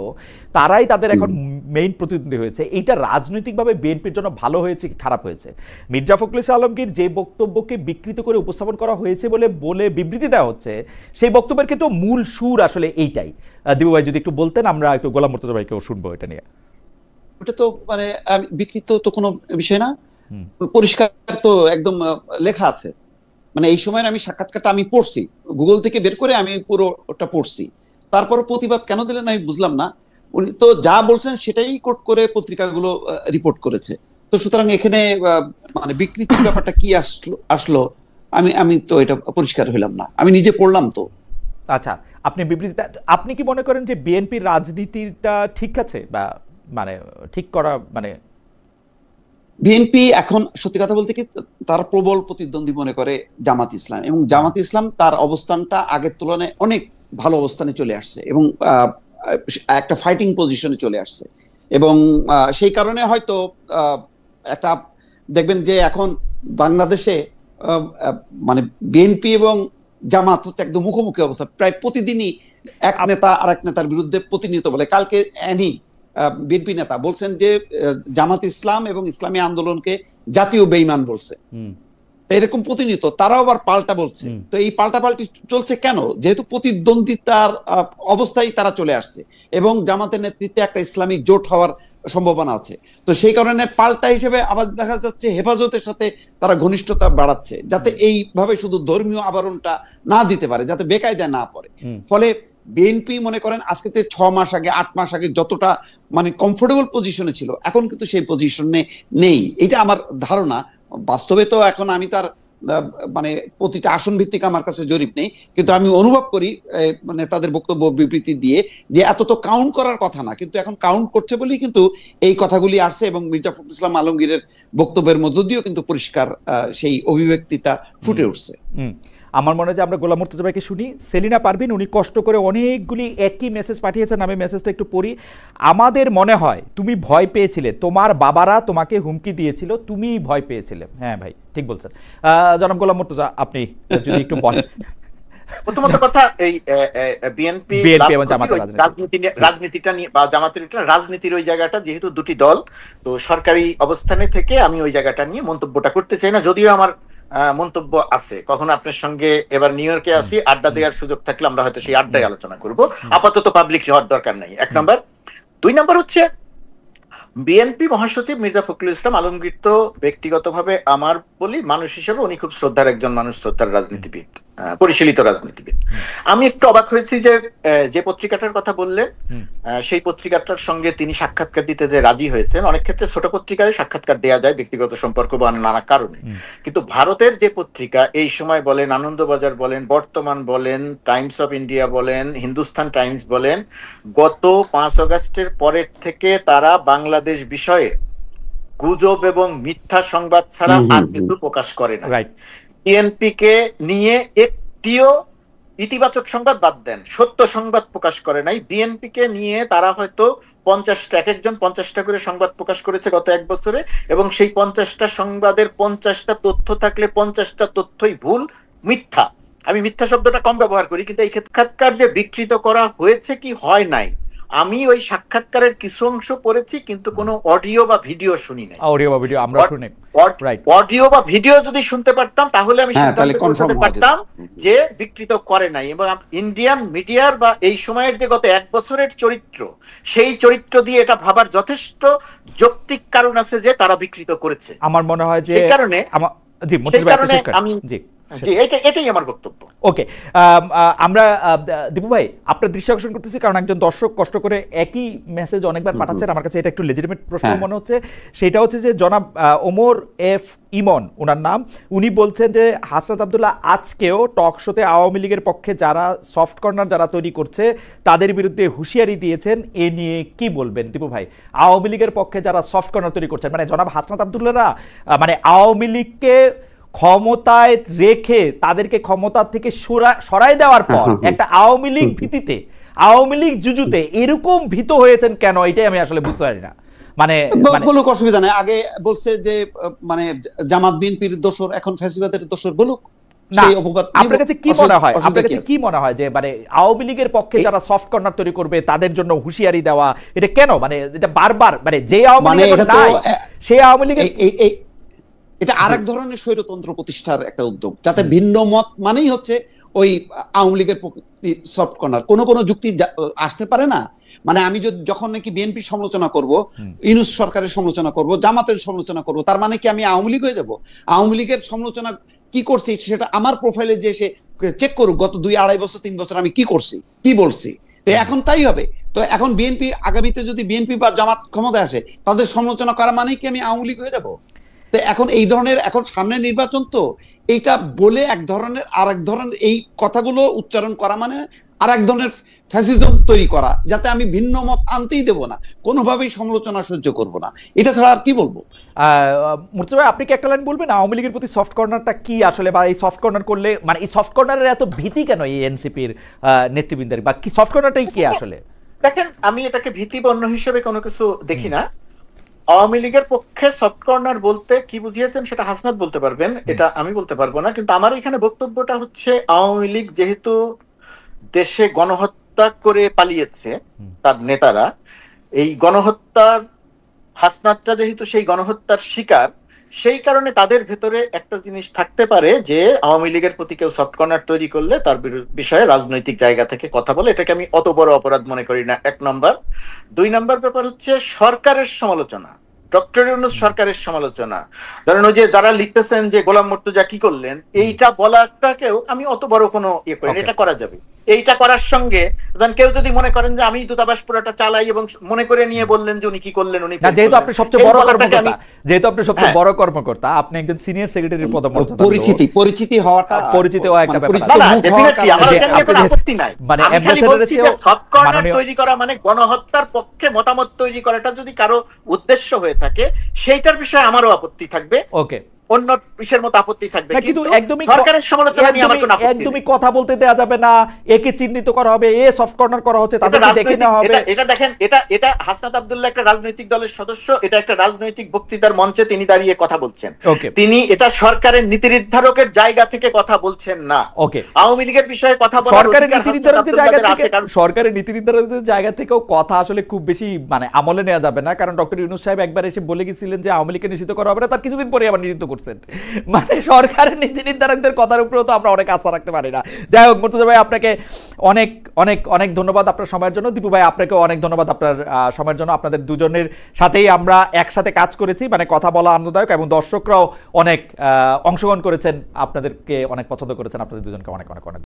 Speaker 1: তারাই তাদের এখন মেইন প্রতিদ্বন্দ্বী হয়েছে, এইটা রাজনৈতিকভাবে বিএনপির জন্য ভালো হয়েছে কি খারাপ হয়েছে? মির্জা ফখরুল ইসলাম আলমগীর যে বক্তব্যকে বিকৃত করে উপস্থাপন করা হয়েছে বলে বিবৃতি দেওয়া হচ্ছে, সেই বক্তব্যের ক্ষেত্রে মূল সুর আসলে এইটাই। দিবু ভাই যদি একটু বলতেন, আমরা একটু গোলাম মুর্তজা ভাইকেও শুনবো এটা নিয়ে।
Speaker 3: ওটা তো মানে বিকৃত তো কোনো বিষয় না, পরিষ্কার তো একদম লেখা আছে। মানে এই সময় আমি সাক্ষাৎকারটা আমি পড়ছি, গুগল থেকে বের করে আমি পুরো ওটা পড়ছি। তারপর প্রতিবাদ কেন দিলেন আমি বুঝলাম না। উনি তো যা বলছেন সেটাই কোট করে পত্রিকাগুলো রিপোর্ট করেছে। তো সুতরাং এখানে মানে বিকৃতির ব্যাপারটা কি আসলো আমি তো এটা পরিষ্কার হইলাম না, আমি নিজে পড়লাম তো।
Speaker 1: আচ্ছা, আপনি কি মনে করেন যে বিএনপির রাজনীতিটা ঠিক আছে, বা মানে ঠিক করা, মানে
Speaker 3: বিএনপি এখন সত্যি কথা বলতে কি তারা প্রবল প্রতিদ্বন্দ্বী মনে করে জামাত ইসলাম, এবং জামাত ইসলাম তার অবস্থানটা আগের তুলনায় অনেক ভালো অবস্থানে চলে আসছে এবং একটা ফাইটিং পজিশনে চলে আসছে। এবং সেই কারণে হয়তো একটা দেখবেন যে এখন বাংলাদেশে মানে বিএনপি এবং জামাত একদম মুখোমুখি অবস্থা, প্রায় প্রতিদিনই এক নেতা আর এক নেতার বিরুদ্ধে প্রতিনিয়ত বলে। কালকে বিএনপি নেতা বলছেন যে জামাত ইসলাম এবং ইসলামী আন্দোলনকে জাতীয় বেঈমান বলছে, এরকম প্রতিনিয়ত তারাও আবার পাল্টা বলছে। তো এই পাল্টাপাল্টি চলছে কেন? যেহেতু প্রতিদ্বন্দ্বিতার অবস্থায় তারা চলে আসছে এবং জামাতের নেতৃত্বে একটা ইসলামিক জোট হওয়ার সম্ভাবনা আছে। তো সেই কারণে পাল্টা হিসেবে আবার দেখা যাচ্ছে হেফাজতের সাথে তারা ঘনিষ্ঠতা বাড়াচ্ছে, যাতে এইভাবে শুধু ধর্মীয় আবরণটা না দিতে পারে, যাতে বেকায়দায় না পড়ে। ফলে বিএনপি মনে করেন আজকে 6 মাস আগে 8 মাস আগে যতটা মানে কমফোর্টেবল পজিশনে ছিল, এখন কিন্তু সেই পজিশনে নেই, এটা আমার ধারণা। বাস্তবে তো এখন আমি তার মানে প্রতিটা আসন ভিত্তিক আমার কাছে জরিপ নেই, কিন্তু আমি অনুভব করি মানে তাদের বক্তব্য বিবৃতি দিয়ে যে এত তো কাউন্ট করার কথা না, কিন্তু এখন কাউন্ট করছে বলেই কিন্তু এই কথাগুলি আসছে। এবং মির্জা ফখরুল ইসলাম আলমগীরের বক্তব্যের মধ্য দিয়েও কিন্তু পরিষ্কার সেই অভিব্যক্তিটা ফুটে উঠছে।
Speaker 1: আমার মনে হয় যে আমরা গোলাম মুর্তজা ভাইকে শুনি। সেলিনা পারভিন উনি কষ্ট করে অনেকগুলি একই মেসেজ পাঠিয়েছেন, আমি মেসেজটা একটু পড়ি। আমাদের মনে হয় তুমি ভয় পেয়েছিলে, তোমার বাবারা তোমাকে হুমকি দিয়েছিল, তুমি ভয় পেয়েছিলে। হ্যাঁ ভাই ঠিক বলছেন। জনাব গোলাম মুর্তজা আপনি যদি একটু বলেন।
Speaker 2: প্রথমত কথা, এই বিএনপি রাজনীতিটা নিয়ে বা জামাতের রাজনীতির ওই জায়গাটা, যেহেতু দুটি দল, তো সরকারি অবস্থানে থেকে আমি ওই জায়গাটা নিয়ে মন্তব্যটা করতে চাই না, যদিও আমার মন্তব্য আছে। কখনো আপনার সঙ্গে এবার নিউ ইয়র্কে আসি, আড্ডা দেওয়ার সুযোগ থাকলে আমরা হয়তো সেই আড্ডায় আলোচনা করব। আপাতত পাবলিক হওয়ার দরকার নাই, 1 নম্বর। 2 নম্বর হচ্ছে বিএনপি মহাসচিব মির্জা ফখরুল ইসলাম আলমগীর তো ব্যক্তিগতভাবে আমার বলি মানুষ হিসেবে উনি খুব শ্রদ্ধার একজন মানুষ, শ্রদ্ধার রাজনীতিবিদ, পরিশীলিত রাজনীতিবিদ। আমি একটু অবাক হয়েছি যে পত্রিকাটার কথা বললেন, সেই পত্রিকাটার সঙ্গে তিনি সাক্ষাৎকার দিতে যে রাজি হয়েছেন। অনেক ক্ষেত্রে ছোট পত্রিকায় সাক্ষাৎকার দেওয়া যায় ব্যক্তিগত সম্পর্ক বা নানা কারণে, কিন্তু ভারতের যে পত্রিকা এই সময় বলেন, আনন্দবাজার বলেন, বর্তমান বলেন, টাইমস অফ ইন্ডিয়া বলেন, হিন্দুস্তান টাইমস বলেন, গত 5 আগস্টের পরের থেকে তারা বাংলাদেশ বিষয়ে গুজব এবং মিথ্যা সংবাদ ছাড়া আর কিছু প্রকাশ করে না। বিএনপি কে নিয়ে একটিও ইতিবাচক সংবাদ বাদ দেন, সত্য সংবাদ প্রকাশ করে নাই। বিএনপি কে নিয়ে তারা হয়তো 50টা, এক একজন 50টা করে সংবাদ প্রকাশ করেছে গত 1 বছরে, এবং সেই 50টা সংবাদের 50টা তথ্য থাকলে 50টা তথ্যই ভুল, মিথ্যা। আমি মিথ্যা শব্দটা কম ব্যবহার করি, কিন্তু এই সাক্ষাৎকার যে বিকৃত করা হয়েছে কি হয় নাই, আমি ওই সাক্ষাৎকারের কিছু অংশ পড়েছি, কিন্তু কোনো অডিও বা ভিডিও শুনি নাই।
Speaker 1: অডিও বা ভিডিও আমরা শুনি,
Speaker 2: অডিও বা ভিডিও যদি শুনতে পারতাম তাহলে আমি সিদ্ধান্ত করতে পারতাম যে বিকৃত করে নাই। এবং ইন্ডিয়ান মিডিয়ার বা এই সময়ের যে গত 1 বছরের চরিত্র, সেই চরিত্র দিয়ে এটা ভাবার যথেষ্ট যৌক্তিক কারণ আছে যে তারা বিকৃত করেছে।
Speaker 1: আমার মনে হয় যে
Speaker 2: সেই কারণে আমি জি, এটাই আমার বক্তব্য।
Speaker 1: ওকে, আমরা দীপু ভাই আপনার দৃষ্টি আকর্ষণ করতেছি, কারণ একজন দর্শক কষ্ট করে একই মেসেজ অনেকবার পাঠাচ্ছেন, আমার কাছে এটা একটু লেজিটিমেট প্রশ্ন মনে হচ্ছে। সেটা হচ্ছে যে জনাব ওমর এফ ইমন ওনার নাম, উনি বলছেন যে হাসনাত আব্দুল্লাহ আজকেও টক শোতে আওয়ামী লীগের পক্ষে যারা সফট কর্নার যারা তৈরি করছে তাদের বিরুদ্ধে হুঁশিয়ারি দিয়েছেন, এ নিয়ে কি বলবেন দীপু ভাই? আওয়ামী লীগের পক্ষে যারা সফট কর্নার তৈরি করছেন, মানে জনাব হাসনাত আব্দুল্লাহরা মানে আওয়ামী লীগকে ক্ষমতায় রেখে তাদেরকে ক্ষমতা থেকে সরাই দেওয়ার পর একটা আওয়ামী লীগ ভীতিতে, আওয়ামী লীগ জুজুতে এরকম ভীত হয়েছেন কেন, এটাই আমি আসলে বুঝতে পারি না। মানে
Speaker 3: বলুক, অসুবিধা নাই। আগে বলছে যে মানে জামাত বিএনপির দোসর, এখন ফ্যাসিবাদের দোসর, বলুক।
Speaker 1: না, আপনার কাছে কি মনে হয়, আপনার কাছে কি মনে হয় যে মানে আওয়ামী লীগের পক্ষে যারা সফট কর্নার তৈরি করবে তাদের জন্য হুঁশিয়ারি দেওয়া, এটা কেন? মানে এটা বারবার মানে যে আওয়ামী লীগ নাই সেই আওয়ামী লীগের
Speaker 3: এটা আরেক ধরনের স্বৈরতন্ত্র প্রতিষ্ঠার একটা উদ্যোগ, যাতে ভিন্ন মত মানেই হচ্ছে ওই আওয়ামী লীগের সফট কর্নার। কোন কোন যুক্তি আসতে পারে না, মানে আমি যখন নাকি বিএনপির সমালোচনা করব, ইউনূস সরকারের সমালোচনা করব, জামাতের সমালোচনা করব, তার মানে কি আমি আওয়ামী লীগ হয়ে যাব? আওয়ামী লীগের সমালোচনা কি করছি সেটা আমার প্রোফাইলে যে সে চেক করুক, গত 2-2.5 বছর 3 বছর আমি কি করছি, কি বলছি। তো এখন তাই হবে। তো এখন বিএনপি আগামীতে যদি বিএনপি বা জামাত ক্ষমতায় আসে, তাদের সমালোচনা করা মানেই কি আমি আওয়ামী লীগ হয়ে যাব? তো এখন এই ধরনের, এখন সামনে নির্বাচন, তো এইটা বলে এক ধরনের আর এক ধরনের এই কথাগুলো উচ্চারণ করা মানে আর এক ধরনের ফ্যাসিজম তৈরি করা, যাতে আমি ভিন্ন মত আনতেই দেব না, কোনোভাবেই সমালোচনা সহ্য করব না। এটা ছাড়া আর কি বলবো?
Speaker 1: মুর্তজা ভাই, আপনি কি একটা লাইন বলবেন আওয়ামী লীগের প্রতি সফট কর্নারটা কি আসলে, বা এই সফট কর্নার করলে মানে এই সফট কর্নারের এত ভীতি কেন এই এনসিপির নেতৃবৃন্দের, বা কি সফট কর্নারটাই কি আসলে?
Speaker 2: দেখেন, আমি এটাকে ভীতিবন্য হিসেবে কোনো কিছু দেখি না। আওয়ামী লীগের পক্ষে সফট কর্নার বলতে কি বুঝিয়েছেন সেটা হাসনাত বলতে পারবেন, এটা আমি বলতে পারবো না। কিন্তু আমার এখানে বক্তব্যটা হচ্ছে, আওয়ামী লীগ যেহেতু দেশে গণহত্যা করে পালিয়েছে তার নেতারা, এই গণহত্যার হাসনাতটা যেহেতু সেই গণহত্যার শিকার, সেই কারণে তাদের ভেতরে একটা জিনিস থাকতে পারে যে আওয়ামী লীগের প্রতি কেউ সফট কর্নার তৈরি করলে তার বিষয়ে রাজনৈতিক জায়গা থেকে কথা বলে, এটাকে আমি অত বড় অপরাধ মনে করি না, 1 নম্বর। 2 নম্বর ব্যাপার হচ্ছে সরকারের সমালোচনা, ডক্টর ইউনূস সরকারের সমালোচনা। ধরেন ওই যে যারা লিখতেছেন যে গোলাম মুর্তজা কি করলেন, এইটা বলাটাকেও আমি অত বড় কোনো ইয়ে করি না। এটা করা যাবে, এইটা করার সঙ্গে কেউ যদি মনে করেন যে আমি দূতাবাস পুরোটা চালাই এবং মনে করে নিয়ে বললেন যে উনি কি করলেন, উনি
Speaker 1: যেহেতু আপনি সবচেয়ে বড় কর্মকর্তা, যেহেতু আপনি সবচেয়ে বড় কর্মকর্তা, আপনি একজন সিনিয়র সেক্রেটারির পদমর্যাদা,
Speaker 3: পরিচিতি হওয়াটা,
Speaker 1: পরিচিত হওয়া একটা ব্যাপার।
Speaker 2: না, ডেফিনেটলি আমার এখানে কোনো আপত্তি নাই। মানে আমি খালি বলছি যে সফট কর্নার তৈরি করা মানে গণহত্যার পক্ষে মতামত তৈরি করাটা যদি কারো উদ্দেশ্য হয়ে থাকে, সেইটার বিষয়ে আমারও আপত্তি থাকবে।
Speaker 1: ওকে,
Speaker 2: অন্য বিষয়ের মতো আপত্তি থাকবে,
Speaker 1: কিন্তু একদমই
Speaker 2: সরকারের সমালোচনা নিয়ে আমার কোনো আপত্তি নেই।
Speaker 1: একদমই কথা বলতে দেয়া যাবে না, একে চিহ্নিত করা হবে, এ সফট কর্নার করা হচ্ছে, তাদেরকে দেখে নেওয়া হবে।
Speaker 2: এটা দেখেন, এটা হাসনাত আব্দুল্লাহ একটা রাজনৈতিক দলের সদস্য, এটা একটা রাজনৈতিক বক্তৃতার মঞ্চে তিনি দাঁড়িয়ে কথা বলছেন। তিনি এটা সরকারের নীতি নির্ধারকের জায়গা থেকে কথা বলছেন না।
Speaker 1: ওকে,
Speaker 2: আওয়ামী লীগের বিষয়ে কথা বলার
Speaker 1: সরকারের নীতি নির্ধারকের জায়গা থেকে, সরকারের নীতি নির্ধারকের জায়গা থেকেও কথা আসলে খুব বেশি মানে আমলে নেওয়া যাবে না, কারণ ডক্টর ইউনূস সাহেব একবার এসে বলে গেছিলেন যে আওয়ামী লীগকে নিষিদ্ধ করা হবে না, তার কিছুদিন পরে আবার নিষিদ্ধ করছেন। মানে সরকারের নীতি নির্ধারকদের কথার উপরেও তো আমরা অনেক আস্থা রাখতে পারি না। যাই হোক, মুর্তজা ভাই আপনাকে অনেক অনেক অনেক ধন্যবাদ আপনার সময়ের জন্য। দীপু ভাই আপনাকেও অনেক ধন্যবাদ আপনার সময়ের জন্য। আপনাদের দুজনের সাথেই আমরা একসাথে কাজ করেছি, মানে কথা বলা আনন্দদায়ক, এবং দর্শকরাও অনেক অংশগ্রহণ করেছেন, আপনাদেরকে অনেক পছন্দ করেছেন। আপনাদের দুজনকে অনেক অনেক অনেক